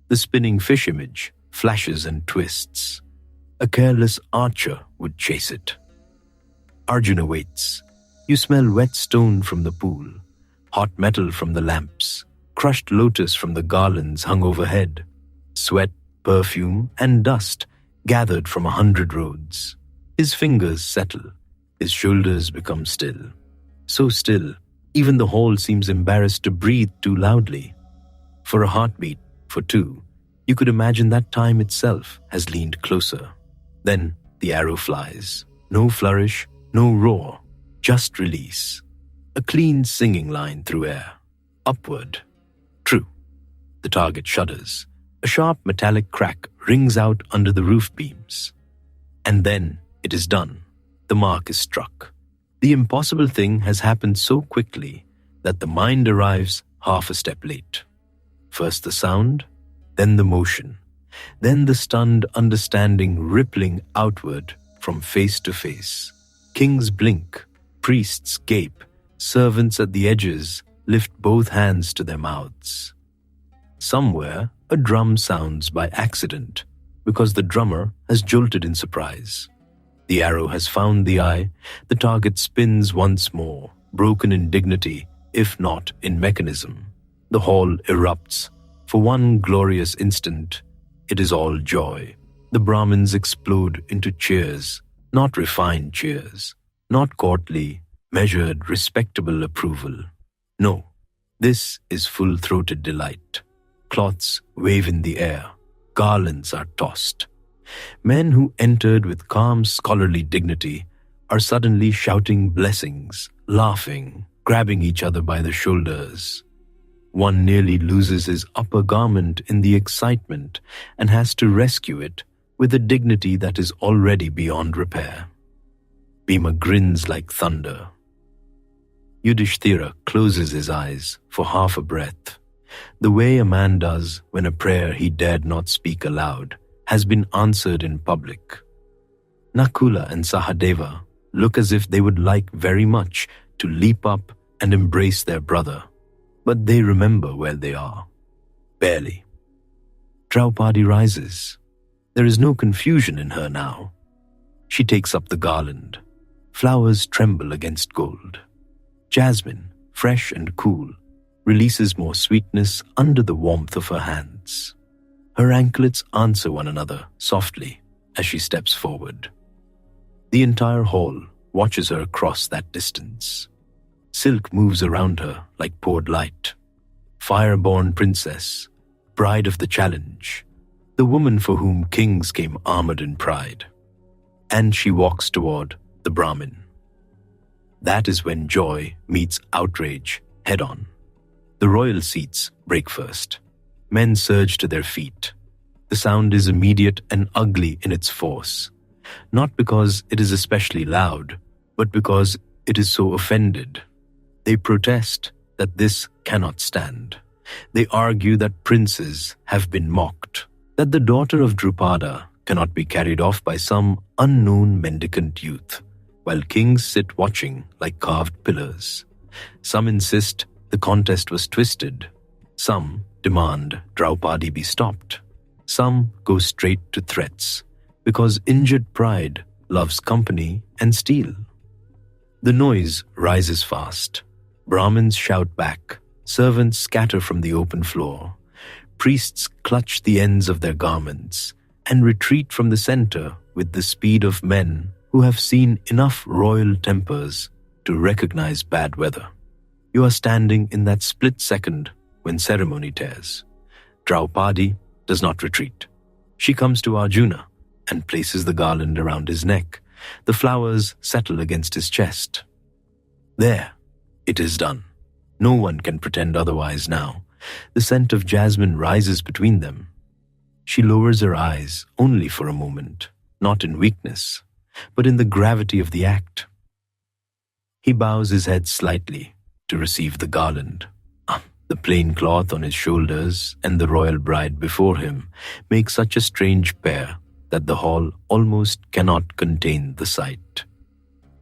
The spinning fish image flashes and twists. A careless archer would chase it. Arjuna waits. You smell wet stone from the pool, hot metal from the lamps, crushed lotus from the garlands hung overhead, sweat, perfume, and dust gathered from 100 roads. His fingers settle, his shoulders become still. So still, even the hall seems embarrassed to breathe too loudly. For a heartbeat, for 2, you could imagine that time itself has leaned closer. Then the arrow flies. No flourish, no roar, just release. A clean singing line through air. Upward. True. The target shudders. A sharp metallic crack rings out under the roof beams. And then it is done. The mark is struck. The impossible thing has happened so quickly that the mind arrives half a step late. First the sound, then the motion, then the stunned understanding rippling outward from face to face. Kings blink, priests gape, servants at the edges lift both hands to their mouths. Somewhere, a drum sounds by accident because the drummer has jolted in surprise. The arrow has found the eye, the target spins once more, broken in dignity, if not in mechanism. The hall erupts. For one glorious instant, it is all joy. The Brahmins explode into cheers, not refined cheers, not courtly, measured, respectable approval. No, this is full-throated delight. Cloths wave in the air, garlands are tossed. Men who entered with calm scholarly dignity are suddenly shouting blessings, laughing, grabbing each other by the shoulders. One nearly loses his upper garment in the excitement and has to rescue it with a dignity that is already beyond repair. Bhima grins like thunder. Yudhishthira closes his eyes for half a breath, the way a man does when a prayer he dared not speak aloud has been answered in public. Nakula and Sahadeva look as if they would like very much to leap up and embrace their brother, but they remember where they are. Barely. Draupadi rises. There is no confusion in her now. She takes up the garland. Flowers tremble against gold. Jasmine, fresh and cool, releases more sweetness under the warmth of her hands. Her anklets answer one another softly as she steps forward. The entire hall watches her cross that distance. Silk moves around her like poured light. Fire-born princess, bride of the challenge, the woman for whom kings came armored in pride. And she walks toward the Brahmin. That is when joy meets outrage head-on. The royal seats break first. Men surge to their feet. The sound is immediate and ugly in its force, not because it is especially loud, but because it is so offended. They protest that this cannot stand. They argue that princes have been mocked, that the daughter of Drupada cannot be carried off by some unknown mendicant youth, while kings sit watching like carved pillars. Some insist the contest was twisted. Some demand Draupadi be stopped. Some go straight to threats, because injured pride loves company and steel. The noise rises fast. Brahmins shout back. Servants scatter from the open floor. Priests clutch the ends of their garments and retreat from the center with the speed of men who have seen enough royal tempers to recognize bad weather. You are standing in that split second when ceremony tears. Draupadi does not retreat. She comes to Arjuna and places the garland around his neck. The flowers settle against his chest. There, it is done. No one can pretend otherwise now. The scent of jasmine rises between them. She lowers her eyes only for a moment, not in weakness, but in the gravity of the act. He bows his head slightly to receive the garland. The plain cloth on his shoulders and the royal bride before him make such a strange pair that the hall almost cannot contain the sight.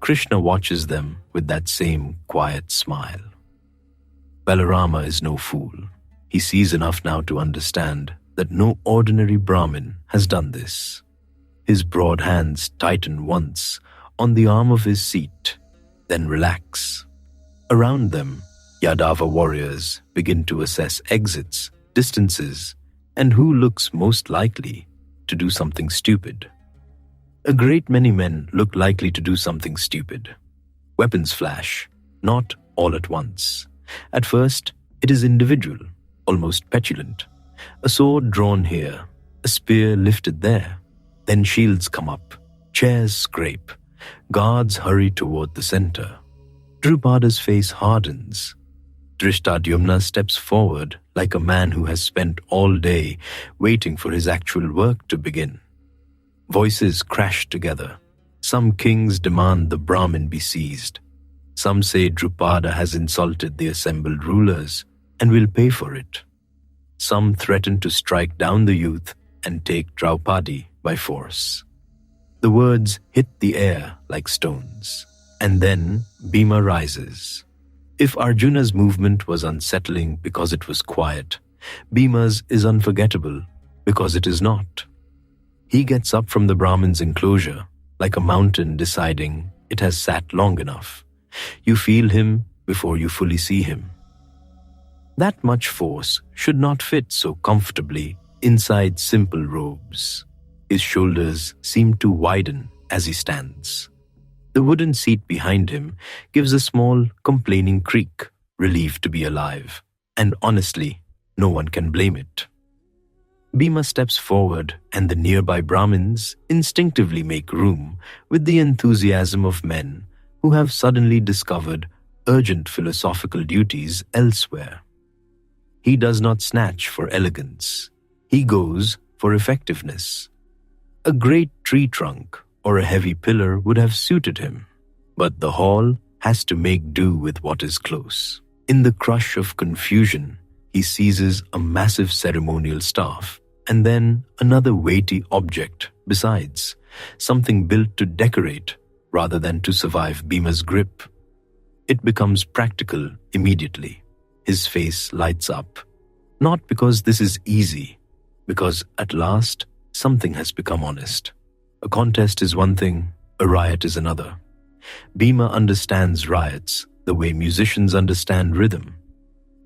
Krishna watches them with that same quiet smile. Balarama is no fool. He sees enough now to understand that no ordinary Brahmin has done this. His broad hands tighten once on the arm of his seat, then relax. Around them, Yadava warriors begin to assess exits, distances, and who looks most likely to do something stupid. A great many men look likely to do something stupid. Weapons flash, not all at once. At first, it is individual, almost petulant. A sword drawn here, a spear lifted there. Then shields come up, chairs scrape, guards hurry toward the center. Drupada's face hardens. Drishtadyumna steps forward like a man who has spent all day waiting for his actual work to begin. Voices crash together. Some kings demand the Brahmin be seized. Some say Drupada has insulted the assembled rulers and will pay for it. Some threaten to strike down the youth and take Draupadi by force. The words hit the air like stones. And then Bhima rises. If Arjuna's movement was unsettling because it was quiet, Bhima's is unforgettable because it is not. He gets up from the Brahmin's enclosure like a mountain deciding it has sat long enough. You feel him before you fully see him. That much force should not fit so comfortably inside simple robes. His shoulders seem to widen as he stands. The wooden seat behind him gives a small, complaining creak, relieved to be alive, and honestly, no one can blame it. Bhima steps forward, and the nearby Brahmins instinctively make room with the enthusiasm of men who have suddenly discovered urgent philosophical duties elsewhere. He does not snatch for elegance. He goes for effectiveness. A great tree trunk or a heavy pillar would have suited him, but the hall has to make do with what is close. In the crush of confusion, he seizes a massive ceremonial staff and then another weighty object besides, something built to decorate rather than to survive Bhima's grip. It becomes practical immediately. His face lights up, not because this is easy, because at last something has become honest. A contest is one thing, a riot is another. Bhima understands riots the way musicians understand rhythm.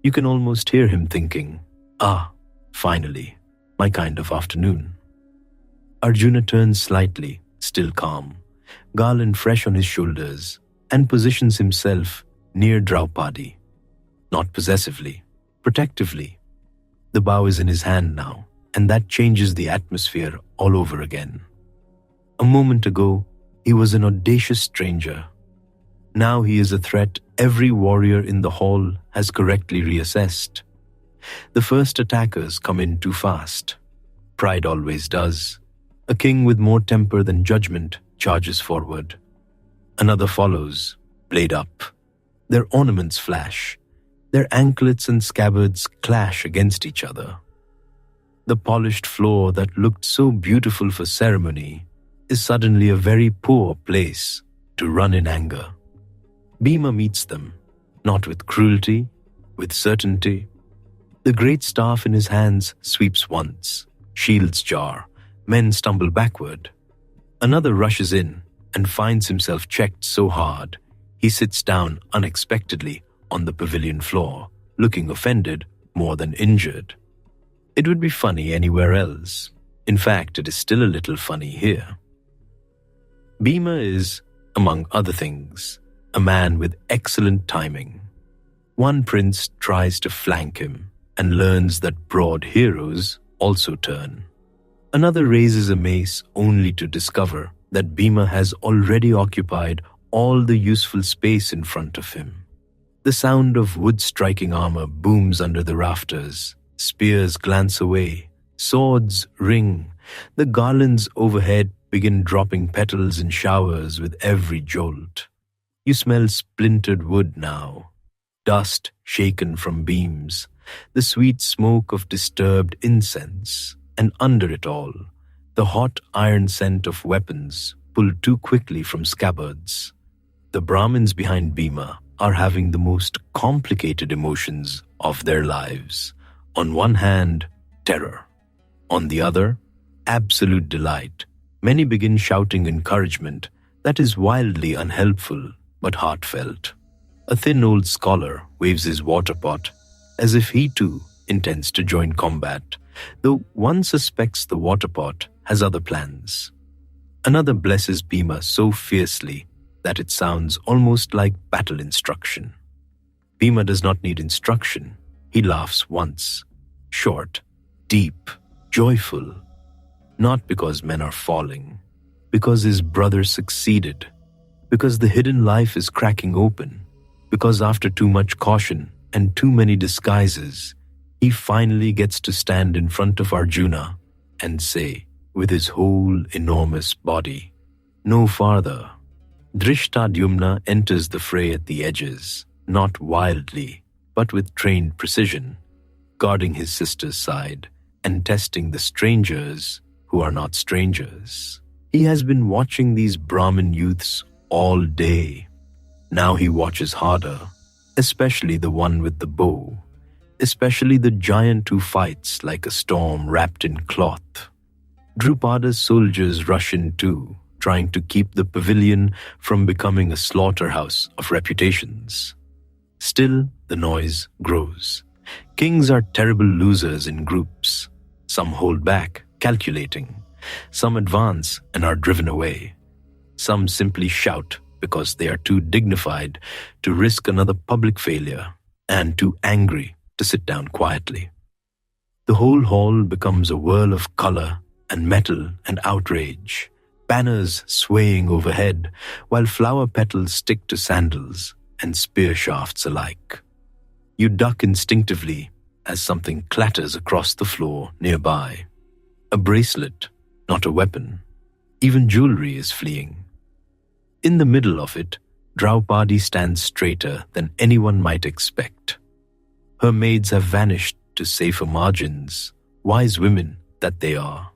You can almost hear him thinking, finally, my kind of afternoon. Arjuna turns slightly, still calm, garland fresh on his shoulders, and positions himself near Draupadi. Not possessively, protectively. The bow is in his hand now, and that changes the atmosphere all over again. A moment ago, he was an audacious stranger. Now he is a threat every warrior in the hall has correctly reassessed. The first attackers come in too fast. Pride always does. A king with more temper than judgment charges forward. Another follows, blade up. Their ornaments flash. Their anklets and scabbards clash against each other. The polished floor that looked so beautiful for ceremony is suddenly a very poor place to run in anger. Bhima meets them, not with cruelty, with certainty. The great staff in his hands sweeps once, shields jar, men stumble backward. Another rushes in and finds himself checked so hard, he sits down unexpectedly on the pavilion floor, looking offended more than injured. It would be funny anywhere else. In fact, it is still a little funny here. Bhima is, among other things, a man with excellent timing. One prince tries to flank him and learns that broad heroes also turn. Another raises a mace only to discover that Bhima has already occupied all the useful space in front of him. The sound of wood striking armor booms under the rafters. Spears glance away. Swords ring. The garlands overhead begin dropping petals in showers with every jolt. You smell splintered wood now, dust shaken from beams, the sweet smoke of disturbed incense, and under it all, the hot iron scent of weapons pulled too quickly from scabbards. The Brahmins behind Bhima are having the most complicated emotions of their lives. On one hand, terror. On the other, absolute delight. Many begin shouting encouragement that is wildly unhelpful but heartfelt. A thin old scholar waves his water pot as if he too intends to join combat, though one suspects the water pot has other plans. Another blesses Bhima so fiercely that it sounds almost like battle instruction. Bhima does not need instruction. He laughs once, short, deep, joyful, not because men are falling, because his brother succeeded, because the hidden life is cracking open, because after too much caution and too many disguises, he finally gets to stand in front of Arjuna and say, with his whole enormous body, "No farther." Drishtadyumna enters the fray at the edges, not wildly, but with trained precision, guarding his sister's side and testing the strangers who are not strangers. He has been watching these Brahmin youths all day. Now he watches harder, especially the one with the bow, especially the giant who fights like a storm wrapped in cloth. Draupadi's soldiers rush in too, trying to keep the pavilion from becoming a slaughterhouse of reputations. Still, the noise grows. Kings are terrible losers in groups. Some hold back, calculating. Some advance and are driven away. Some simply shout because they are too dignified to risk another public failure and too angry to sit down quietly. The whole hall becomes a whirl of color and metal and outrage. Banners swaying overhead, while flower petals stick to sandals and spear shafts alike. You duck instinctively as something clatters across the floor nearby. A bracelet, not a weapon. Even jewelry is fleeing. In the middle of it, Draupadi stands straighter than anyone might expect. Her maids have vanished to safer margins, wise women that they are.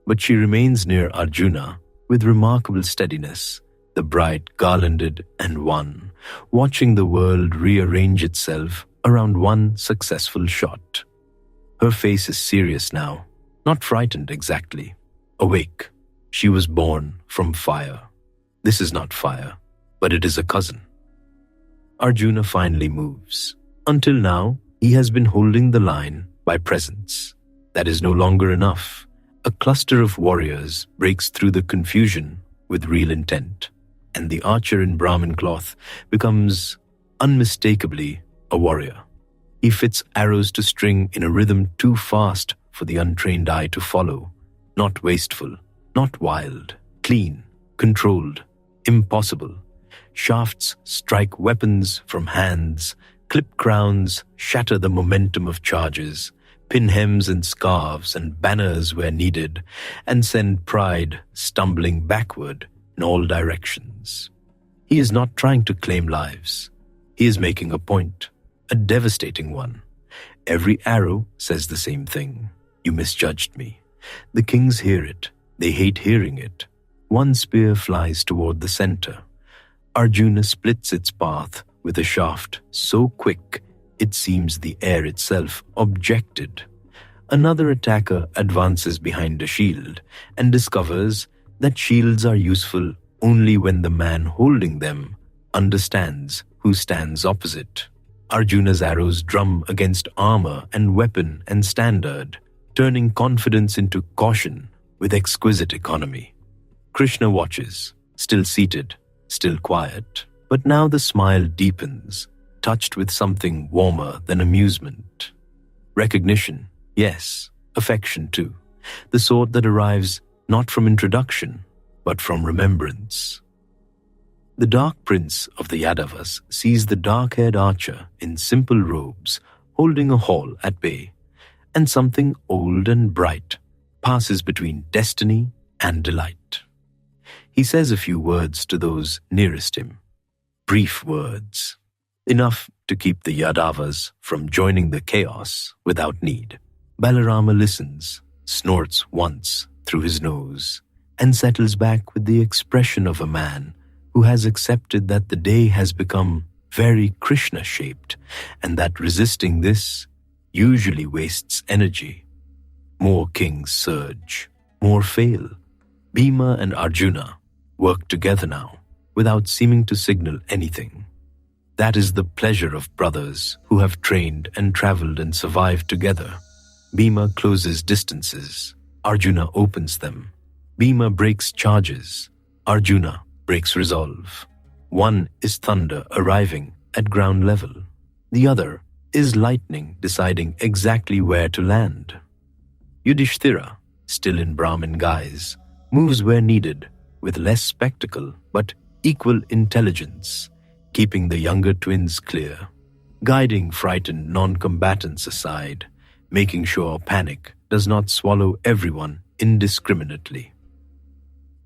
But she remains near Arjuna with remarkable steadiness, the bride garlanded and won, watching the world rearrange itself around one successful shot. Her face is serious now, not frightened exactly. Awake, she was born from fire. This is not fire, but it is a cousin. Arjuna finally moves. Until now, he has been holding the line by presence. That is no longer enough. A cluster of warriors breaks through the confusion with real intent, and the archer in Brahmin cloth becomes unmistakably a warrior. He fits arrows to string in a rhythm too fast for the untrained eye to follow, not wasteful, not wild, clean, controlled, impossible. Shafts strike weapons from hands, clip crowns, shatter the momentum of charges, pin hems and scarves and banners where needed, and send pride stumbling backward in all directions. He is not trying to claim lives. He is making a point, a devastating one. Every arrow says the same thing. You misjudged me. The kings hear it. They hate hearing it. One spear flies toward the center. Arjuna splits its path with a shaft so quick it seems the air itself objected. Another attacker advances behind a shield and discovers that shields are useful only when the man holding them understands who stands opposite. Arjuna's arrows drum against armor and weapon and standard, turning confidence into caution with exquisite economy. Krishna watches, still seated, still quiet, but now the smile deepens, touched with something warmer than amusement. Recognition, yes, affection too, the sort that arrives not from introduction, but from remembrance. The dark prince of the Yadavas sees the dark-haired archer in simple robes holding a hall at bay, and something old and bright passes between destiny and delight. He says a few words to those nearest him, brief words, enough to keep the Yadavas from joining the chaos without need. Balarama listens, snorts once through his nose, and settles back with the expression of a man who has accepted that the day has become very Krishna-shaped and that resisting this usually wastes energy. More kings surge, more fail. Bhima and Arjuna work together now without seeming to signal anything. That is the pleasure of brothers who have trained and traveled and survived together. Bhima closes distances, Arjuna opens them. Bhima breaks charges, Arjuna breaks resolve. One is thunder arriving at ground level. The other is lightning deciding exactly where to land. Yudhishthira, still in Brahmin guise, moves where needed with less spectacle but equal intelligence, keeping the younger twins clear, guiding frightened non-combatants aside, making sure panic does not swallow everyone indiscriminately.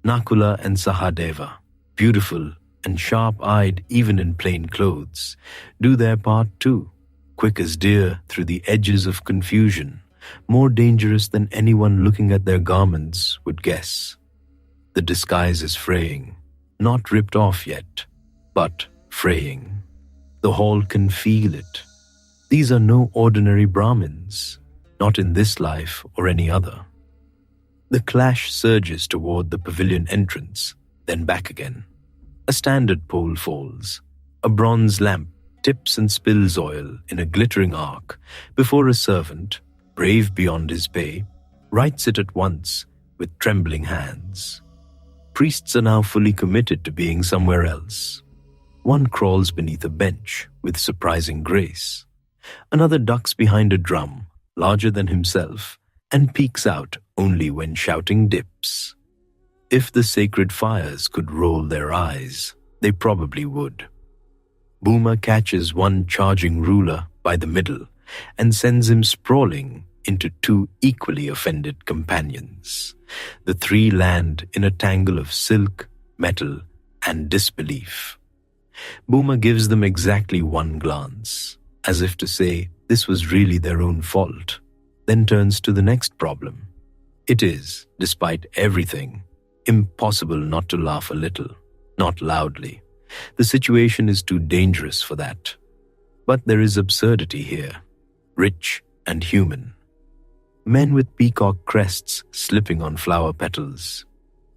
Nakula and Sahadeva, beautiful and sharp-eyed even in plain clothes, do their part too, quick as deer through the edges of confusion, more dangerous than anyone looking at their garments would guess. The disguise is fraying, not ripped off yet, but fraying. The hall can feel it. These are no ordinary Brahmins, not in this life or any other. The clash surges toward the pavilion entrance, then back again. A standard pole falls. A bronze lamp tips and spills oil in a glittering arc before a servant, brave beyond his pay, rights it at once with trembling hands. Priests are now fully committed to being somewhere else. One crawls beneath a bench with surprising grace. Another ducks behind a drum, larger than himself, and peeks out only when shouting dips. If the sacred fires could roll their eyes, they probably would. Bhuma catches one charging ruler by the middle and sends him sprawling into two equally offended companions. The three land in a tangle of silk, metal, and disbelief. Bhuma gives them exactly one glance, as if to say this was really their own fault, then turns to the next problem. It is, despite everything, impossible not to laugh a little, not loudly. The situation is too dangerous for that. But there is absurdity here, rich and human. Men with peacock crests slipping on flower petals.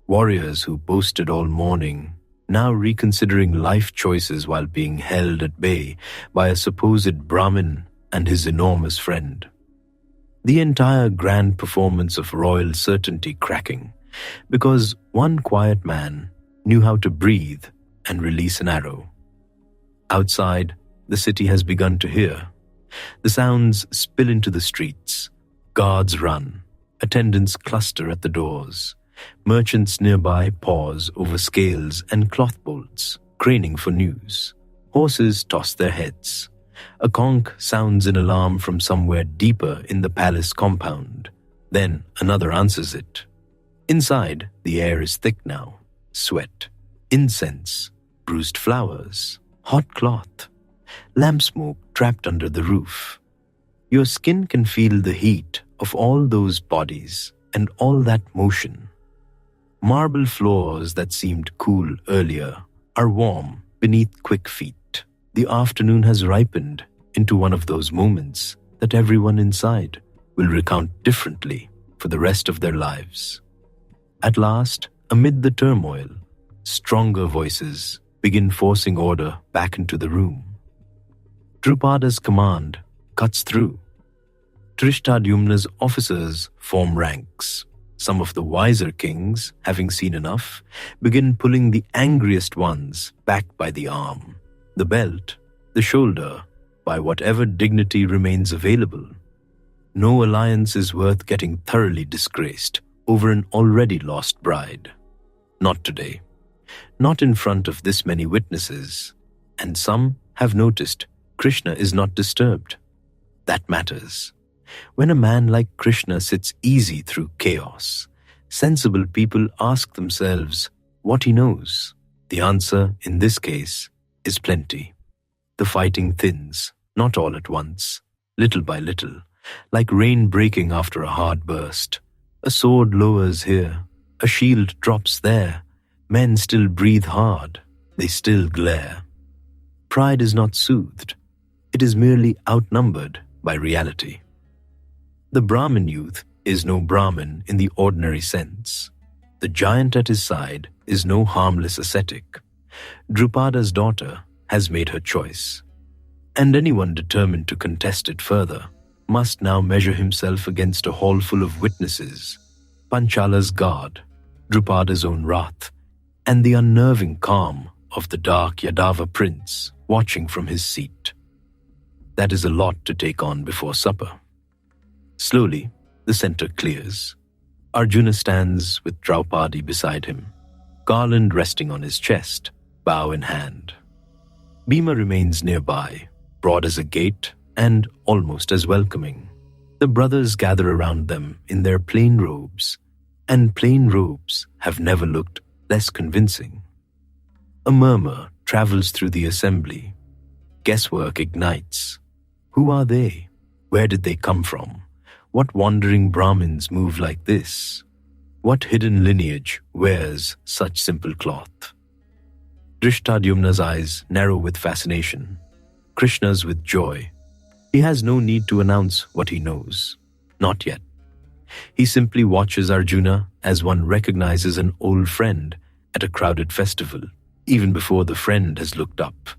Warriors who boasted all morning, now reconsidering life choices while being held at bay by a supposed Brahmin and his enormous friend. The entire grand performance of royal certainty cracking, because one quiet man knew how to breathe and release an arrow. Outside, the city has begun to hear. The sounds spill into the streets. Guards run. Attendants cluster at the doors. Merchants nearby pause over scales and cloth bolts, craning for news. Horses toss their heads. A conch sounds an alarm from somewhere deeper in the palace compound. Then another answers it. Inside, the air is thick now. Sweat, incense, bruised flowers, hot cloth, lamp smoke trapped under the roof. Your skin can feel the heat of all those bodies and all that motion. Marble floors that seemed cool earlier are warm beneath quick feet. The afternoon has ripened into one of those moments that everyone inside will recount differently for the rest of their lives. At last, amid the turmoil, stronger voices begin forcing order back into the room. Draupadi's command cuts through. Drishtadyumna's officers form ranks. Some of the wiser kings, having seen enough, begin pulling the angriest ones back by the arm, the belt, the shoulder, by whatever dignity remains available. No alliance is worth getting thoroughly disgraced over an already lost bride. Not today. Not in front of this many witnesses. And some have noticed Krishna is not disturbed. That matters. When a man like Krishna sits easy through chaos, sensible people ask themselves what he knows. The answer, in this case, is plenty. The fighting thins, not all at once, little by little, like rain breaking after a hard burst. A sword lowers here, a shield drops there. Men still breathe hard, they still glare. Pride is not soothed, it is merely outnumbered by reality. The Brahmin youth is no Brahmin in the ordinary sense. The giant at his side is no harmless ascetic. Draupadi's daughter has made her choice, and anyone determined to contest it further must now measure himself against a hall full of witnesses, Panchala's guard, Draupadi's own wrath, and the unnerving calm of the dark Yadava prince watching from his seat. That is a lot to take on before supper. Slowly, the center clears. Arjuna stands with Draupadi beside him, garland resting on his chest, bow in hand. Bhima remains nearby, broad as a gate and almost as welcoming. The brothers gather around them in their plain robes, and plain robes have never looked less convincing. A murmur travels through the assembly. Guesswork ignites. Who are they? Where did they come from? What wandering Brahmins move like this? What hidden lineage wears such simple cloth? Drishtadyumna's eyes narrow with fascination, Krishna's with joy. He has no need to announce what he knows. Not yet. He simply watches Arjuna as one recognizes an old friend at a crowded festival, even before the friend has looked up.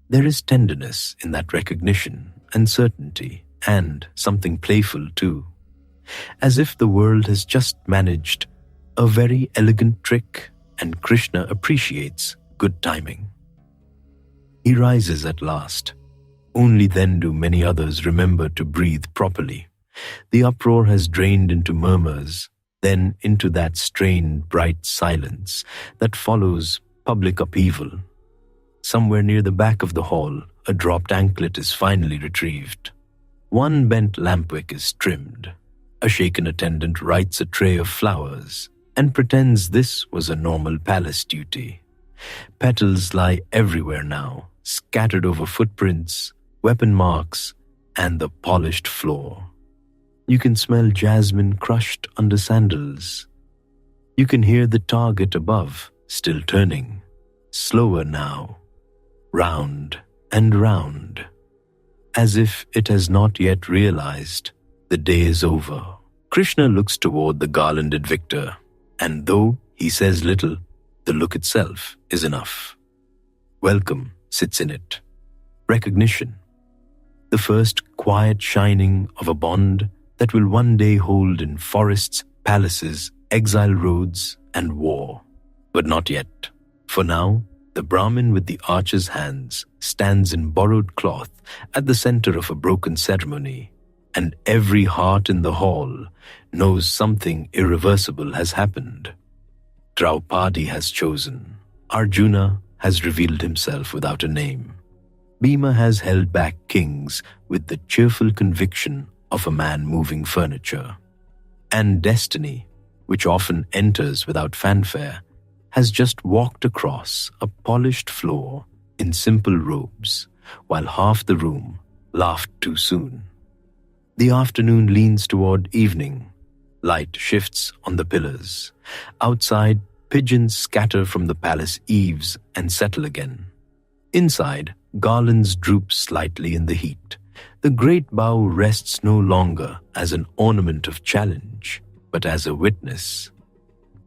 There is tenderness in that recognition and certainty, and something playful too, as if the world has just managed a very elegant trick and Krishna appreciates good timing. He rises at last. Only then do many others remember to breathe properly. The uproar has drained into murmurs, then into that strained, bright silence that follows public upheaval. Somewhere near the back of the hall, a dropped anklet is finally retrieved. One bent lampwick is trimmed. A shaken attendant writes a tray of flowers and pretends this was a normal palace duty. Petals lie everywhere now, scattered over footprints, weapon marks, and the polished floor. You can smell jasmine crushed under sandals. You can hear the target above still turning, slower now, round and round, as if it has not yet realized the day is over. Krishna looks toward the garlanded victor, and though he says little, the look itself is enough. Welcome sits in it. Recognition. The first quiet shining of a bond that will one day hold in forests, palaces, exile roads, and war. But not yet. For now, the Brahmin with the archer's hands stands in borrowed cloth at the center of a broken ceremony, and every heart in the hall knows something irreversible has happened. Draupadi has chosen. Arjuna has revealed himself without a name. Bhima has held back kings with the cheerful conviction of a man moving furniture. And destiny, which often enters without fanfare, has just walked across a polished floor in simple robes, while half the room laughed too soon. The afternoon leans toward evening. Light shifts on the pillars. Outside, pigeons scatter from the palace eaves and settle again. Inside, garlands droop slightly in the heat. The great bow rests no longer as an ornament of challenge, but as a witness.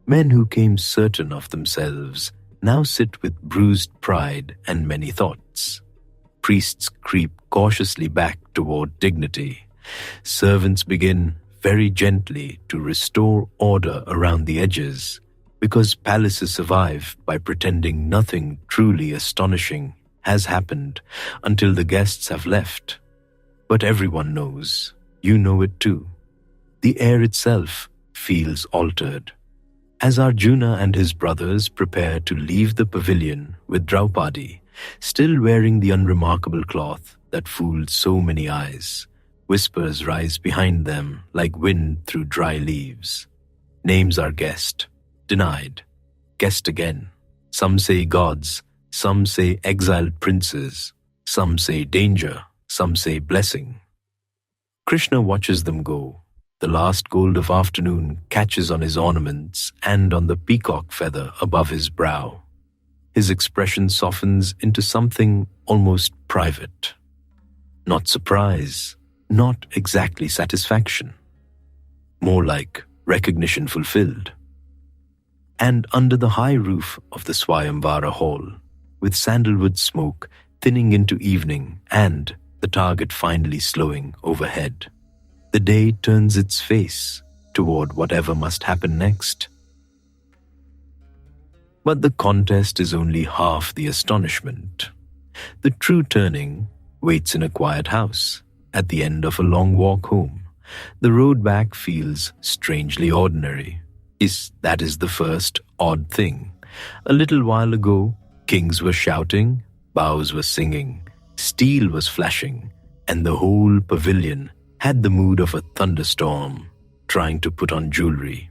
Men who came certain of themselves now sit with bruised pride and many thoughts. Priests creep cautiously back toward dignity. Servants begin very gently to restore order around the edges, because palaces survive by pretending nothing truly astonishing has happened until the guests have left. But everyone knows, you know it too. The air itself feels altered. As Arjuna and his brothers prepare to leave the pavilion with Draupadi, still wearing the unremarkable cloth that fooled so many eyes, whispers rise behind them like wind through dry leaves. Names are guessed, denied, guessed again. Some say gods, some say exiled princes, some say danger, some say blessing. Krishna watches them go. The last gold of afternoon catches on his ornaments and on the peacock feather above his brow. His expression softens into something almost private. Not surprise, not exactly satisfaction. More like recognition fulfilled. And under the high roof of the Swayamvara hall, with sandalwood smoke thinning into evening and the target finally slowing overhead, the day turns its face toward whatever must happen next. But the contest is only half the astonishment. The true turning waits in a quiet house at the end of a long walk home. The road back feels strangely ordinary. That is the first odd thing. A little while ago, kings were shouting, bows were singing, steel was flashing, and the whole pavilion had the mood of a thunderstorm trying to put on jewelry.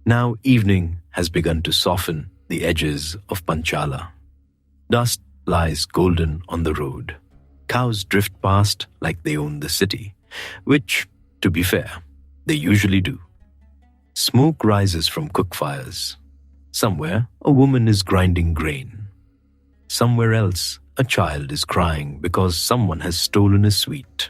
Now evening has begun to soften the edges of Panchala. Dust lies golden on the road. Cows drift past like they own the city, which, to be fair, they usually do. Smoke rises from cook fires. Somewhere, a woman is grinding grain. Somewhere else, a child is crying because someone has stolen a sweet.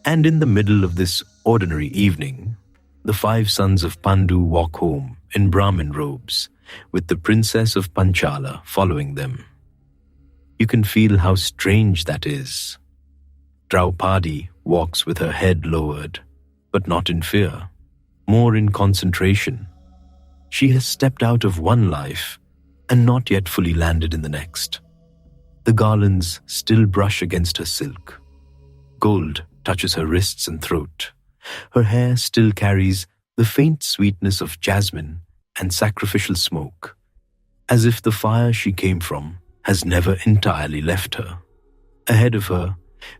And in the middle of this ordinary evening, the 5 sons of Pandu walk home in Brahmin robes, with the princess of Panchala following them. You can feel how strange that is. Draupadi walks with her head lowered, but not in fear, more in concentration. She has stepped out of one life and not yet fully landed in the next. The garlands still brush against her silk. Gold touches her wrists and throat. Her hair still carries the faint sweetness of jasmine and sacrificial smoke, as if the fire she came from has never entirely left her. Ahead of her,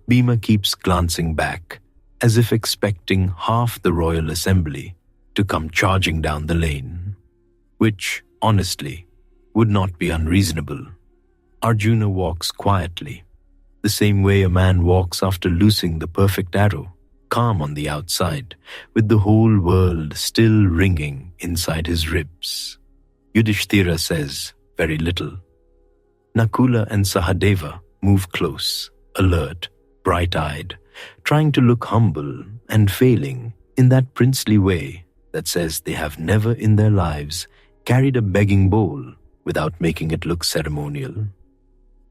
Bhima keeps glancing back, as if expecting half the royal assembly to come charging down the lane, which, honestly, would not be unreasonable. Arjuna walks quietly, the same way a man walks after loosing the perfect arrow, calm on the outside, with the whole world still ringing inside his ribs. Yudhishthira says very little. Nakula and Sahadeva move close, alert, bright-eyed, trying to look humble and failing in that princely way that says they have never in their lives carried a begging bowl without making it look ceremonial.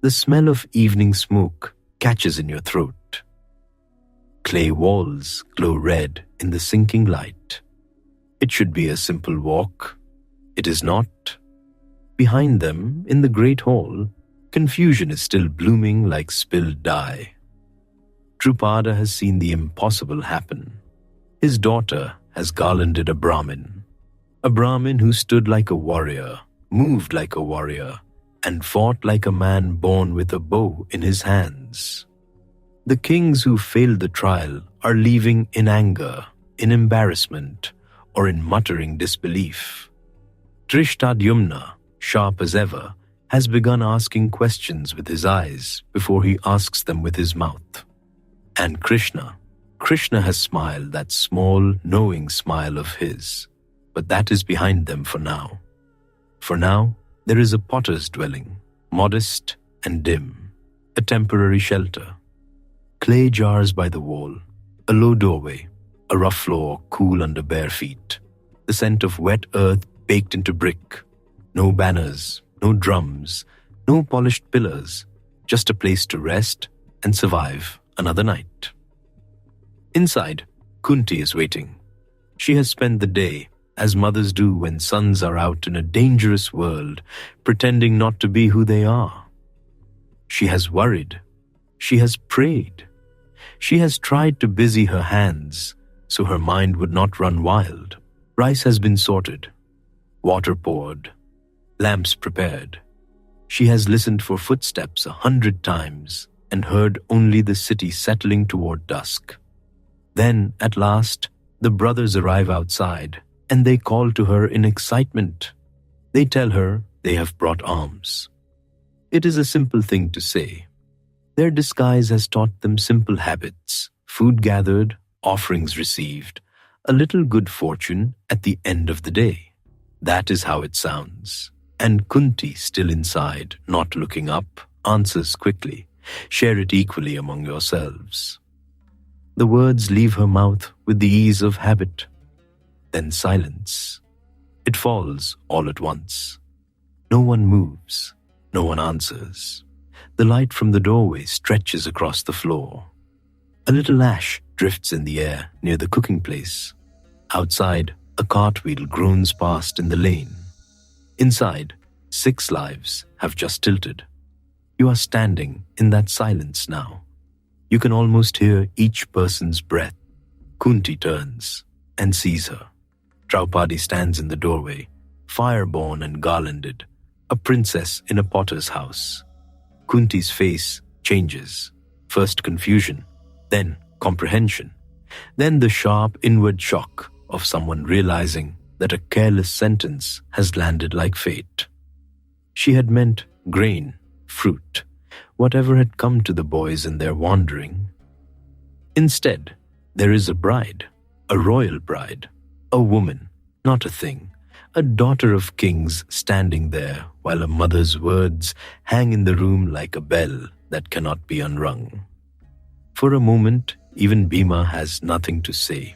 The smell of evening smoke catches in your throat. Clay walls glow red in the sinking light. It should be a simple walk. It is not. Behind them, in the great hall, confusion is still blooming like spilled dye. Draupadi has seen the impossible happen. His daughter has garlanded a Brahmin who stood like a warrior, moved like a warrior, and fought like a man born with a bow in his hands. The kings who failed the trial are leaving in anger, in embarrassment, or in muttering disbelief. Drishtadyumna, sharp as ever, has begun asking questions with his eyes before he asks them with his mouth. And Krishna, Krishna has smiled that small, knowing smile of his, but that is behind them for now. For now, there is a potter's dwelling, modest and dim, a temporary shelter. Clay jars by the wall, a low doorway, a rough floor cool under bare feet, the scent of wet earth baked into brick. No banners, no drums, no polished pillars, just a place to rest and survive another night. Inside, Kunti is waiting. She has spent the day, as mothers do when sons are out in a dangerous world, pretending not to be who they are. She has worried. She has prayed. She has tried to busy her hands so her mind would not run wild. Rice has been sorted, water poured, lamps prepared. She has listened for footsteps 100 times and heard only the city settling toward dusk. Then, at last, the brothers arrive outside and they call to her in excitement. They tell her they have brought alms. It is a simple thing to say. Their disguise has taught them simple habits, food gathered, offerings received, a little good fortune at the end of the day. That is how it sounds. And Kunti, still inside, not looking up, answers quickly, "Share it equally among yourselves." The words leave her mouth with the ease of habit. Then silence. It falls all at once. No one moves. No one answers. The light from the doorway stretches across the floor. A little ash drifts in the air near the cooking place. Outside, a cartwheel groans past in the lane. Inside, 6 lives have just tilted. You are standing in that silence now. You can almost hear each person's breath. Kunti turns and sees her. Draupadi stands in the doorway, fire-born and garlanded, a princess in a potter's house. Kunti's face changes. First confusion, then comprehension, then the sharp inward shock of someone realizing that a careless sentence has landed like fate. She had meant grain, fruit, whatever had come to the boys in their wandering. Instead, there is a bride, a royal bride, a woman, not a thing, a daughter of kings standing there while a mother's words hang in the room like a bell that cannot be unrung. For a moment, even Bhima has nothing to say,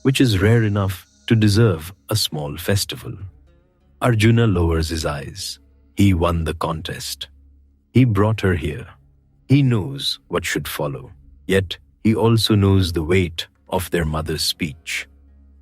which is rare enough to deserve a small festival. Arjuna lowers his eyes. He won the contest. He brought her here. He knows what should follow, yet he also knows the weight of their mother's speech.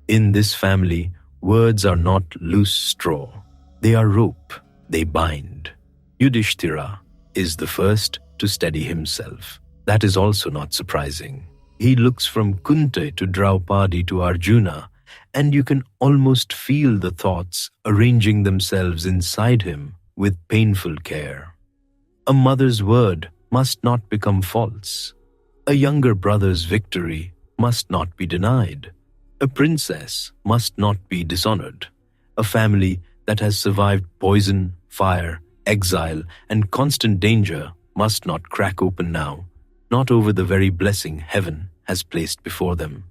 In this family, words are not loose straw. They are rope. They bind. Yudhishthira is the first to steady himself. That is also not surprising. He looks from Kunti to Draupadi to Arjuna, and you can almost feel the thoughts arranging themselves inside him with painful care. A mother's word must not become false. A younger brother's victory must not be denied. A princess must not be dishonored. A family that has survived poison, fire, exile, and constant danger must not crack open now, not over the very blessing heaven has placed before them.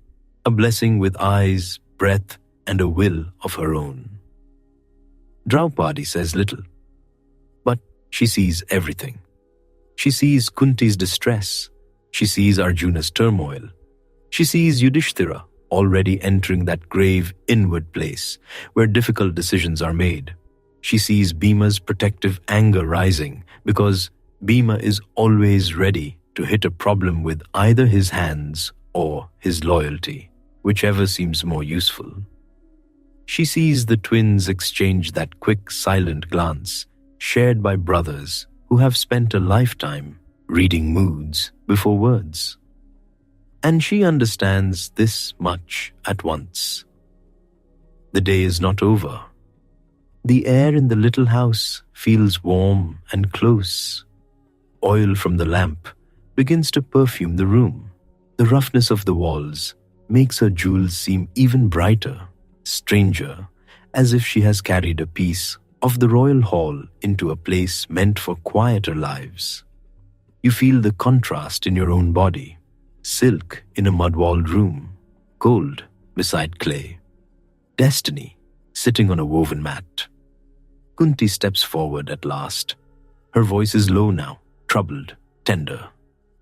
A blessing with eyes, breath, and a will of her own. Draupadi says little, but she sees everything. She sees Kunti's distress. She sees Arjuna's turmoil. She sees Yudhishthira already entering that grave inward place where difficult decisions are made. She sees Bhima's protective anger rising because Bhima is always ready to hit a problem with either his hands or his loyalty, whichever seems more useful. She sees the twins exchange that quick, silent glance shared by brothers who have spent a lifetime reading moods before words. And she understands this much at once. The day is not over. The air in the little house feels warm and close. Oil from the lamp begins to perfume the room. The roughness of the walls makes her jewels seem even brighter, stranger, as if she has carried a piece of the royal hall into a place meant for quieter lives. You feel the contrast in your own body. silk in a mud-walled room, gold beside clay, destiny sitting on a woven mat. Kunti steps forward at last. Her voice is low now, troubled, tender.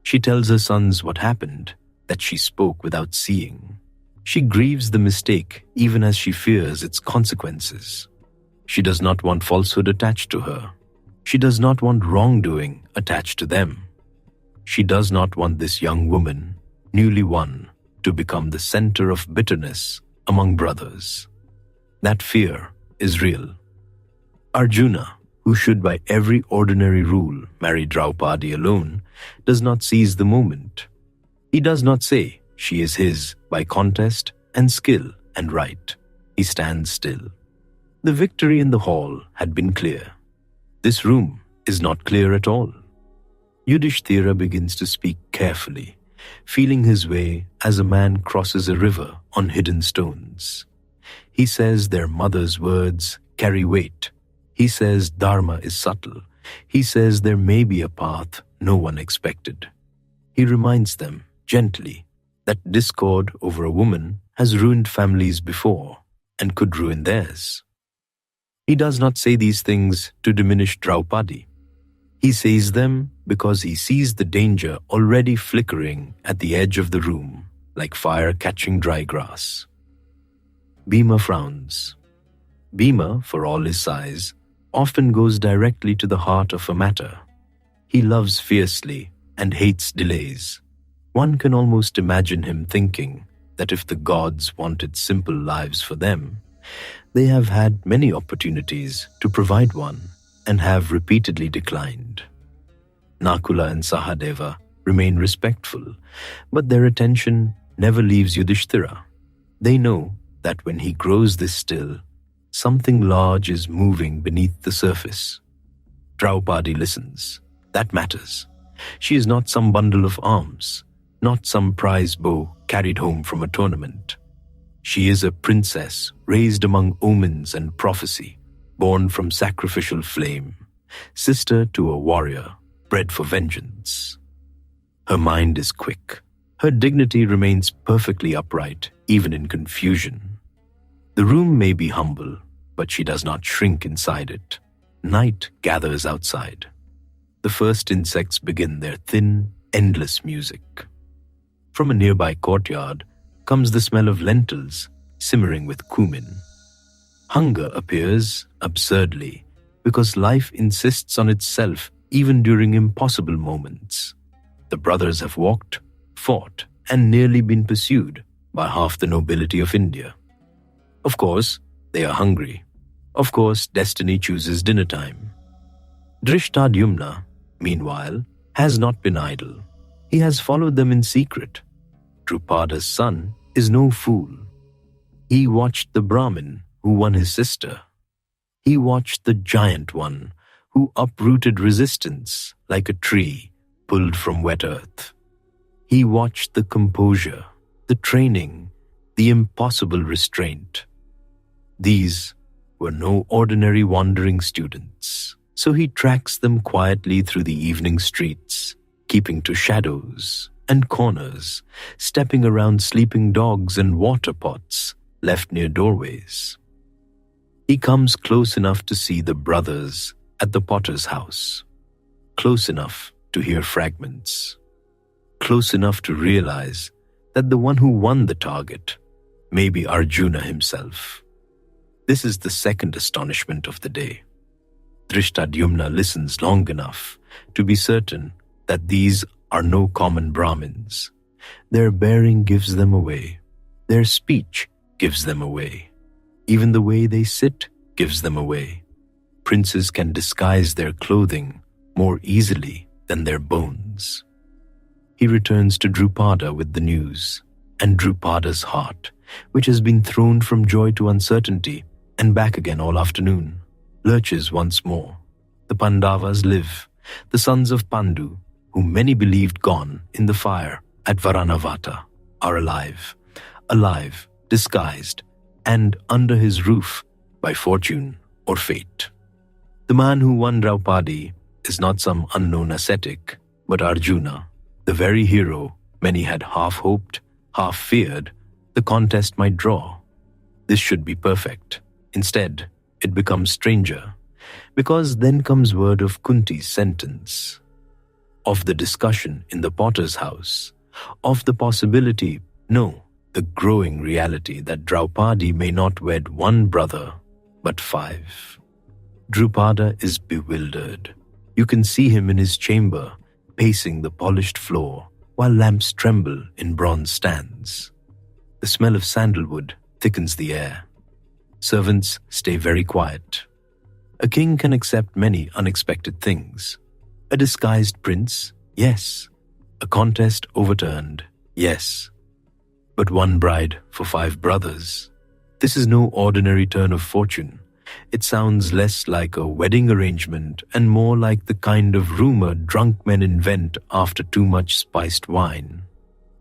She tells her sons what happened, that she spoke without seeing. She grieves the mistake even as she fears its consequences. She does not want falsehood attached to her. She does not want wrongdoing attached to them. She does not want this young woman, newly won, to become the center of bitterness among brothers. That fear is real. Arjuna, who should by every ordinary rule marry Draupadi alone, does not seize the moment. He does not say she is his by contest and skill and right. He stands still. The victory in the hall had been clear. This room is not clear at all. Yudhishthira begins to speak carefully, feeling his way as a man crosses a river on hidden stones. He says their mother's words carry weight. He says dharma is subtle. He says there may be a path no one expected. He reminds them, gently, that discord over a woman has ruined families before and could ruin theirs. He does not say these things to diminish Draupadi. He says them because he sees the danger already flickering at the edge of the room, like fire catching dry grass. Bhima frowns. Bhima, for all his size, often goes directly to the heart of a matter. He loves fiercely and hates delays. One can almost imagine him thinking that if the gods wanted simple lives for them, they have had many opportunities to provide one and have repeatedly declined. Nakula and Sahadeva remain respectful, but their attention never leaves Yudhishthira. They know that when he grows this still, something large is moving beneath the surface. Draupadi listens. That matters. She is not some bundle of arms, not some prize bow carried home from a tournament. She is a princess raised among omens and prophecy, born from sacrificial flame, sister to a warrior bred for vengeance. Her mind is quick. Her dignity remains perfectly upright, even in confusion. The room may be humble, but she does not shrink inside it. Night gathers outside. The first insects begin their thin, endless music. From a nearby courtyard comes the smell of lentils simmering with cumin. Hunger appears absurdly because life insists on itself even during impossible moments. The brothers have walked, fought, and nearly been pursued by half the nobility of India. Of course, they are hungry. Of course, destiny chooses dinner time. Drishtadyumna, meanwhile, has not been idle. He has followed them in secret. Drupada's son is no fool. He watched the Brahmin who won his sister. He watched the giant one who uprooted resistance like a tree pulled from wet earth. He watched the composure, the training, the impossible restraint. These were no ordinary wandering students, so he tracks them quietly through the evening streets, keeping to shadows and corners, stepping around sleeping dogs and water pots left near doorways. He comes close enough to see the brothers at the potter's house, close enough to hear fragments, close enough to realize that the one who won the target may be Arjuna himself. This is the second astonishment of the day. Drishtadyumna listens long enough to be certain that these are no common Brahmins. Their bearing gives them away. Their speech gives them away. Even the way they sit gives them away. Princes can disguise their clothing more easily than their bones. He returns to Drupada with the news, and Drupada's heart, which has been thrown from joy to uncertainty and back again all afternoon, lurches once more. The Pandavas live. The sons of Pandu, whom many believed gone in the fire at Varanavata, are alive, disguised, and under his roof by fortune or fate. The man who won Draupadi is not some unknown ascetic, but Arjuna, the very hero Many had half hoped, half feared the contest might draw. This should be perfect. Instead, it becomes stranger, because then comes word of Kunti's sentence, of the discussion in the potter's house, of the possibility, no, the growing reality that Draupadi may not wed one brother, but 5. Drupada is bewildered. You can see him in his chamber, pacing the polished floor, while lamps tremble in bronze stands. The smell of sandalwood thickens the air. Servants stay very quiet. A king can accept many unexpected things. A disguised prince, yes. A contest overturned, yes. But one bride for 5 brothers. This is no ordinary turn of fortune. It sounds less like a wedding arrangement and more like the kind of rumor drunk men invent after too much spiced wine.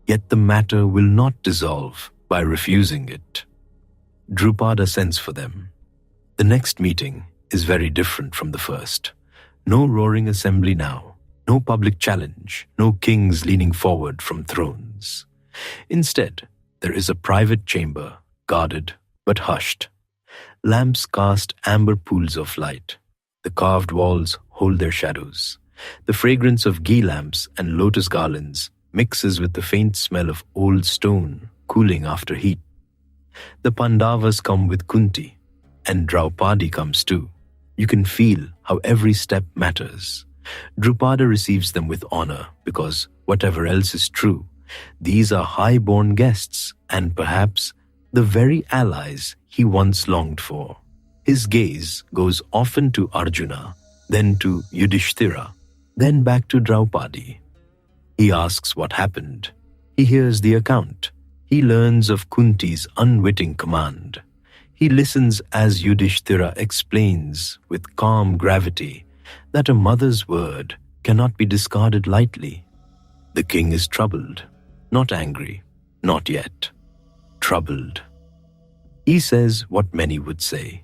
Yet the matter will not dissolve by refusing it. Drupada sends for them. The next meeting is very different from the first. No roaring assembly now, no public challenge, no kings leaning forward from thrones. Instead, there is a private chamber, guarded but hushed. Lamps cast amber pools of light. The carved walls hold their shadows. The fragrance of ghee lamps and lotus garlands mixes with the faint smell of old stone cooling after heat. The Pandavas come with Kunti, and Draupadi comes too. You can feel how every step matters. Drupada receives them with honor because, whatever else is true, these are high-born guests and perhaps the very allies he once longed for. His gaze goes often to Arjuna, then to Yudhishthira, then back to Draupadi. He asks what happened. He hears the account. He learns of Kunti's unwitting command. He listens as Yudhishthira explains with calm gravity that a mother's word cannot be discarded lightly. The king is troubled, not angry, not yet. Troubled. He says what many would say,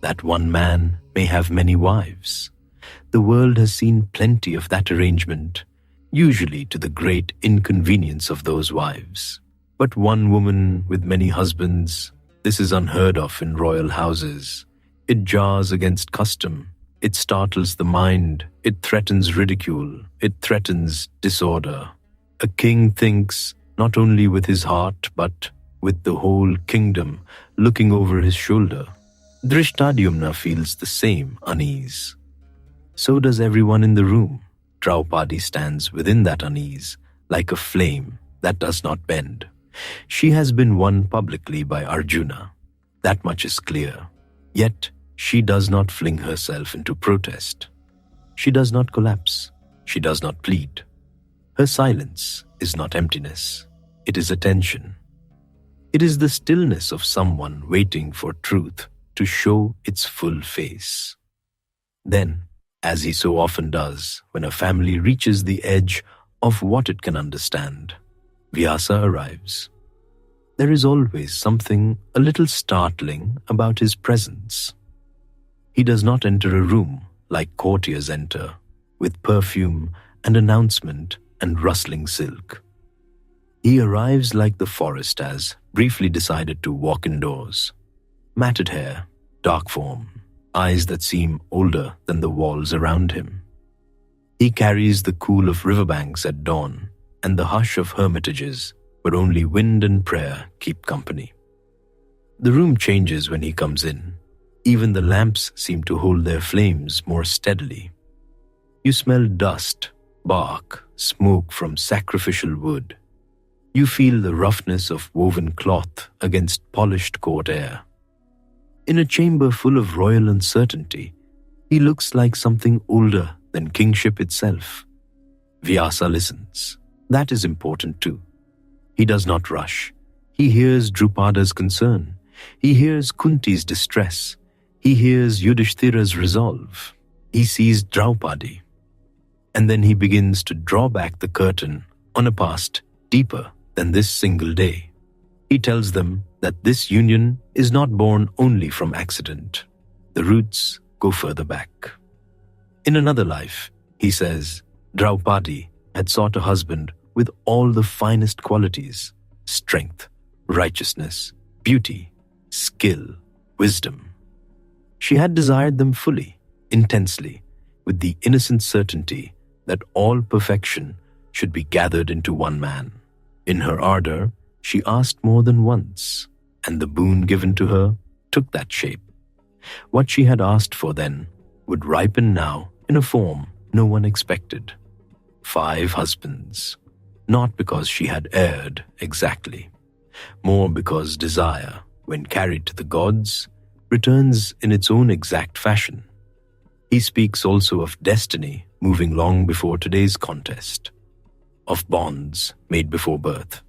that one man may have many wives. The world has seen plenty of that arrangement, usually to the great inconvenience of those wives. But one woman with many husbands, this is unheard of in royal houses. It jars against custom. It startles the mind. It threatens ridicule. It threatens disorder. A king thinks not only with his heart, but with the whole kingdom looking over his shoulder. Drishtadyumna feels the same unease. So does everyone in the room. Draupadi stands within that unease, like a flame that does not bend. She has been won publicly by Arjuna. That much is clear. Yet, she does not fling herself into protest. She does not collapse. She does not plead. Her silence is not emptiness. It is attention. It is the stillness of someone waiting for truth to show its full face. Then, as he so often does when a family reaches the edge of what it can understand, Vyasa arrives. There is always something a little startling about his presence. He does not enter a room like courtiers enter, with perfume and announcement and rustling silk. He arrives like the forest has briefly decided to walk indoors. Matted hair, dark form, eyes that seem older than the walls around him. He carries the cool of riverbanks at dawn and the hush of hermitages where only wind and prayer keep company. The room changes when he comes in. Even the lamps seem to hold their flames more steadily. You smell dust, bark, smoke from sacrificial wood. You feel the roughness of woven cloth against polished court air. In a chamber full of royal uncertainty, he looks like something older than kingship itself. Vyasa listens. That is important too. He does not rush. He hears Drupada's concern. He hears Kunti's distress. He hears Yudhishthira's resolve. He sees Draupadi. And then he begins to draw back the curtain on a past deeper than this single day. He tells them that this union is not born only from accident. The roots go further back. In another life, he says, Draupadi had sought a husband with all the finest qualities: strength, righteousness, beauty, skill, wisdom. She had desired them fully, intensely, with the innocent certainty that all perfection should be gathered into one man. In her ardor, she asked more than once, and the boon given to her took that shape. What she had asked for then would ripen now in a form no one expected. 5 husbands, not because she had erred exactly, more because desire, when carried to the gods, returns in its own exact fashion. He speaks also of destiny moving long before today's contest, of bonds made before birth,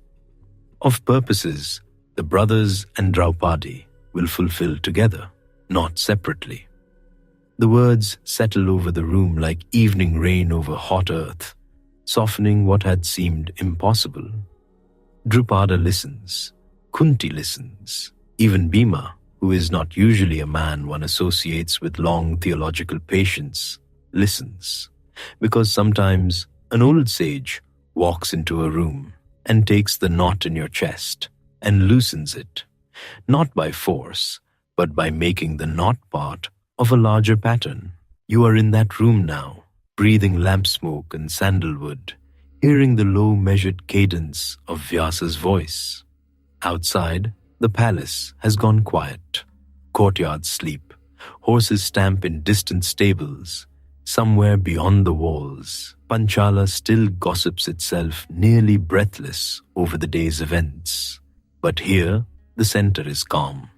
of purposes the brothers and Draupadi will fulfill together, not separately. The words settle over the room like evening rain over hot earth, softening what had seemed impossible. Drupada listens, Kunti listens, even Bhima, who is not usually a man one associates with long theological patience, listens, because sometimes an old sage walks into a room and takes the knot in your chest and loosens it, not by force, but by making the knot part of a larger pattern. You are in that room now, breathing lamp smoke and sandalwood, hearing the low measured cadence of Vyasa's voice. Outside, the palace has gone quiet. Courtyards sleep, horses stamp in distant stables. Somewhere beyond the walls, Panchala still gossips itself nearly breathless over the day's events. But here, the center is calm.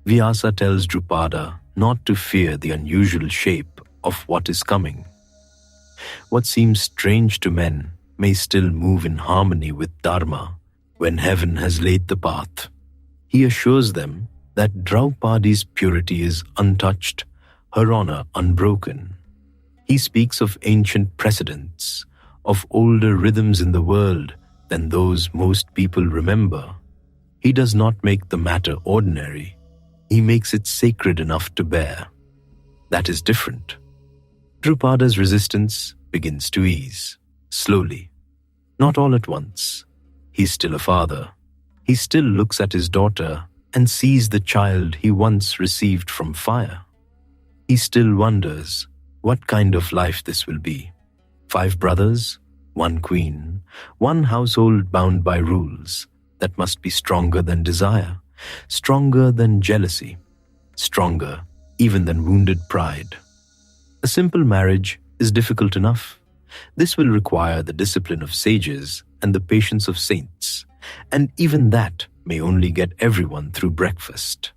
Vyasa tells Drupada not to fear the unusual shape of what is coming. What seems strange to men may still move in harmony with Dharma when heaven has laid the path. He assures them that Draupadi's purity is untouched, her honor unbroken. He speaks of ancient precedents, of older rhythms in the world than those most people remember. He does not make the matter ordinary. He makes it sacred enough to bear. That is different. Drupada's resistance begins to ease, slowly, not all at once. He's still a father. He still looks at his daughter and sees the child he once received from fire. He still wonders what kind of life this will be. 5 brothers, 1 queen, 1 household bound by rules that must be stronger than desire, stronger than jealousy, stronger even than wounded pride. A simple marriage is difficult enough. This will require the discipline of sages and the patience of saints, and even that may only get everyone through breakfast.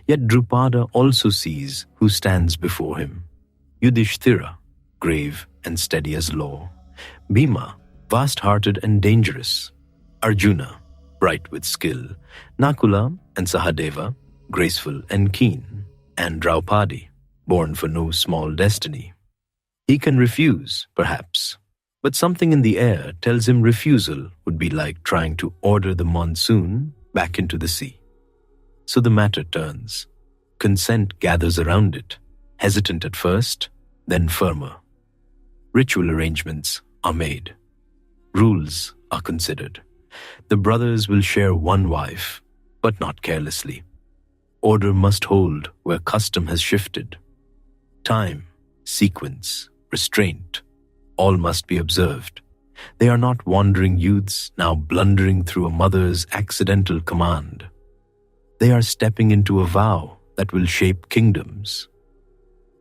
Yet Drupada also sees who stands before him. Yudhishthira, grave and steady as law. Bhima, vast-hearted and dangerous. Arjuna, bright with skill. Nakula and Sahadeva, graceful and keen. And Draupadi, born for no small destiny. He can refuse, perhaps, but something in the air tells him refusal would be like trying to order the monsoon back into the sea. So the matter turns. Consent gathers around it, hesitant at first, then firmer. Ritual arrangements are made. Rules are considered. The brothers will share 1 wife, but not carelessly. Order must hold where custom has shifted. Time, sequence, restraint, all must be observed. They are not wandering youths now blundering through a mother's accidental command. They are stepping into a vow that will shape kingdoms.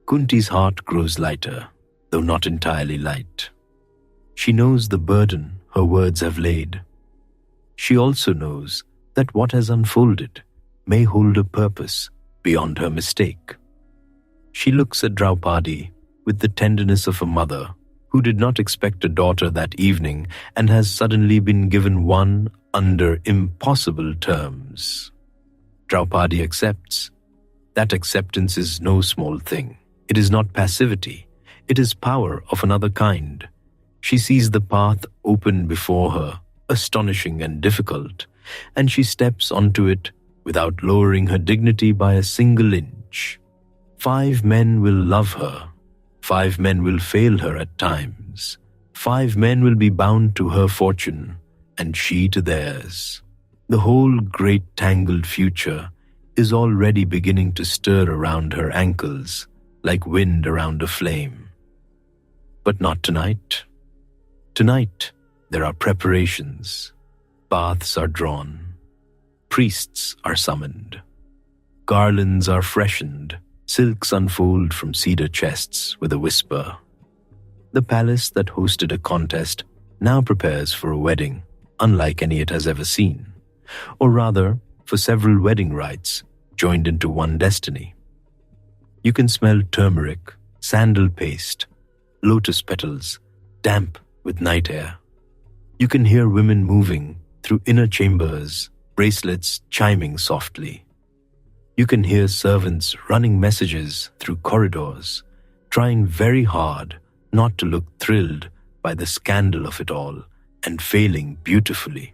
Kunti's heart grows lighter, though not entirely light. She knows the burden her words have laid. She also knows that what has unfolded may hold a purpose beyond her mistake. She looks at Draupadi with the tenderness of a mother who did not expect a daughter that evening and has suddenly been given one under impossible terms. Draupadi accepts. That acceptance is no small thing. It is not passivity. It is power of another kind. She sees the path open before her, astonishing and difficult, and she steps onto it without lowering her dignity by a single inch. 5 men will love her. 5 men will fail her at times, 5 men will be bound to her fortune, and she to theirs. The whole great tangled future is already beginning to stir around her ankles like wind around a flame. But not tonight. Tonight, there are preparations. Baths are drawn. Priests are summoned. Garlands are freshened. Silks unfold from cedar chests with a whisper. The palace that hosted a contest now prepares for a wedding unlike any it has ever seen, or rather, for several wedding rites joined into one destiny. You can smell turmeric, sandal paste, lotus petals, damp with night air. You can hear women moving through inner chambers, bracelets chiming softly. You can hear servants running messages through corridors, trying very hard not to look thrilled by the scandal of it all and failing beautifully.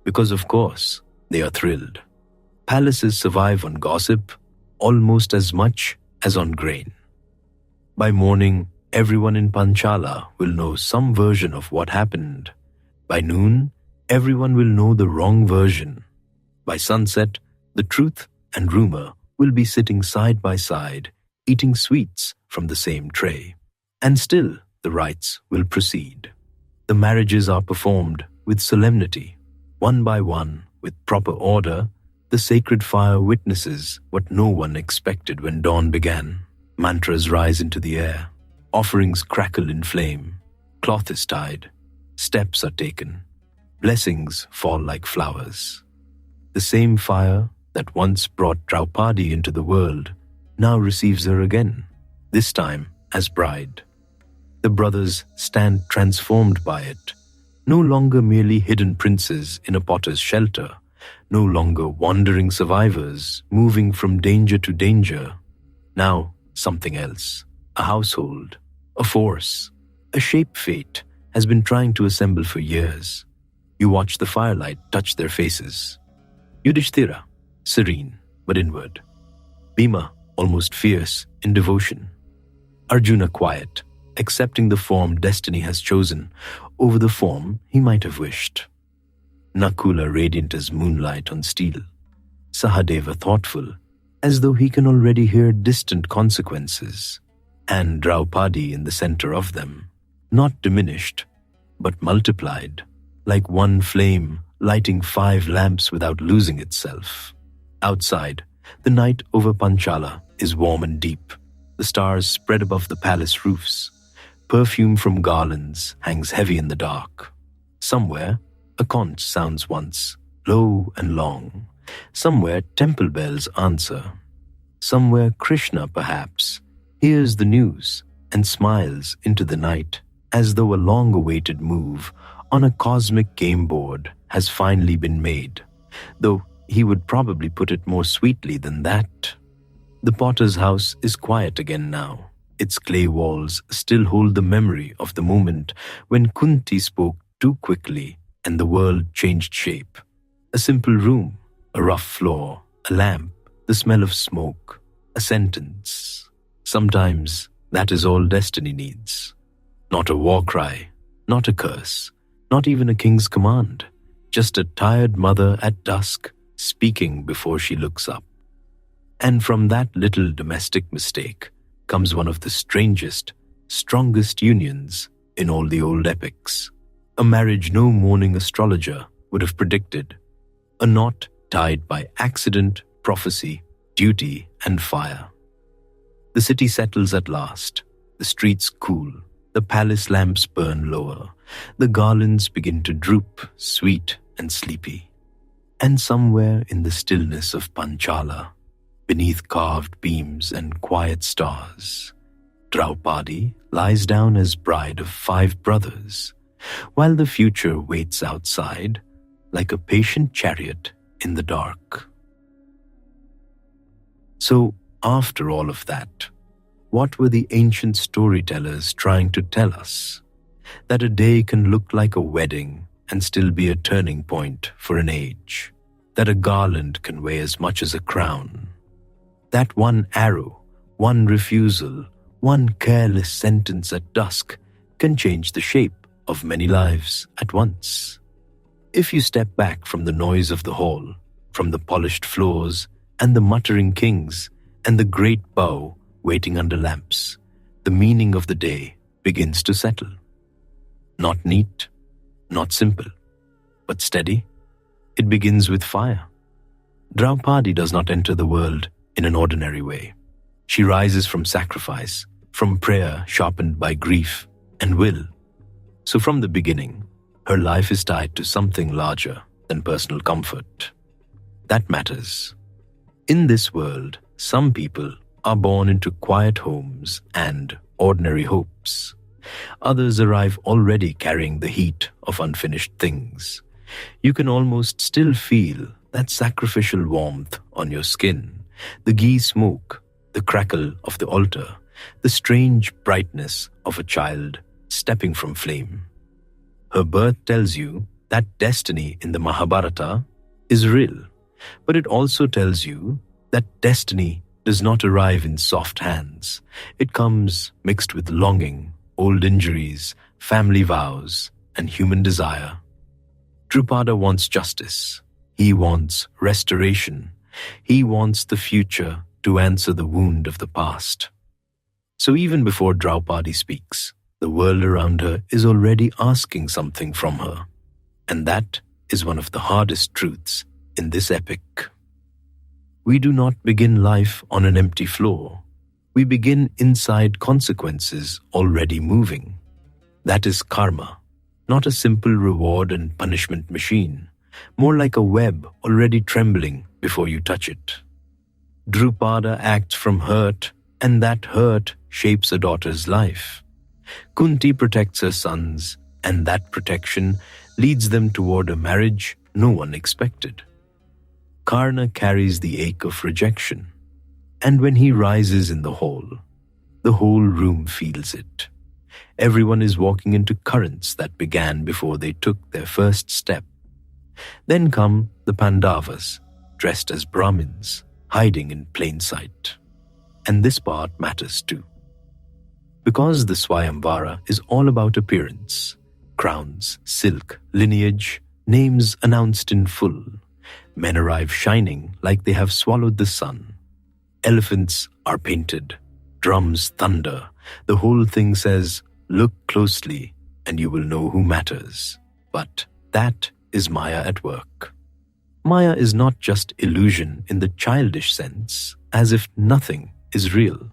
Because of course, they are thrilled. Palaces survive on gossip almost as much as on grain. By morning, everyone in Panchala will know some version of what happened. By noon, everyone will know the wrong version. By sunset, the truth and rumor will be sitting side by side, eating sweets from the same tray. And still, the rites will proceed. The marriages are performed with solemnity. One by one, with proper order, the sacred fire witnesses what no one expected when dawn began. Mantras rise into the air. Offerings crackle in flame. Cloth is tied. Steps are taken. Blessings fall like flowers. The same fire that once brought Draupadi into the world now receives her again, this time as bride. The brothers stand transformed by it, no longer merely hidden princes in a potter's shelter, no longer wandering survivors moving from danger to danger. Now something else, a household, a force, a shape fate has been trying to assemble for years. You watch the firelight touch their faces. Yudhishthira, serene but inward. Bhima, almost fierce in devotion. Arjuna quiet, accepting the form destiny has chosen over the form he might have wished. Nakula radiant as moonlight on steel. Sahadeva thoughtful, as though he can already hear distant consequences. And Draupadi in the center of them, not diminished, but multiplied, like one flame lighting 5 lamps without losing itself. Outside, the night over Panchala is warm and deep. The stars spread above the palace roofs. Perfume from garlands hangs heavy in the dark. Somewhere, a conch sounds once, low and long. Somewhere, temple bells answer. Somewhere, Krishna, perhaps, hears the news and smiles into the night as though a long-awaited move on a cosmic game board has finally been made, though he would probably put it more sweetly than that. The potter's house is quiet again now. Its clay walls still hold the memory of the moment when Kunti spoke too quickly and the world changed shape. A simple room, a rough floor, a lamp, the smell of smoke, a sentence. Sometimes that is all destiny needs. Not a war cry, not a curse, not even a king's command, just a tired mother at dusk speaking before she looks up. And from that little domestic mistake comes one of the strangest, strongest unions in all the old epics. A marriage no mourning astrologer would have predicted. A knot tied by accident, prophecy, duty, and fire. The city settles at last. The streets cool. The palace lamps burn lower. The garlands begin to droop, sweet and sleepy. And somewhere in the stillness of Panchala, beneath carved beams and quiet stars, Draupadi lies down as bride of 5 brothers, while the future waits outside like a patient chariot in the dark. So, after all of that, what were the ancient storytellers trying to tell us? That a day can look like a wedding and still be a turning point for an age. That a garland can weigh as much as a crown. That one arrow, one refusal, one careless sentence at dusk can change the shape of many lives at once. If you step back from the noise of the hall, from the polished floors and the muttering kings and the great bow waiting under lamps, the meaning of the day begins to settle. Not neat, not simple, but steady. It begins with fire. Draupadi does not enter the world in an ordinary way. She rises from sacrifice, from prayer sharpened by grief and will. So from the beginning, her life is tied to something larger than personal comfort. That matters. In this world, some people are born into quiet homes and ordinary hopes. Others arrive already carrying the heat of unfinished things. You can almost still feel that sacrificial warmth on your skin, the ghee smoke, the crackle of the altar, the strange brightness of a child stepping from flame. Her birth tells you that destiny in the Mahabharata is real, but it also tells you that destiny does not arrive in soft hands. It comes mixed with longing, old injuries, family vows, and human desire. Drupada wants justice. He wants restoration. He wants the future to answer the wound of the past. So even before Draupadi speaks, the world around her is already asking something from her. And that is one of the hardest truths in this epic. We do not begin life on an empty floor. We begin inside consequences already moving. That is karma, not a simple reward and punishment machine, more like a web already trembling before you touch it. Drupada acts from hurt, and that hurt shapes a daughter's life. Kunti protects her sons, and that protection leads them toward a marriage no one expected. Karna carries the ache of rejection, and when he rises in the whole room feels it. Everyone is walking into currents that began before they took their first step. Then come the Pandavas, dressed as Brahmins, hiding in plain sight. And this part matters too. Because the Swayamvara is all about appearance, crowns, silk, lineage, names announced in full. Men arrive shining like they have swallowed the sun. Elephants are painted, drums thunder. The whole thing says, look closely and you will know who matters. But that is Maya at work. Maya is not just illusion in the childish sense, as if nothing is real.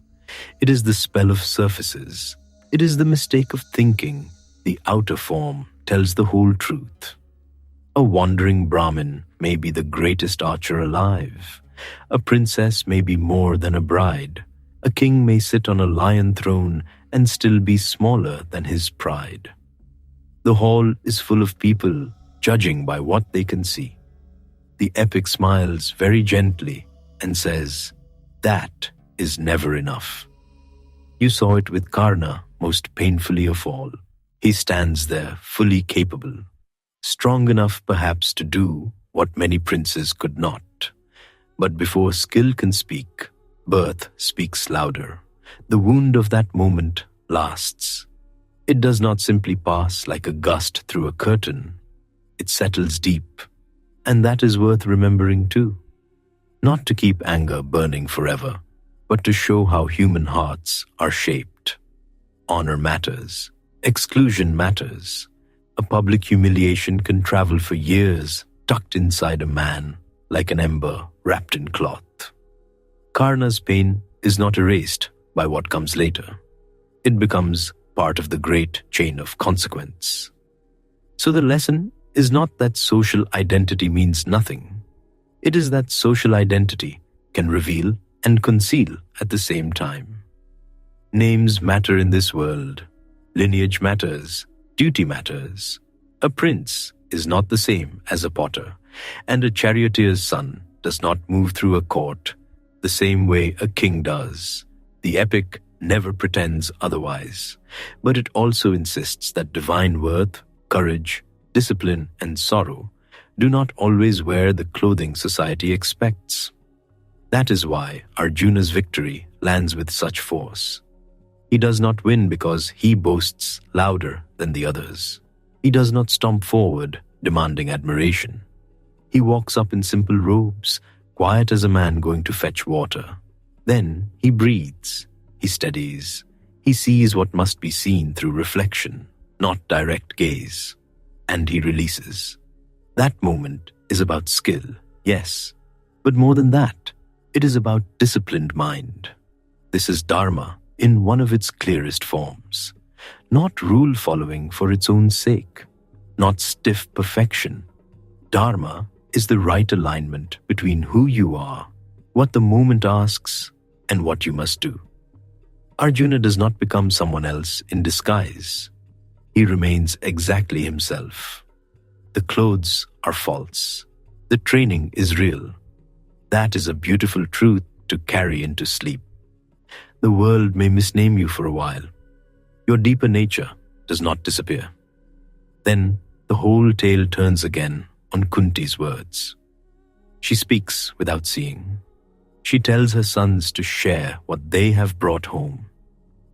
It is the spell of surfaces. It is the mistake of thinking. The outer form tells the whole truth. A wandering Brahmin may be the greatest archer alive. A princess may be more than a bride. A king may sit on a lion throne and still be smaller than his pride. The hall is full of people judging by what they can see. The epic smiles very gently and says, that is never enough. You saw it with Karna most painfully of all. He stands there fully capable, strong enough perhaps to do what many princes could not. But before skill can speak, birth speaks louder. The wound of that moment lasts. It does not simply pass like a gust through a curtain. It settles deep, and that is worth remembering too. Not to keep anger burning forever, but to show how human hearts are shaped. Honor matters. Exclusion matters. A public humiliation can travel for years, tucked inside a man, like an ember wrapped in cloth. Karna's pain is not erased by what comes later. It becomes part of the great chain of consequence. So the lesson is not that social identity means nothing. It is that social identity can reveal and conceal at the same time. Names matter in this world. Lineage matters. Duty matters. A prince is not the same as a potter, and a charioteer's son does not move through a court the same way a king does. The epic never pretends otherwise, but it also insists that divine worth, courage, discipline, and sorrow do not always wear the clothing society expects. That is why Arjuna's victory lands with such force. He does not win because he boasts louder than the others. He does not stomp forward, demanding admiration. He walks up in simple robes, quiet as a man going to fetch water. Then he breathes, he steadies, he sees what must be seen through reflection, not direct gaze, and he releases. That moment is about skill, yes, but more than that, it is about disciplined mind. This is Dharma in one of its clearest forms. Not rule following for its own sake, not stiff perfection. Dharma is the right alignment between who you are, what the moment asks, and what you must do. Arjuna does not become someone else in disguise. He remains exactly himself. The clothes are false. The training is real. That is a beautiful truth to carry into sleep. The world may misname you for a while. Your deeper nature does not disappear. Then the whole tale turns again on Kunti's words. She speaks without seeing. She tells her sons to share what they have brought home.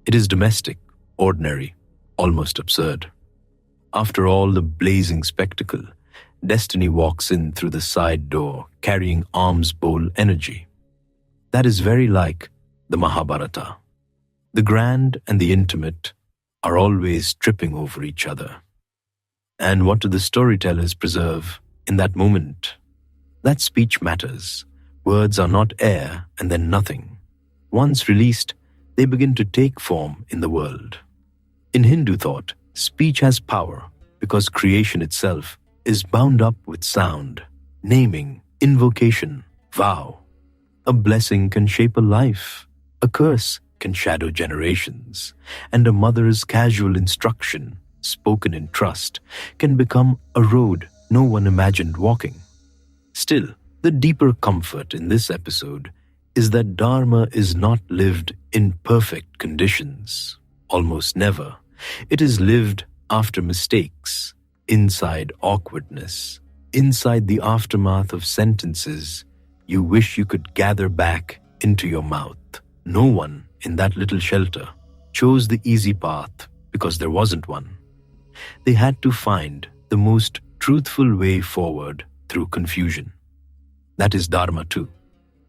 It is domestic, ordinary, almost absurd. After all the blazing spectacle, destiny walks in through the side door carrying alms bowl energy. That is very like the Mahabharata. The grand and the intimate are always tripping over each other. And what do the storytellers preserve in that moment? That speech matters. Words are not air and then nothing. Once released, they begin to take form in the world. In Hindu thought, speech has power because creation itself is bound up with sound, naming, invocation, vow. A blessing can shape a life. A curse can shadow generations, and a mother's casual instruction, spoken in trust, can become a road no one imagined walking. Still, the deeper comfort in this episode is that Dharma is not lived in perfect conditions, almost never. It is lived after mistakes, inside awkwardness, inside the aftermath of sentences you wish you could gather back into your mouth. No one in that little shelter chose the easy path because there wasn't one. They had to find the most truthful way forward through confusion. That is Dharma too,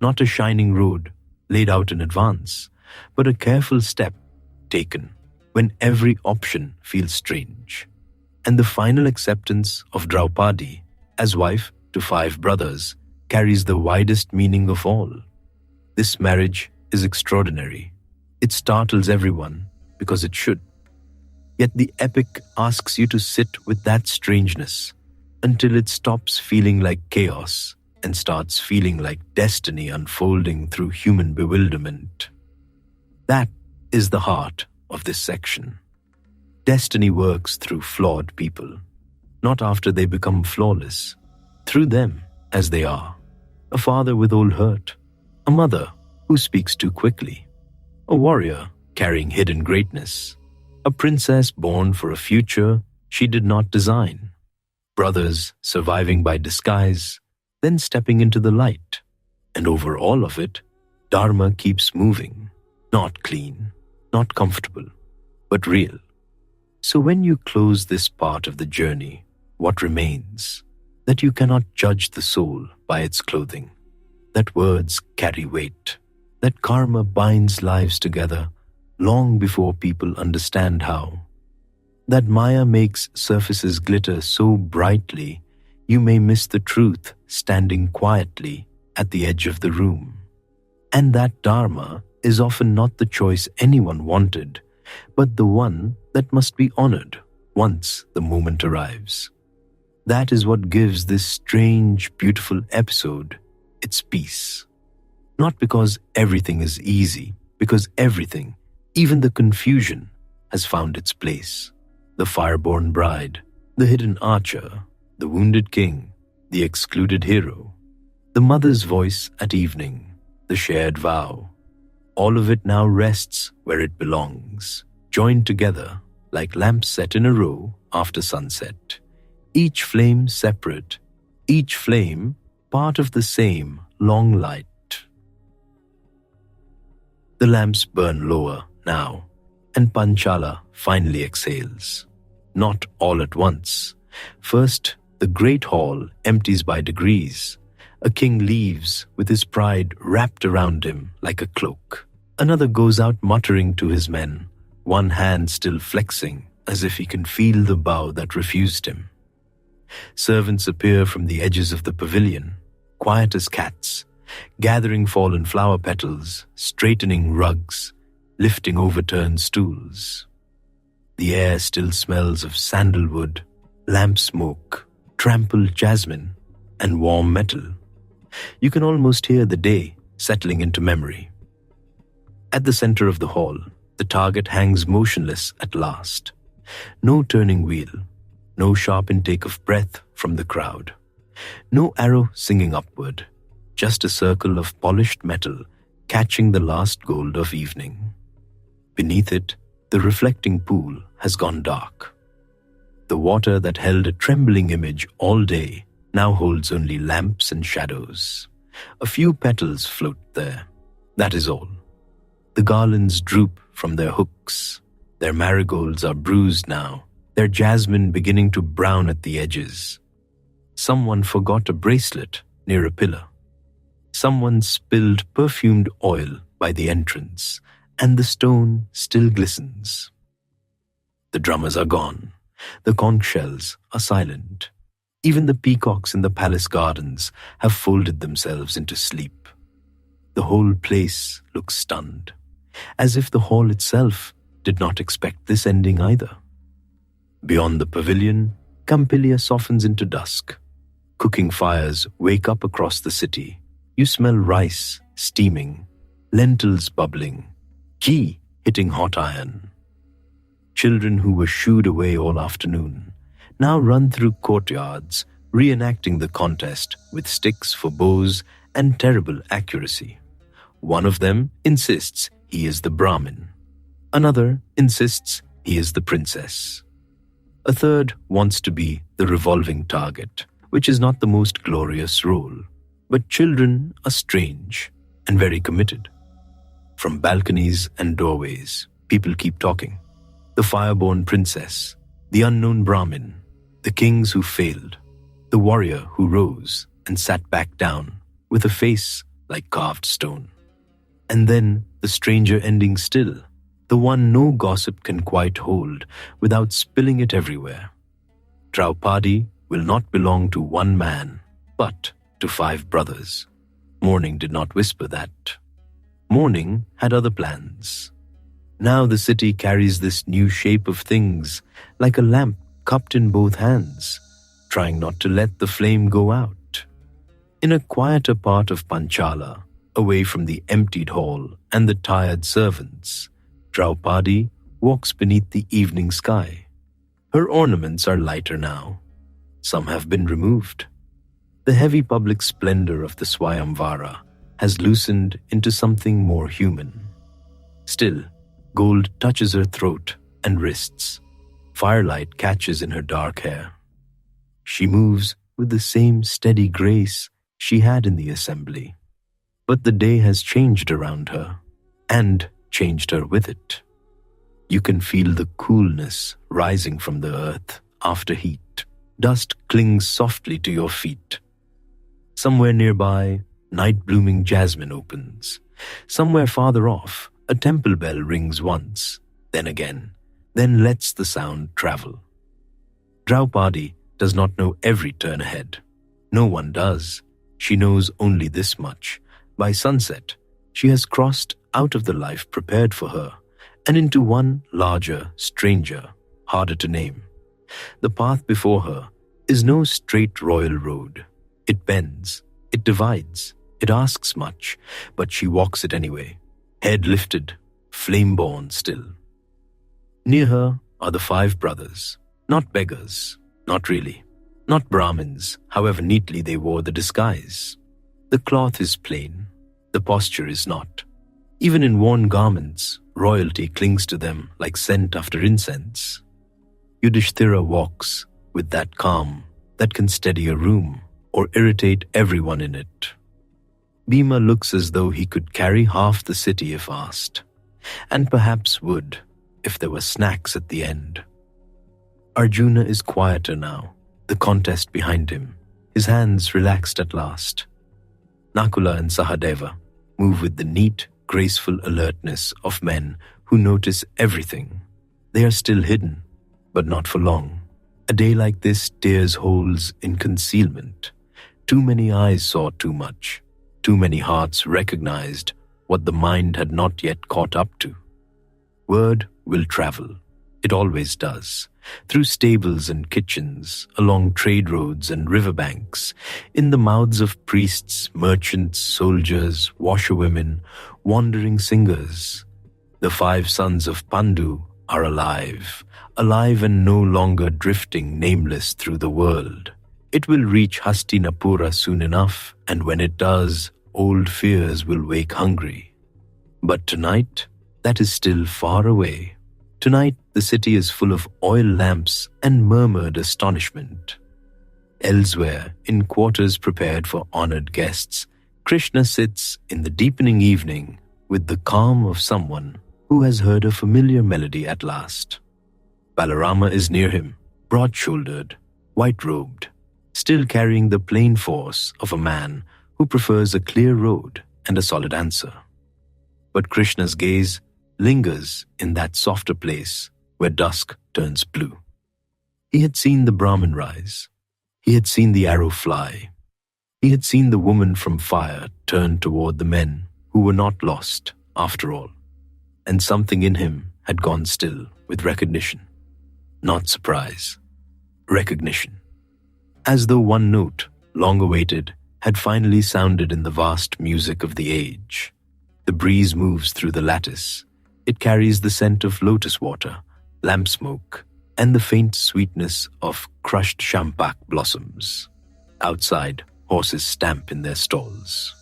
not a shining road laid out in advance, but a careful step taken when every option feels strange. And the final acceptance of Draupadi as wife to 5 brothers carries the widest meaning of all. This marriage is extraordinary. It startles everyone because it should. Yet the epic asks you to sit with that strangeness until it stops feeling like chaos and starts feeling like destiny unfolding through human bewilderment. That is the heart of this section. Destiny works through flawed people, not after they become flawless, through them as they are. A father with old hurt, a mother who speaks too quickly, a warrior carrying hidden greatness, a princess born for a future she did not design, brothers surviving by disguise, then stepping into the light. And over all of it, Dharma keeps moving, not clean, not comfortable, but real. So when you close this part of the journey, what remains? That you cannot judge the soul by its clothing, that words carry weight, that karma binds lives together long before people understand how, that Maya makes surfaces glitter so brightly you may miss the truth standing quietly at the edge of the room, and that Dharma is often not the choice anyone wanted, but the one that must be honored once the moment arrives. That is what gives this strange, beautiful episode its peace. Not because everything is easy, because everything, even the confusion, has found its place. The fireborn bride, the hidden archer, the wounded king, the excluded hero, the mother's voice at evening, the shared vow. All of it now rests where it belongs, joined together like lamps set in a row after sunset. Each flame separate, each flame part of the same long light. The lamps burn lower now, and Panchala finally exhales. Not all at once. First, the great hall empties by degrees. A king leaves with his pride wrapped around him like a cloak. Another goes out muttering to his men, one hand still flexing as if he can feel the bow that refused him. Servants appear from the edges of the pavilion, quiet as cats, gathering fallen flower petals, straightening rugs, lifting overturned stools. The air still smells of sandalwood, lamp smoke, trampled jasmine, and warm metal. You can almost hear the day settling into memory. At the center of the hall, the target hangs motionless at last. No turning wheel, no sharp intake of breath from the crowd. No arrow singing upward, just a circle of polished metal catching the last gold of evening. Beneath it, the reflecting pool has gone dark. The water that held a trembling image all day now holds only lamps and shadows. A few petals float there. That is all. The garlands droop from their hooks. Their marigolds are bruised now, their jasmine beginning to brown at the edges. Someone forgot a bracelet near a pillar. Someone spilled perfumed oil by the entrance, and the stone still glistens. The drummers are gone. The conch shells are silent. Even the peacocks in the palace gardens have folded themselves into sleep. The whole place looks stunned, as if the hall itself did not expect this ending either. Beyond the pavilion, Kampilya softens into dusk. Cooking fires wake up across the city. You smell rice steaming, lentils bubbling, ghee hitting hot iron. Children who were shooed away all afternoon now run through courtyards, reenacting the contest with sticks for bows and terrible accuracy. One of them insists he is the Brahmin. Another insists he is the princess. A third wants to be the revolving target, which is not the most glorious role. But children are strange and very committed. From balconies and doorways, people keep talking. The fireborn princess, the unknown Brahmin, the kings who failed, the warrior who rose and sat back down with a face like carved stone. And then the stranger ending still, the one no gossip can quite hold without spilling it everywhere. Draupadi will not belong to one man, but to 5 brothers. Morning did not whisper that. Morning had other plans. Now the city carries this new shape of things, like a lamp cupped in both hands, trying not to let the flame go out. In a quieter part of Panchala, away from the emptied hall and the tired servants, Draupadi walks beneath the evening sky. Her ornaments are lighter now. Some have been removed. The heavy public splendor of the Swayamvara has loosened into something more human. Still, gold touches her throat and wrists. Firelight catches in her dark hair. She moves with the same steady grace she had in the assembly. But the day has changed around her, and changed her with it. You can feel the coolness rising from the earth after heat. Dust clings softly to your feet. Somewhere nearby, night-blooming jasmine opens. Somewhere farther off, a temple bell rings once, then again, then lets the sound travel. Draupadi does not know every turn ahead. No one does. She knows only this much. By sunset, she has crossed out of the life prepared for her and into one larger, stranger, harder to name. The path before her is no straight royal road. It bends, it divides, it asks much, but she walks it anyway, head lifted, flame-born still. Near her are the 5 brothers, not beggars, not really, not Brahmins, however neatly they wore the disguise. The cloth is plain, the posture is not. Even in worn garments, royalty clings to them like scent after incense. Yudhishthira walks with that calm that can steady a room or irritate everyone in it. Bhima looks as though he could carry half the city if asked, and perhaps would, if there were snacks at the end. Arjuna is quieter now, the contest behind him, his hands relaxed at last. Nakula and Sahadeva move with the neat, graceful alertness of men who notice everything. They are still hidden, but not for long. A day like this tears holes in concealment. Too many eyes saw too much. Too many hearts recognized what the mind had not yet caught up to. Word will travel. It always does. Through stables and kitchens, along trade roads and riverbanks, in the mouths of priests, merchants, soldiers, washerwomen, wandering singers. The 5 sons of Pandu are alive and no longer drifting nameless through the world. It will reach Hastinapura soon enough, and when it does, old fears will wake hungry. But tonight, that is still far away. Tonight, the city is full of oil lamps and murmured astonishment. Elsewhere, in quarters prepared for honored guests, Krishna sits in the deepening evening with the calm of someone who has heard a familiar melody at last. Balarama is near him, broad-shouldered, white-robed, still carrying the plain force of a man who prefers a clear road and a solid answer. But Krishna's gaze lingers in that softer place where dusk turns blue. He had seen the Brahmin rise. He had seen the arrow fly. He had seen the woman from fire turn toward the men who were not lost after all. And something in him had gone still with recognition. Not surprise. Recognition. As though one note, long awaited, had finally sounded in the vast music of the age. The breeze moves through the lattice. It carries the scent of lotus water, lamp smoke, and the faint sweetness of crushed champak blossoms. Outside, horses stamp in their stalls.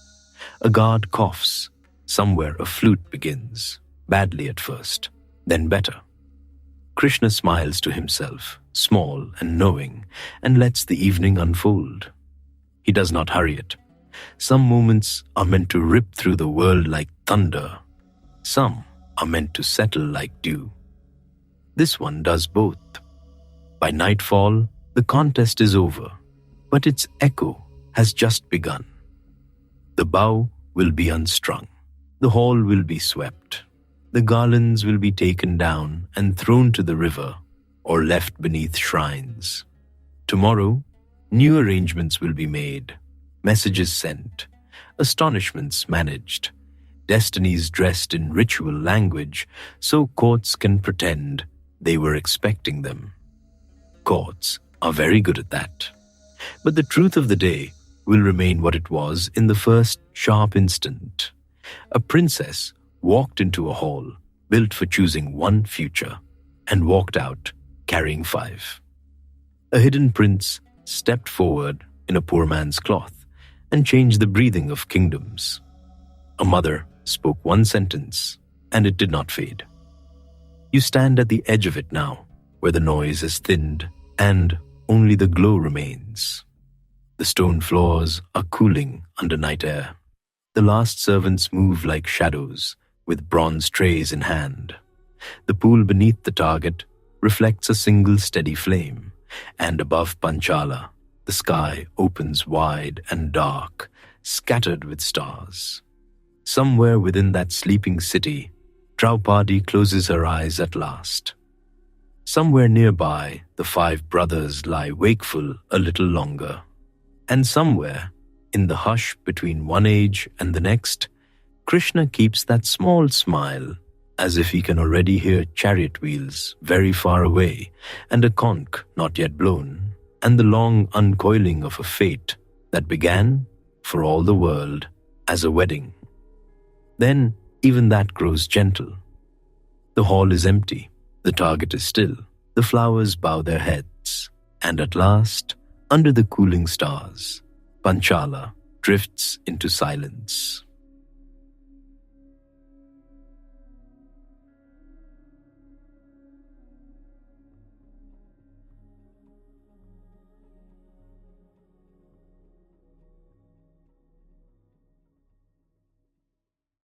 A guard coughs. Somewhere a flute begins, badly at first, then better. Krishna smiles to himself, small and knowing, and lets the evening unfold. He does not hurry it. Some moments are meant to rip through the world like thunder. Some are meant to settle like dew. This one does both. By nightfall, the contest is over, but its echo has just begun. The bow will be unstrung. The hall will be swept. The garlands will be taken down and thrown to the river or left beneath shrines. Tomorrow, new arrangements will be made, messages sent, astonishments managed, destinies dressed in ritual language so courts can pretend they were expecting them. Courts are very good at that. But the truth of the day will remain what it was in the first sharp instant. A princess walked into a hall built for choosing one future and walked out carrying 5. A hidden prince stepped forward in a poor man's cloth and changed the breathing of kingdoms. A mother spoke one sentence, and it did not fade. You stand at the edge of it now, where the noise has thinned and only the glow remains. The stone floors are cooling under night air. The last servants move like shadows, with bronze trays in hand. The pool beneath the target reflects a single steady flame, and above Panchala, the sky opens wide and dark, scattered with stars. Somewhere within that sleeping city, Draupadi closes her eyes at last. Somewhere nearby, the 5 brothers lie wakeful a little longer. And somewhere, in the hush between one age and the next, Krishna keeps that small smile, as if he can already hear chariot wheels very far away, and a conch not yet blown, and the long uncoiling of a fate that began, for all the world, as a wedding. Then even that grows gentle. The hall is empty, the target is still, the flowers bow their heads, and at last, under the cooling stars, Panchala drifts into silence.